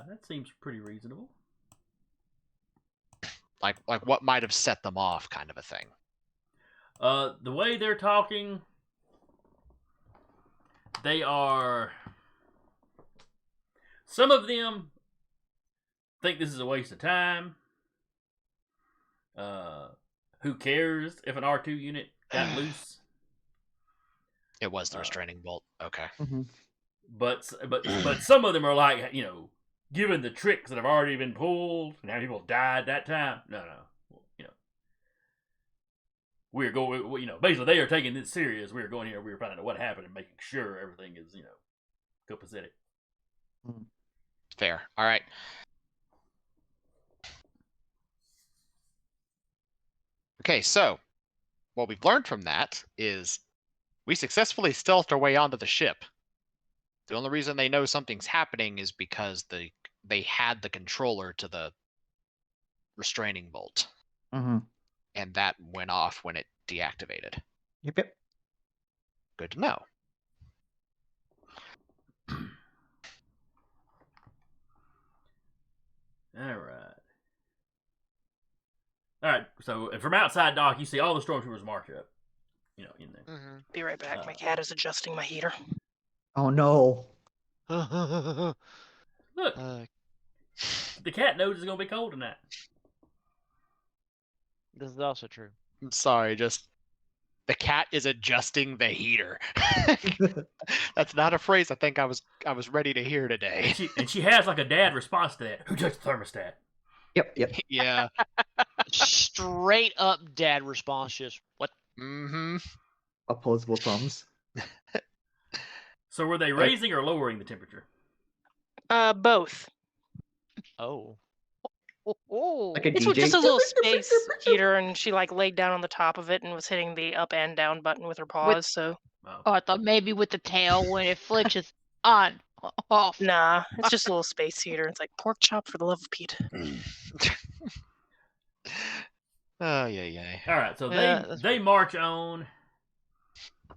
that seems pretty reasonable. Like what might have set them off, kind of a thing. The way they're talking, they are. Some of them think this is a waste of time. Who cares if an R2 unit got loose? It was the restraining bolt. Okay. Mm-hmm. But some of them are like, given the tricks that have already been pulled and how people died that time. No. We're going. Basically, they are taking this serious. We're going here. We're finding out what happened and making sure everything is, copacetic. Fair. All right. Okay, so what we've learned from that is we successfully stealthed our way onto the ship. The only reason they know something's happening is because they had the controller to the restraining bolt. Mm-hmm. And that went off when it deactivated. Yep. Good to know. All right. So from outside, Doc, you see all the stormtroopers march up. In there. Mm-hmm. Be right back. My cat is adjusting my heater. Oh no. Look, the cat knows it's gonna be cold tonight. This is also true. I'm sorry, just the cat is adjusting the heater. That's not a phrase I think I was ready to hear today. And she has like a dad response to that. Who touched the thermostat? Yep. Yeah. Straight up dad response, just what? Mm-hmm. Opposable thumbs. So were they raising or lowering the temperature? Both. Oh. Like a It's DJ. just a little space heater, and she laid down on the top of it and was hitting the up and down button with her paws. So Wow. Oh, I thought maybe with the tail when it flicks it's on, off. nah, it's just a little space heater. It's like pork chop for the love of Pete. Oh yeah. All right, so Yeah, they march on.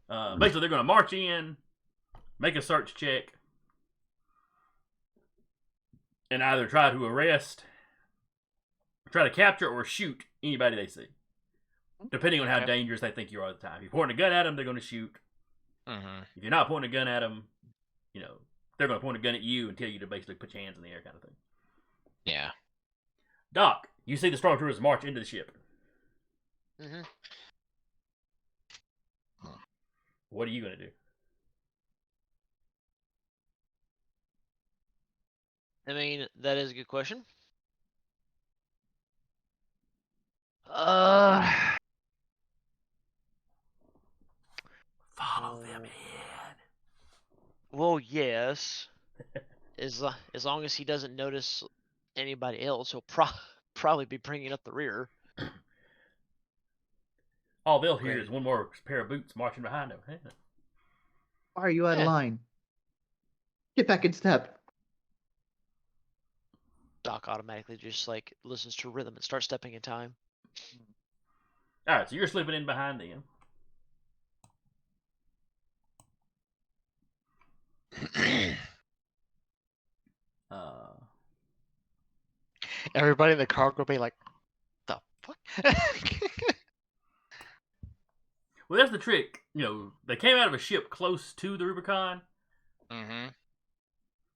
Basically, they're going to march in, make a search check, and either try to arrest, try to capture, or shoot anybody they see, depending on how dangerous they think you are at the time. If you're pointing a gun at them, they're going to shoot. Mm-hmm. If you're not pointing a gun at them, they're going to point a gun at you and tell you to basically put your hands in the air, kind of thing. Yeah. Doc, you see the stormtroopers march into the ship. Mm-hmm. What are you going to do? I mean, that is a good question. Follow them in. Well, yes. As long as he doesn't notice anybody else, he'll probably be bringing up the rear. All they'll hear Great. is one more pair of boots marching behind them. Why are you out of Yeah. line? Get back in step. Doc automatically just like listens to rhythm and starts stepping in time. All right, so you're slipping in behind them. Everybody in the cargo bay like, the fuck? Well, that's the trick. You know, they came out of a ship close to the Rubicon, Mm-hmm.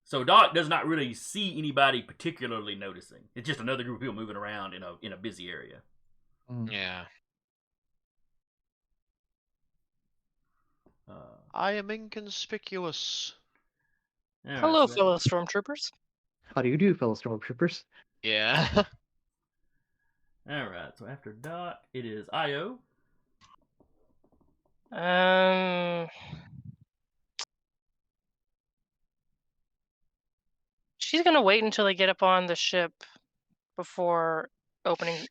so Doc does not really see anybody particularly noticing. It's just another group of people moving around in a busy area. Yeah. I am inconspicuous. All right, Hello, so fellow stormtroopers. How do you do, fellow stormtroopers? Yeah. All right, so after Doc, it is Io. She's gonna wait until they get up on the ship before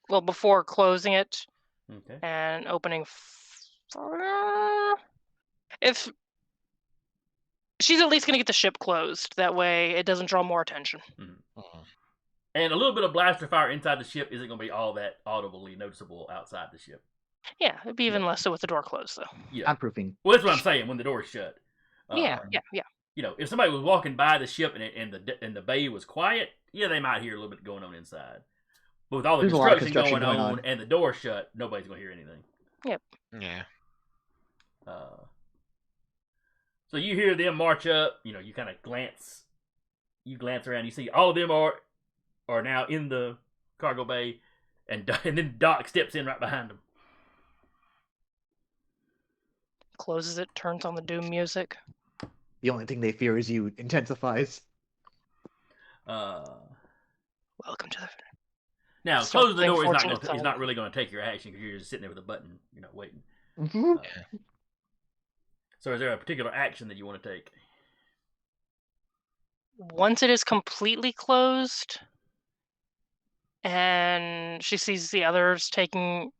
before closing it Okay. and opening. If she's at least gonna get the ship closed, that way it doesn't draw more attention. And a little bit of blaster fire inside the ship isn't going to be all that audibly noticeable outside the ship. Yeah, it'd be even less so with the door closed, though. Yeah. I'm proofing. Well, that's what I'm saying when the door's shut. Yeah. You know, if somebody was walking by the ship and the bay was quiet, yeah, they might hear a little bit going on inside. But with all the There's a lot of construction construction going going on and the door shut, nobody's going to hear anything. Yeah. So you hear them march up. You know, you kind of glance. You glance around. You see all of them are now in the cargo bay, and then Doc steps in right behind them. Closes it, turns on the Doom music. The only thing they fear is you intensifies. Welcome to the. Now, Start closing the playing door Fortunate is Son. not really going to take your action because you're just sitting there with a button, waiting. Mm-hmm. So is there a particular action that you want to take? Once it is completely closed, and she sees the others taking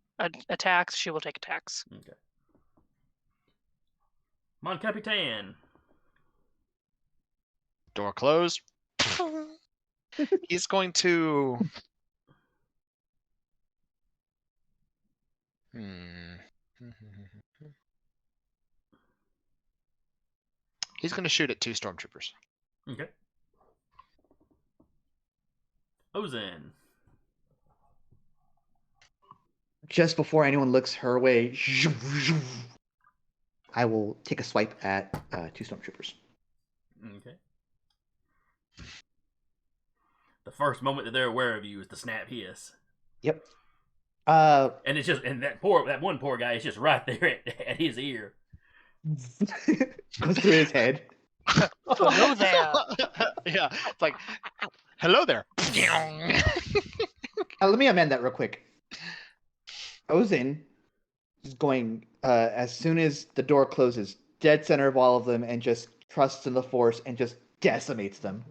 attacks, she will take attacks. Okay. Mon Capitan. Door closed. He's going to. He's going to shoot at 2 stormtroopers. Okay. Ozen. Just before anyone looks her way, I will take a swipe at 2 stormtroopers. Okay. The first moment that they're aware of you is the snap hiss. Yep. And it's just that one poor guy is just right there at his ear. Goes through his head. Hello there. Yeah. It's like, hello there. Let me amend that real quick. Ozen is going as soon as the door closes, dead center of all of them, and just trusts in the Force and just decimates them.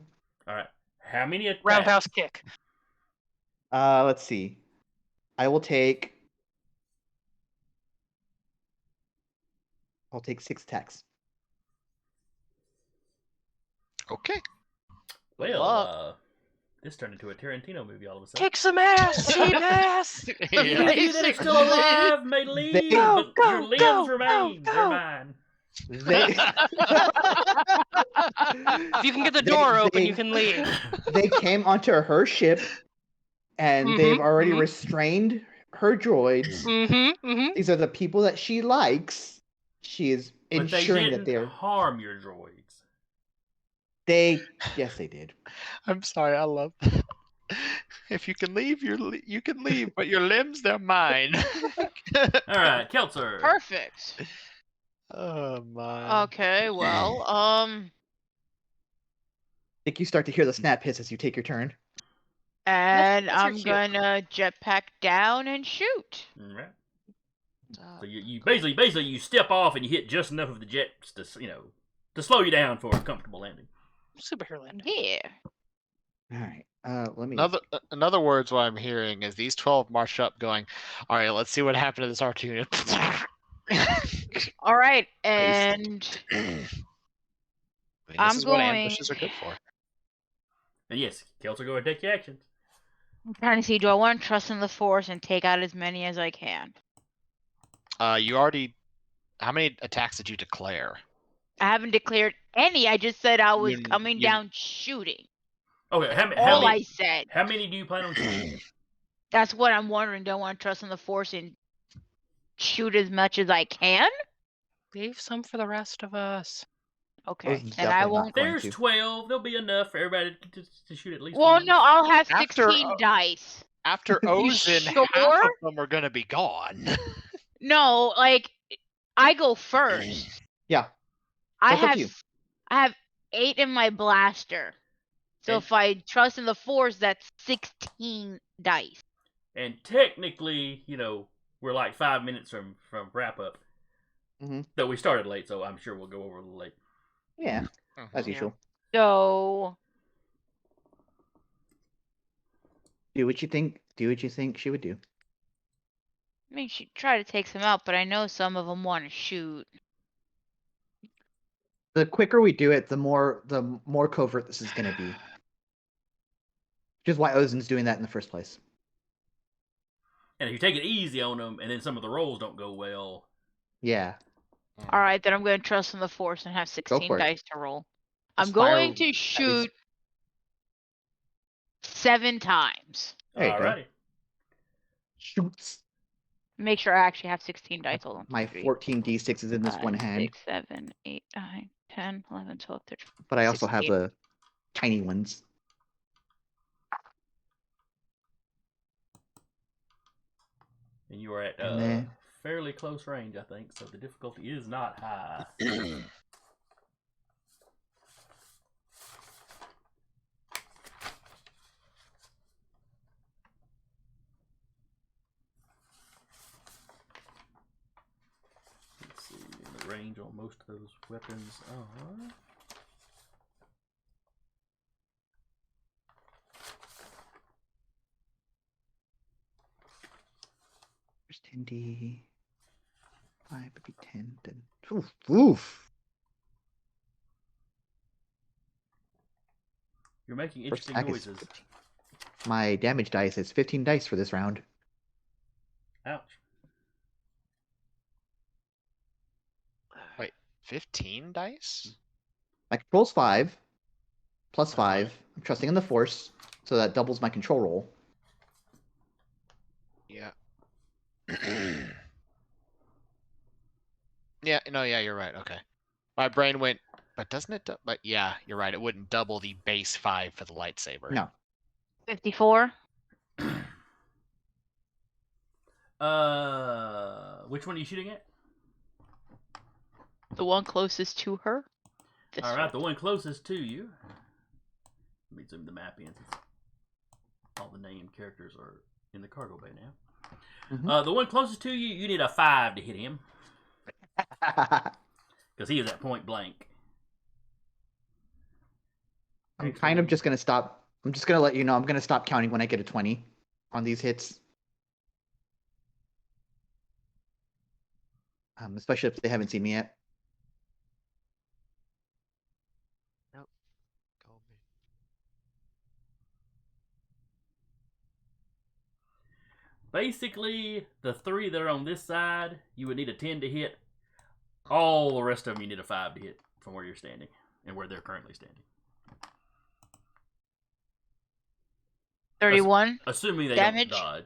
All right. How many attacks? Roundhouse kick. Let's see. I'll take 6 attacks. Okay. Well, this turned into a Tarantino movie all of a sudden. Kick some ass, cheap ass. The few that are still alive may leave, Go, but go, your limbs go, remain. go, They're go. mine. They, If you can get the door open, they- you can leave. they came onto her ship, and they've already restrained her droids. These are the people that she likes. She is But they ensuring didn't that they're. harm your droids. Yes, they did. I'm sorry. I love that. If you can leave, you can leave, but your limbs, they're mine. All right, Keltzer. Perfect. Oh my. Okay, well, think you start to hear the snap hiss as you take your turn. And Pincer I'm cute. gonna jetpack down and shoot. All right. So you basically you step off and you hit just enough of the jets to to slow you down for a comfortable landing. Superhero landing. Yeah. All right. Let me. In other words, what I'm hearing is these 12 march up, going, "All right, let's see what happened to this R2 unit." All right, and I mean, I'm this is what going- ambushes are good for. And yes, Kelso, go ahead and take your actions. I'm trying to see, do I want to trust in the Force and take out as many as I can? You already. How many attacks did you declare? I haven't declared any. I just said I was You- coming you- down shooting. Okay, All I said. how many do you plan on shooting? That's what I'm wondering. Do I want to trust in the Force and shoot as much as I can? Leave some for the rest of us. Okay, Ozin's and I definitely not won't. going There's to. 12. There'll be enough for everybody to shoot at least. Well, once. no, I'll have After, 16 dice. After Ozin, half sure? of them are gonna be gone. No, like I go first. Yeah. I That's up to you. have 8 in my blaster. So And- if I trust in the Force, that's 16 dice. And technically, we're like 5 minutes from wrap up. Mhm. Though we started late, so I'm sure we'll go over a little late. Yeah, as Yeah. usual. So Do what you think. Do what you think she would do. I mean, she try to take some out, but I know some of them want to shoot. The quicker we do it, the more covert this is going to be. Which is why Ozin's doing that in the first place. And if you take it easy on them, and then some of the rolls don't go well, Yeah. All right, then I'm going to trust in the Force and have 16 for it. dice to roll. Just I'm going fire to at least- shoot 7 times. There you go. alrighty. Shoots. Make sure I actually have 16 dice. Hold on. My 14 d6 is in this one hand, 6, 7, 8, 9, 10, 11, 12, 13. but I also have 16. the tiny ones. And you are at And then- fairly close range, I think, so the difficulty is not high. Let's see, the range on most of those weapons are... There's 10d. 5 would be 10. Then. Oof. Oof. You're making First interesting attack is noises. 15. My damage dice is 15 dice for this round. Ouch. Wait, 15 dice? My control's 5. Plus 5. I'm trusting in the Force, so that doubles my control roll. Yeah. Yeah, no, yeah, you're right. Okay. My brain went, but doesn't it? But yeah, you're right. It wouldn't double the base 5 for the lightsaber. No. 54. Which one are you shooting at? The one closest to her. This All right, one. the one closest to you. Let me zoom the map in since all the named characters are in the cargo bay now. Mhm. The one closest to you, you need a 5 to hit him because he is at point blank. I'm kind of just going to stop. I'm just going to let you know I'm going to stop counting when I get a 20 on these hits. Especially if they haven't seen me yet. Basically, the 3 that are on this side, you would need a 10 to hit. All the rest of them, you need a 5 to hit from where you're standing and where they're currently standing. 31. Assuming they Damage? don't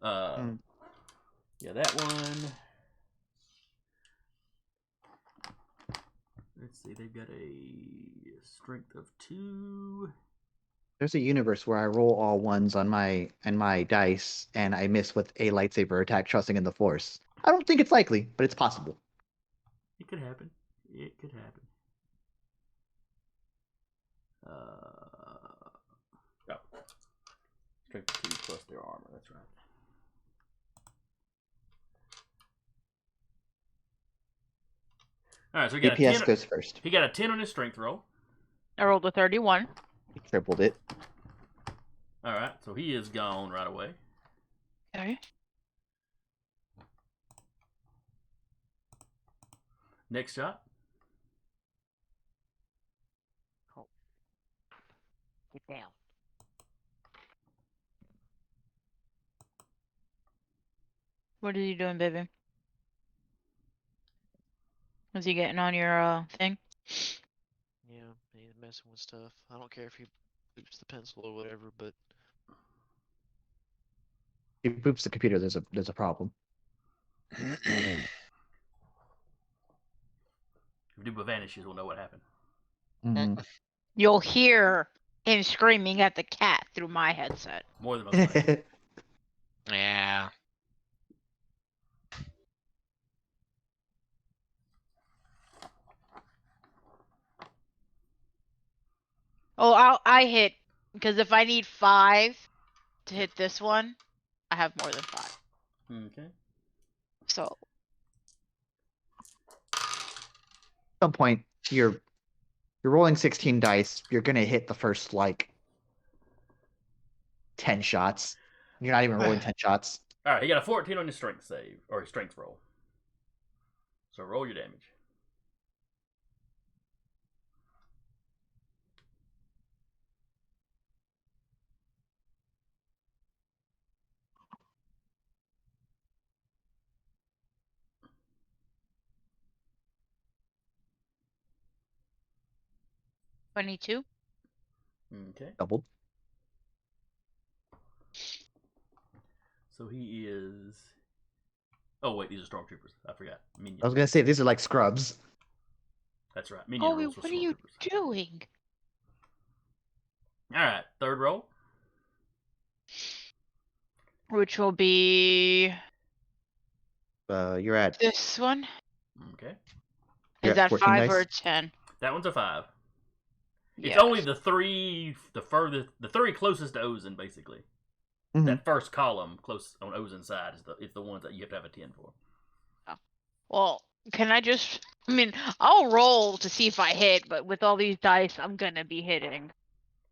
dodge. Yeah, that one. Let's see, they've got a strength of 2. There's a universe where I roll all ones on my dice, and I miss with a lightsaber attack, trusting in the Force. I don't think it's likely, but it's possible. It could happen. It could happen. Oh. Strength 2 plus their armor, that's right. Alright, so DPS goes first. he got a 10 on his strength roll. I rolled a 31. He tripled it. Alright, so he is gone right away. Okay. Next shot. Get down. What is he doing, baby? Was he getting on your thing? Yeah, he's messing with stuff. I don't care if he boops the pencil or whatever, but If he boops the computer, there's a problem. If Duba vanishes, we'll know what happened. Mhm. You'll hear him screaming at the cat through my headset. More than most likely. Yeah. Oh, I hit because if I need 5 to hit this one, I have more than 5. Okay. So At some point, you're rolling 16 dice. You're gonna hit the first like 10 shots. You're not even rolling 10 shots. Alright, he got a 14 on his strength save, or his strength roll. So roll your damage. $22. Okay. Doubled. So he is. Oh wait, these are stormtroopers. I forgot. Minion. I was gonna say these are like scrubs. That's right. Minion Oh, rolls for what are you stormtroopers. doing? All right, third roll. Which will be You're at this one. Okay. You're Is at that 14 5 dice? or 10? That one's a 5. It's Yes. only the three closest to Ozen, basically. Mhm. That first column close on Ozen's side is the ones that you have to have a 10 for. Well, can I just? I mean, I'll roll to see if I hit, but with all these dice, I'm gonna be hitting.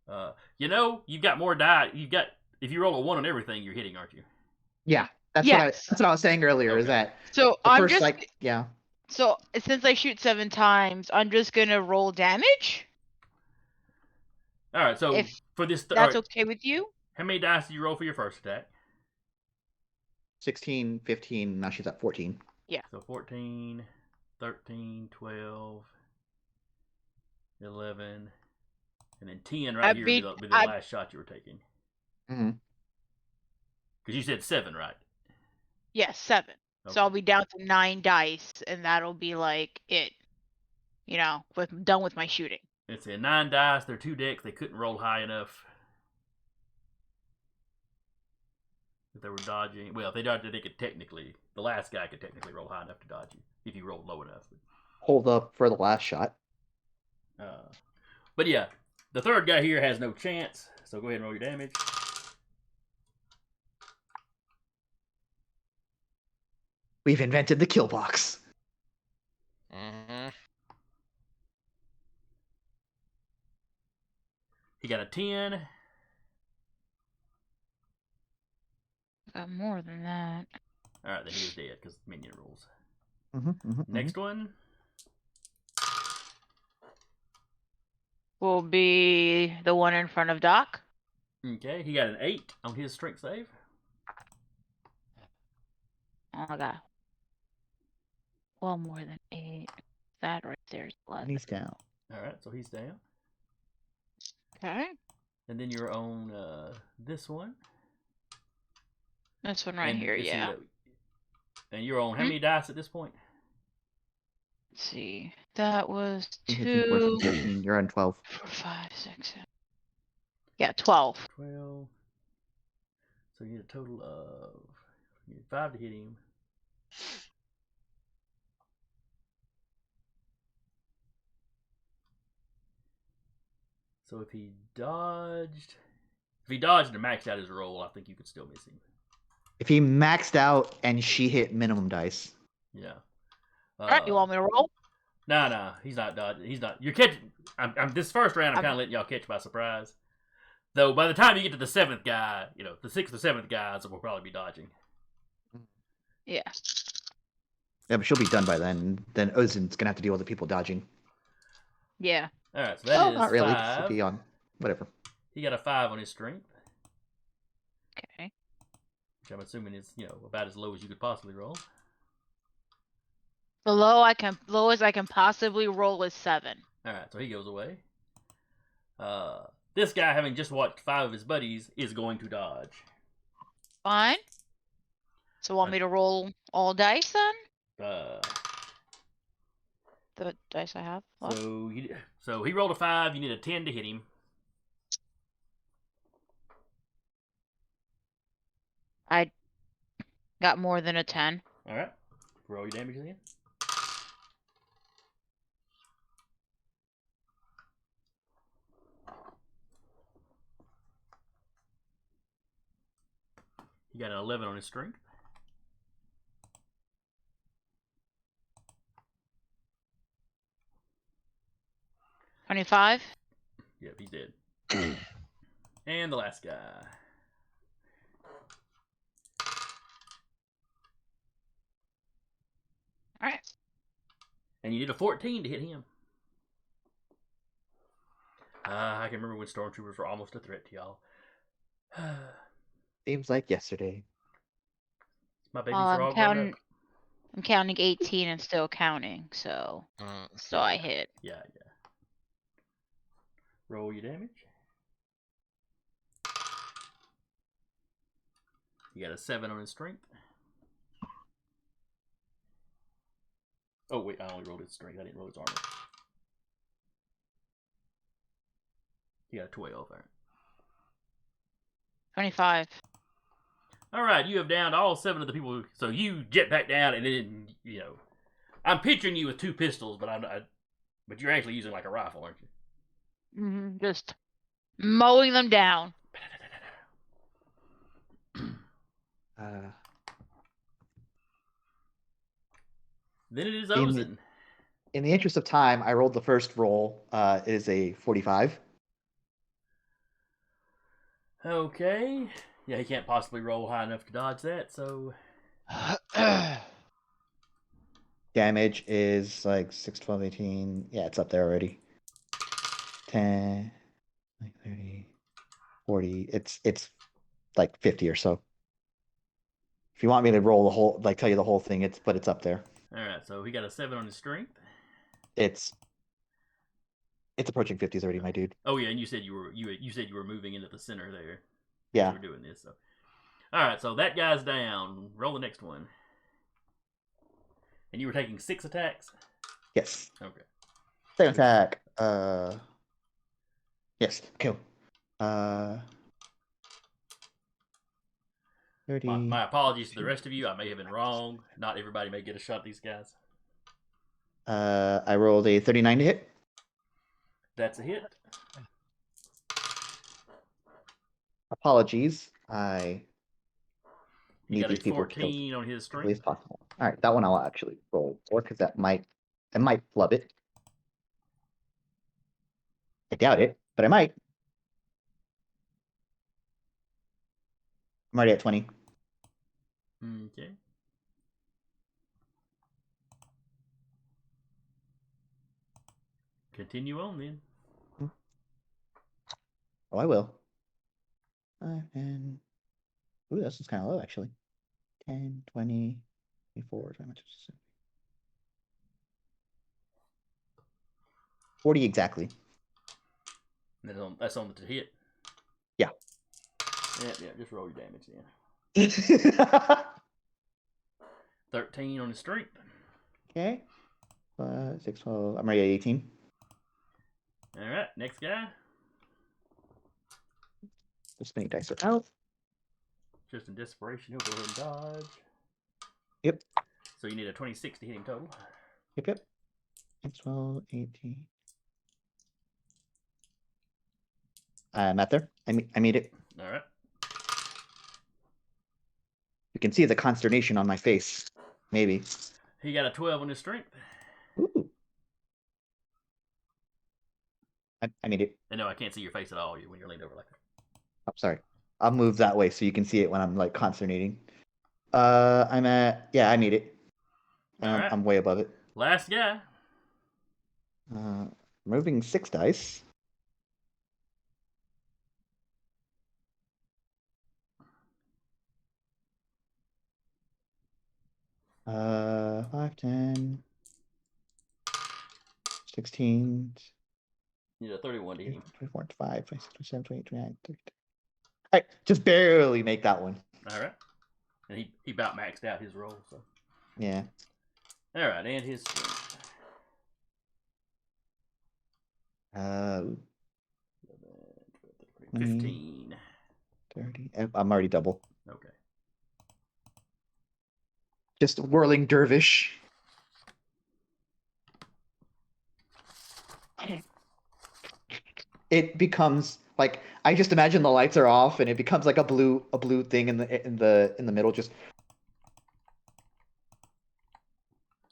You've got more die. If you roll a 1 on everything, you're hitting, aren't you? Yeah, that's Yes. what I was saying earlier. Is Okay. that So the I'm first just yeah. so since I shoot 7 times, I'm just gonna roll damage. All right. So If for this, that's okay with you. how many dice did you roll for your first attack? 16, 15. Now she's at 14. So 14, 13, 12, 11, and then 10 right here would be the last shot you were taking. Mm-hmm. Because you said 7, right? Yes, 7. Okay. So I'll be down to 9 dice, and that'll be like it. Done with my shooting. It's 9 dice. They're 2 decks. They couldn't roll high enough. If they were dodging, well, if they dodged, they could technically. The last guy could technically roll high enough to dodge you if you rolled low enough. Hold up for the last shot. But yeah, the third guy here has no chance. So go ahead and roll your damage. We've invented the kill box. Mm-hmm. He got a 10. Got more than that. All right, then he is dead because minion rules. Mm-hmm, Next one. Will be the one in front of Doc. Okay, he got an 8 on his strength save. Oh my god. Well, more than 8. That right there is 11. And he's down. All right, so he's down. Okay. And then you're on this one. This one right And here, let's see yeah. and you're on how many dice at this point? Let's see. That was 15, 14, 2, 15. You're on 12. 4, 5, 6, 7. Yeah, 12. 12. So you need a total of 5 to hit him. So if he dodged and maxed out his roll, I think you could still miss him. If he maxed out and she hit minimum dice. Yeah. Alright, you want me to roll? Nah, he's not dodging. He's not. You're catching. I'm this first round. I'm kind of letting y'all catch by surprise. Though by the time you get to the seventh guy, the sixth or seventh guys will probably be dodging. Yeah. Yeah, but she'll be done by then. Then Ozin's gonna have to deal with the people dodging. Yeah. All right, so that is not really. 5. If he on whatever. He got a 5 on his strength, Okay. which I'm assuming is about as low as you could possibly roll. The lowest I can possibly roll is 7. All right, so he goes away. This guy, having just watched 5 of his buddies, is going to dodge. Fine. So want me to roll all dice then? The dice I have left? So he rolled a 5. You need a 10 to hit him. I got more than a 10. All right, roll your damage again. He got an 11 on his strength. 25. Yep, he's dead. And the last guy. Alright. And you need a 14 to hit him. I can remember when stormtroopers were almost a threat to y'all. Seems like yesterday. My babies are all grown up. I'm counting 18 and still counting, so I hit. Yeah. Roll your damage. You got a 7 on his strength. Oh wait, I only rolled his strength. I didn't roll his armor. You got a 12. All right. 25. All right, you have downed all 7 of the people. So you jet back down, and then I'm picturing you with 2 pistols, but you're actually using like a rifle, aren't you? Just mowing them down. Then it is Ozen. In the interest of time, I rolled the first roll. It is a 45. Okay. Yeah, he can't possibly roll high enough to dodge that, so... Damage is like 6, 12, 18. Yeah, it's up there already. 10, like 30, 40. It's like 50 or so. If you want me to roll the whole, tell you the whole thing, it's up there. All right, so he got a 7 on his strength. It's approaching 50s already, my dude. Oh yeah, and you said you were moving into the center there. Yeah. You were doing this. So. All right, so that guy's down. Roll the next one. And you were taking 6 attacks? Yes. Okay. Second attack. Yes. Kill. 30. My apologies to the rest of you. I may have been wrong. Not everybody may get a shot at these guys. I rolled a 39 to hit. That's a hit. Apologies. I He need got these a people 14 killed on his as strength. quickly as possible. All right, that one I'll actually roll for because I might flub it. I doubt it, but I might. I'm already at 20. Okay. Continue on then. Oh, I will. And ooh, this is kind of low actually. 10, 20, 24. How much is it? 40 exactly. That's on the hit. Yeah. Yeah. Just roll your damage then. 13 on his strength. Okay. 6, 12. I'm already at 18. All right, next guy. The spinning dice are out. Just in desperation, he'll go ahead and dodge. Yep. So you need a 26 to hit him total. Yep. 12, 18. I'm at there. I made it. All right. You can see the consternation on my face. Maybe. He got a 12 on his strength. Ooh. I made it. And no, I can't see your face at all when you're leaned over like that. I'm sorry. I'll move that way so you can see it when I'm like consternating. I'm at. Yeah, I made it. All right. I'm way above it. Last guy. Moving 6 dice. Uh, 5, 10, 16, You need a 31 to hit him. 24, 25, 26, 27, 28, 29, 30. All right, just barely make that one. All right. And he about maxed out his roll, so. Yeah. All right, and his strength. 15. 30. I'm already double. Okay. Just whirling dervish. It becomes like I just imagine the lights are off and it becomes like a blue thing in the middle. Just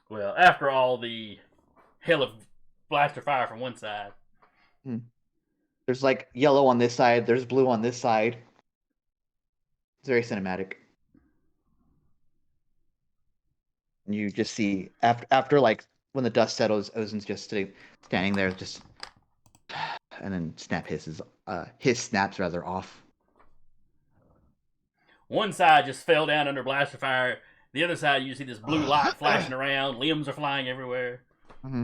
Well, after all the hell of blaster fire from one side. there's like yellow on this side. There's blue on this side. It's very cinematic. And you just see after like when the dust settles, Ozen's just standing there, just and then his snaps rather off. One side just fell down under blaster fire. The other side, you see this blue light flashing around. Limbs are flying everywhere. Mm-hmm.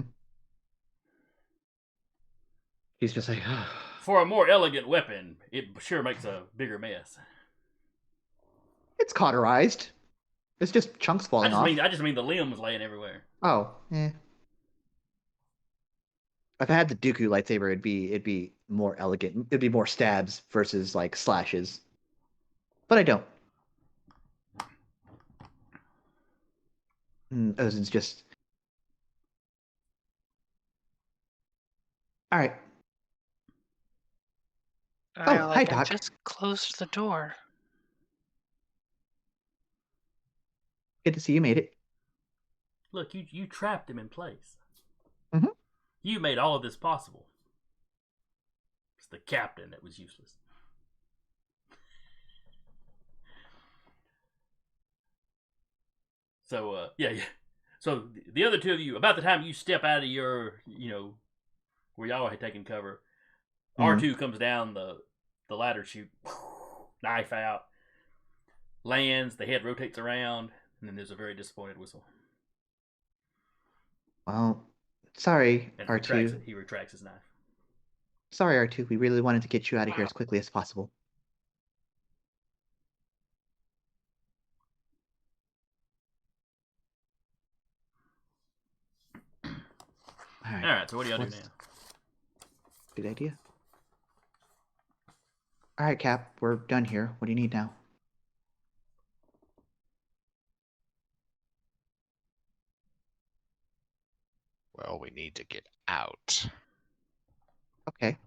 He's just like, For a more elegant weapon, it sure makes a bigger mess. it's cauterized. It's just chunks falling off. I just mean the limbs laying everywhere. Oh, eh. If I had the Dooku lightsaber, it'd be more elegant. It'd be more stabs versus like slashes. But I don't. Ozen's just. All right. Hi, Doc. I just closed the door. Good to see you made it. Look, you trapped him in place. Mm-hmm. You made all of this possible. It's the captain that was useless. So, yeah. So, the other two of you, about the time you step out of your, where y'all had taken cover, R2 comes down the ladder chute, knife out, lands, the head rotates around, and then there's a very disappointed whistle. Well, sorry, And R2. he retracts his knife. Sorry, R2. We really wanted to get you out of here as quickly as possible. All right, so what do y'all do now? Good idea. All right, Cap, we're done here. What do you need now? Well, we need to get out. Okay.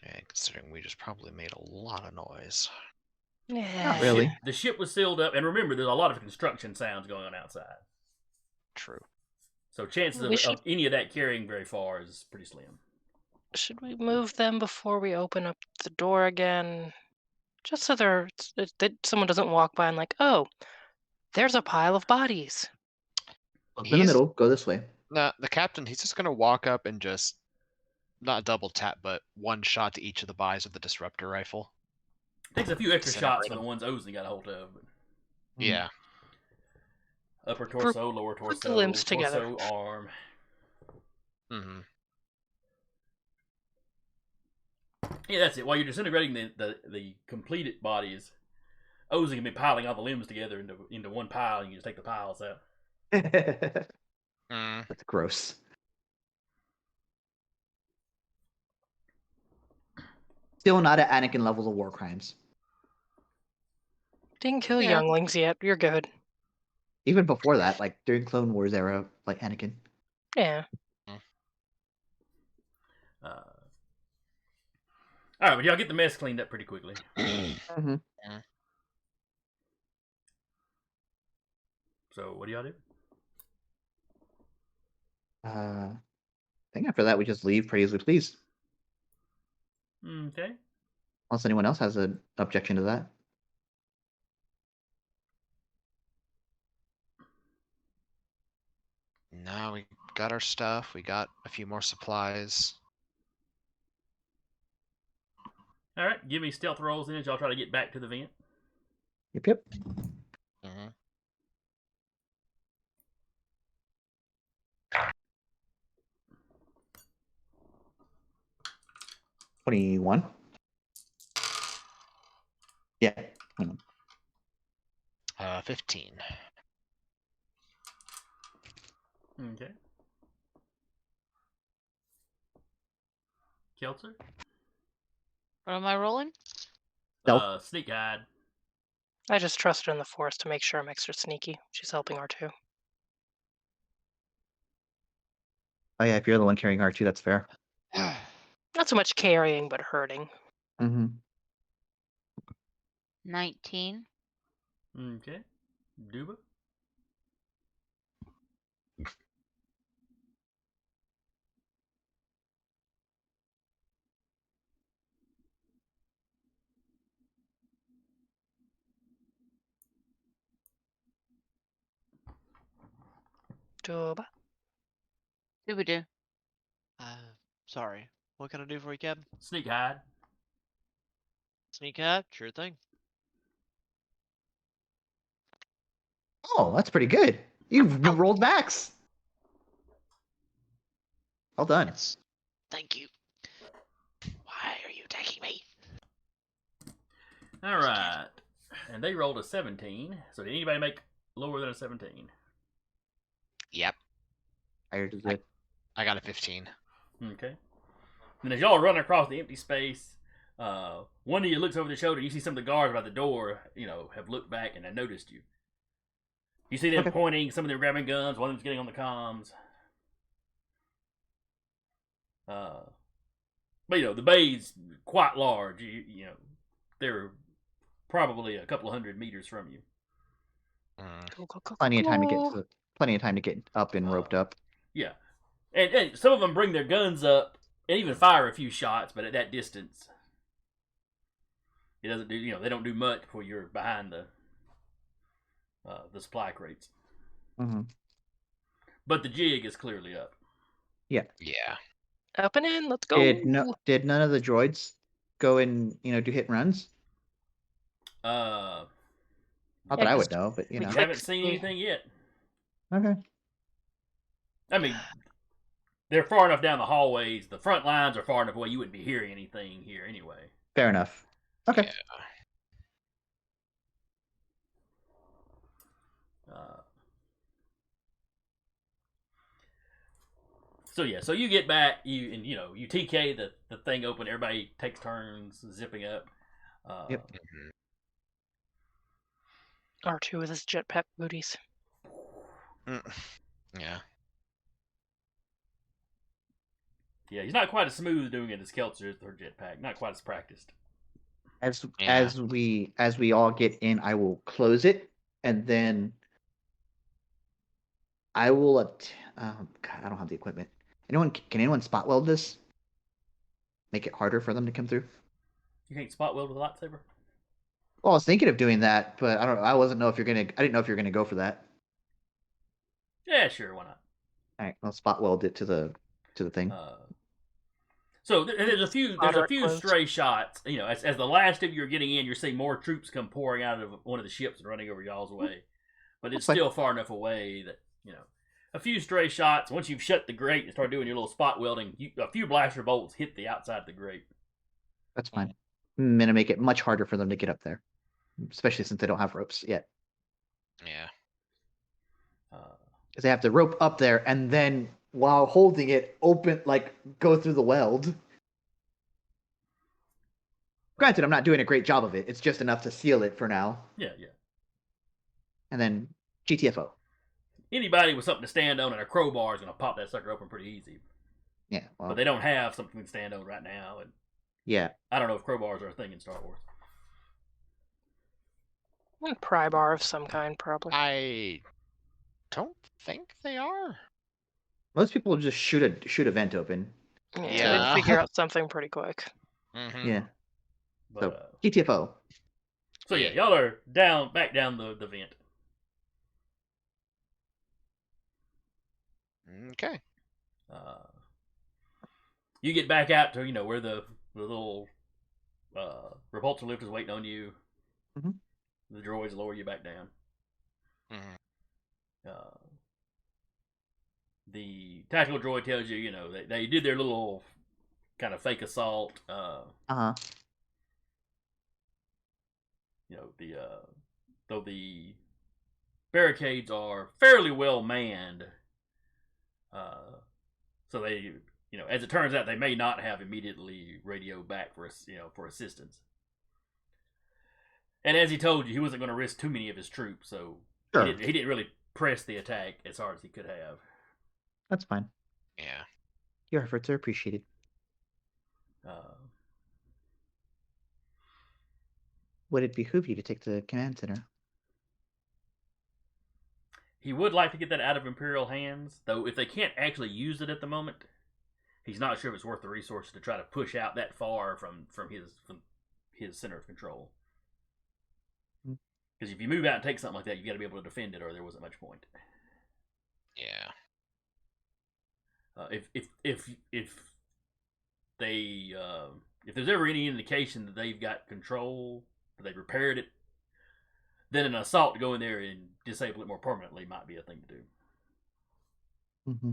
And considering we just probably made a lot of noise. Yeah. Not really. The ship was sealed up, and remember, there's a lot of construction sounds going on outside. True. So chances of any of that carrying very far is pretty slim. Should we move them before we open up the door again? Just so that someone doesn't walk by and like, oh, there's a pile of bodies. Look in the middle. Go this way. No, the captain, he's just going to walk up and just, not double tap, but one shot to each of the bodies with the disruptor rifle. Takes a few extra shots for them. the ones Ozen got a hold of. But Yeah. upper torso, lower torso, the limbs torso, together. arm. Mm-hmm. Yeah, that's it. While you're disintegrating the completed bodies, Ozen can be piling all the limbs together into one pile, and you just take the piles out. That's gross. Still not at Anakin levels of war crimes. Didn't kill younglings yet. You're good. Even before that, like during Clone Wars era, like Anakin. Yeah. All right, but y'all get the mess cleaned up pretty quickly. Mm-hmm. So what do y'all do? I think after that we just leave pretty as we please. Okay. Unless anyone else has an objection to that. No, we got our stuff. We got a few more supplies. All right, give me stealth rolls then as y'all try to get back to the vent. Yep. Mm-hmm. $21. Yeah. 15. Okay. Keltzer? What am I rolling? Stealth. Sneak hide. I just trust her in the force to make sure I'm extra sneaky. She's helping R2. Oh yeah, if you're the one carrying R2, that's fair. Not so much carrying, but hurting. Mm-hmm. 19. Okay. Duba? Duba. Doo-ba-doo. Sorry. What can I do for you, Captain? Sneak hide. Sneak hide? Sure thing. Oh, that's pretty good. You've Oh. rolled max. Well done. Yes. Thank you. Why are you attacking me? All right. And they rolled a 17. So did anybody make lower than a 17? Yep. Higher to the I got a 15. Okay. And as y'all are running across the empty space, one of you looks over the shoulder. You see some of the guards by the door, have looked back and have noticed you. You see them pointing. Some of them grabbing guns. One of them's getting on the comms. But the bay's quite large. They're probably a couple of 100 meters from you. Go, go, go, plenty of time to get go. plenty of time to get up and roped up. Yeah, and some of them bring their guns up and even fire a few shots, but at that distance, it doesn't do. They don't do much before you're behind the supply crates. Mm-hmm. But the jig is clearly up. Yeah. Up and in. Let's go. Did none of the droids go and do hit and runs? Uh, Not Yeah, that I 'cause would know, but you click haven't seen see. anything yet. Okay. I mean, they're far enough down the hallways. The front lines are far enough away. You wouldn't be hearing anything here anyway. Fair enough. Okay. Yeah. So you get back, you TK the thing open. Everybody takes turns zipping up. Yep. R2 with his jetpack booties. Yeah. Yeah, he's not quite as smooth doing it as Keltzer with her jetpack. Not quite as practiced. As we all get in, I will close it, and then I will. God, I don't have the equipment. Can anyone spot weld this? Make it harder for them to come through. You can't spot weld with a lightsaber? Well, I was thinking of doing that, but I don't. I wasn't know if you're gonna. I didn't know if you're gonna go for that. Yeah, sure, why not? All right, I'll spot weld it to the thing. So there's a few Close. stray shots. As the last of you are getting in, you're seeing more troops come pouring out of one of the ships and running over y'all's way. But it's Okay. still far enough away that a few stray shots. Once you've shut the grate and start doing your little spot welding, a few blaster bolts hit the outside of the grate. That's fine. I'm gonna make it much harder for them to get up there, especially since they don't have ropes yet. Yeah. Because they have to rope up there and then, while holding it, go through the weld. Granted, I'm not doing a great job of it. It's just enough to seal it for now. Yeah. And then GTFO. Anybody with something to stand on and a crowbar is going to pop that sucker open pretty easy. Yeah. Well, But they don't have something to stand on right now. And Yeah. I don't know if crowbars are a thing in Star Wars. Pry bar of some kind, probably. I don't think they are. Most people just shoot a vent open. Yeah, Yeah. they'd figure out something pretty quick. Mm-hmm. Yeah. But, So GTFO. So yeah, y'all are back down the vent. Okay. You get back out to where the little repulsor lift is waiting on you. Mhm. The droids lower you back down. Mm-hmm. The tactical droid tells you, they did their little kind of fake assault. Though the barricades are fairly well manned, so they, as it turns out, they may not have immediately radio back for assistance. And as he told you, he wasn't going to risk too many of his troops, so Sure. he didn't really press the attack as hard as he could have. That's fine. Yeah. Your efforts are appreciated. Would it behoove you to take the command center? He would like to get that out of Imperial hands, though if they can't actually use it at the moment, he's not sure if it's worth the resources to try to push out that far from his center of control. Because if you move out and take something like that, you got to be able to defend it, or there wasn't much point. Yeah. If there's ever any indication that they've got control, that they've repaired it, then an assault to go in there and disable it more permanently might be a thing to do. Mm-hmm.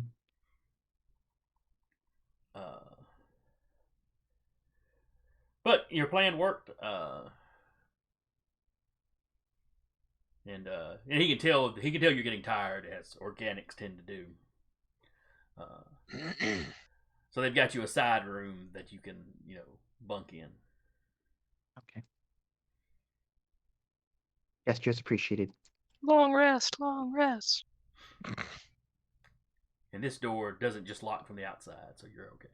But your plan worked, and he can tell you're getting tired, as organics tend to do. So they've got you a side room that you can bunk in. Okay. Gestures appreciated. Long rest, long rest. And this door doesn't just lock from the outside, so you're okay.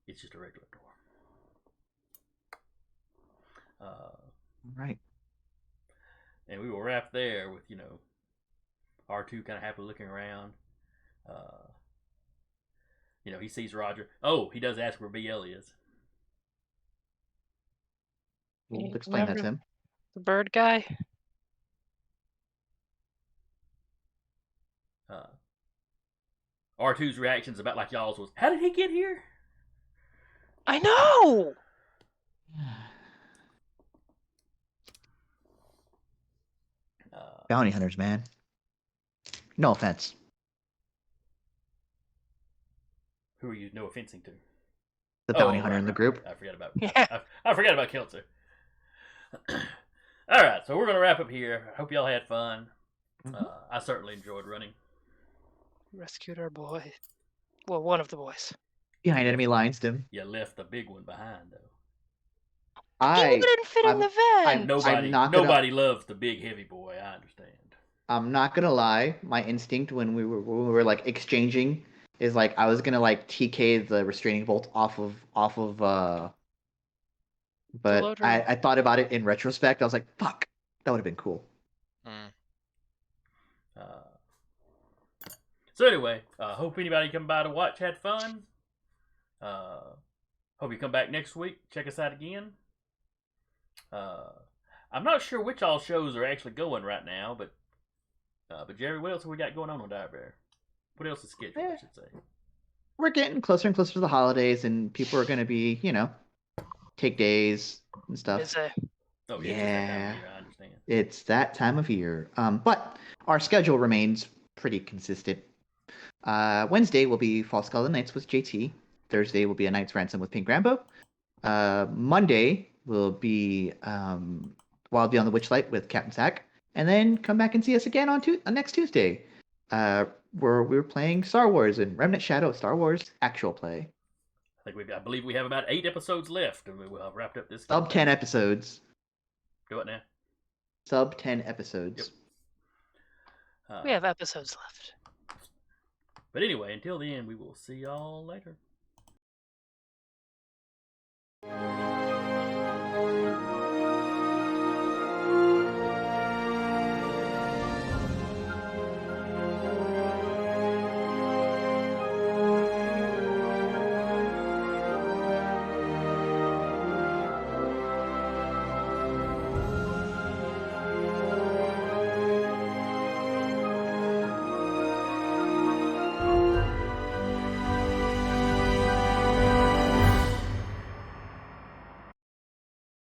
It's just a regular door. Right. And we will wrap there with R2 kind of happily looking around. He sees Roger. Oh, he does ask where BL is. We'll explain that to him. The bird guy? R2's reaction's about like y'all's was, how did he get here? I know! Bounty hunters, man. No offense. Who are you no offensing to? The bounty hunter in the group. I forgot about Yeah. I forgot about Keltzer. All right, so we're gonna wrap up here. I hope y'all had fun. I certainly enjoyed running. Rescued our boy. Well, one of the boys. Behind enemy lines, Dim. You left the big one behind, though. He didn't fit in the vent. Nobody loves the big heavy boy. I understand. I'm not gonna lie. My instinct when we were like exchanging is like I was gonna like TK the restraining bolt off of. But I thought about it in retrospect. I was like, fuck, that would have been cool. So anyway, hope anybody come by to watch had fun. Hope you come back next week. Check us out again. I'm not sure which all shows are actually going right now, but Jerry, what else have we got going on Dire Bear? What else is scheduled, I should say? We're getting closer and closer to the holidays, and people are going to be, take days and stuff. Busy. Oh, yeah. I understand. It's that time of year. But our schedule remains pretty consistent. Wednesday will be False Skull and Knights with JT. Thursday will be A Knight's Ransom with Pink Rambo. Monday will be Wild Beyond the Witchlight with Captain Sack. And then come back and see us again on next Tuesday. We're playing Star Wars and Remnant Shadow Star Wars actual play. I believe we have about 8 episodes left, and we'll have wrapped up this. Sub 10 episodes. Do it now. Sub 10 episodes. Yep. We have episodes left. But anyway, until then, we will see y'all later. Bye.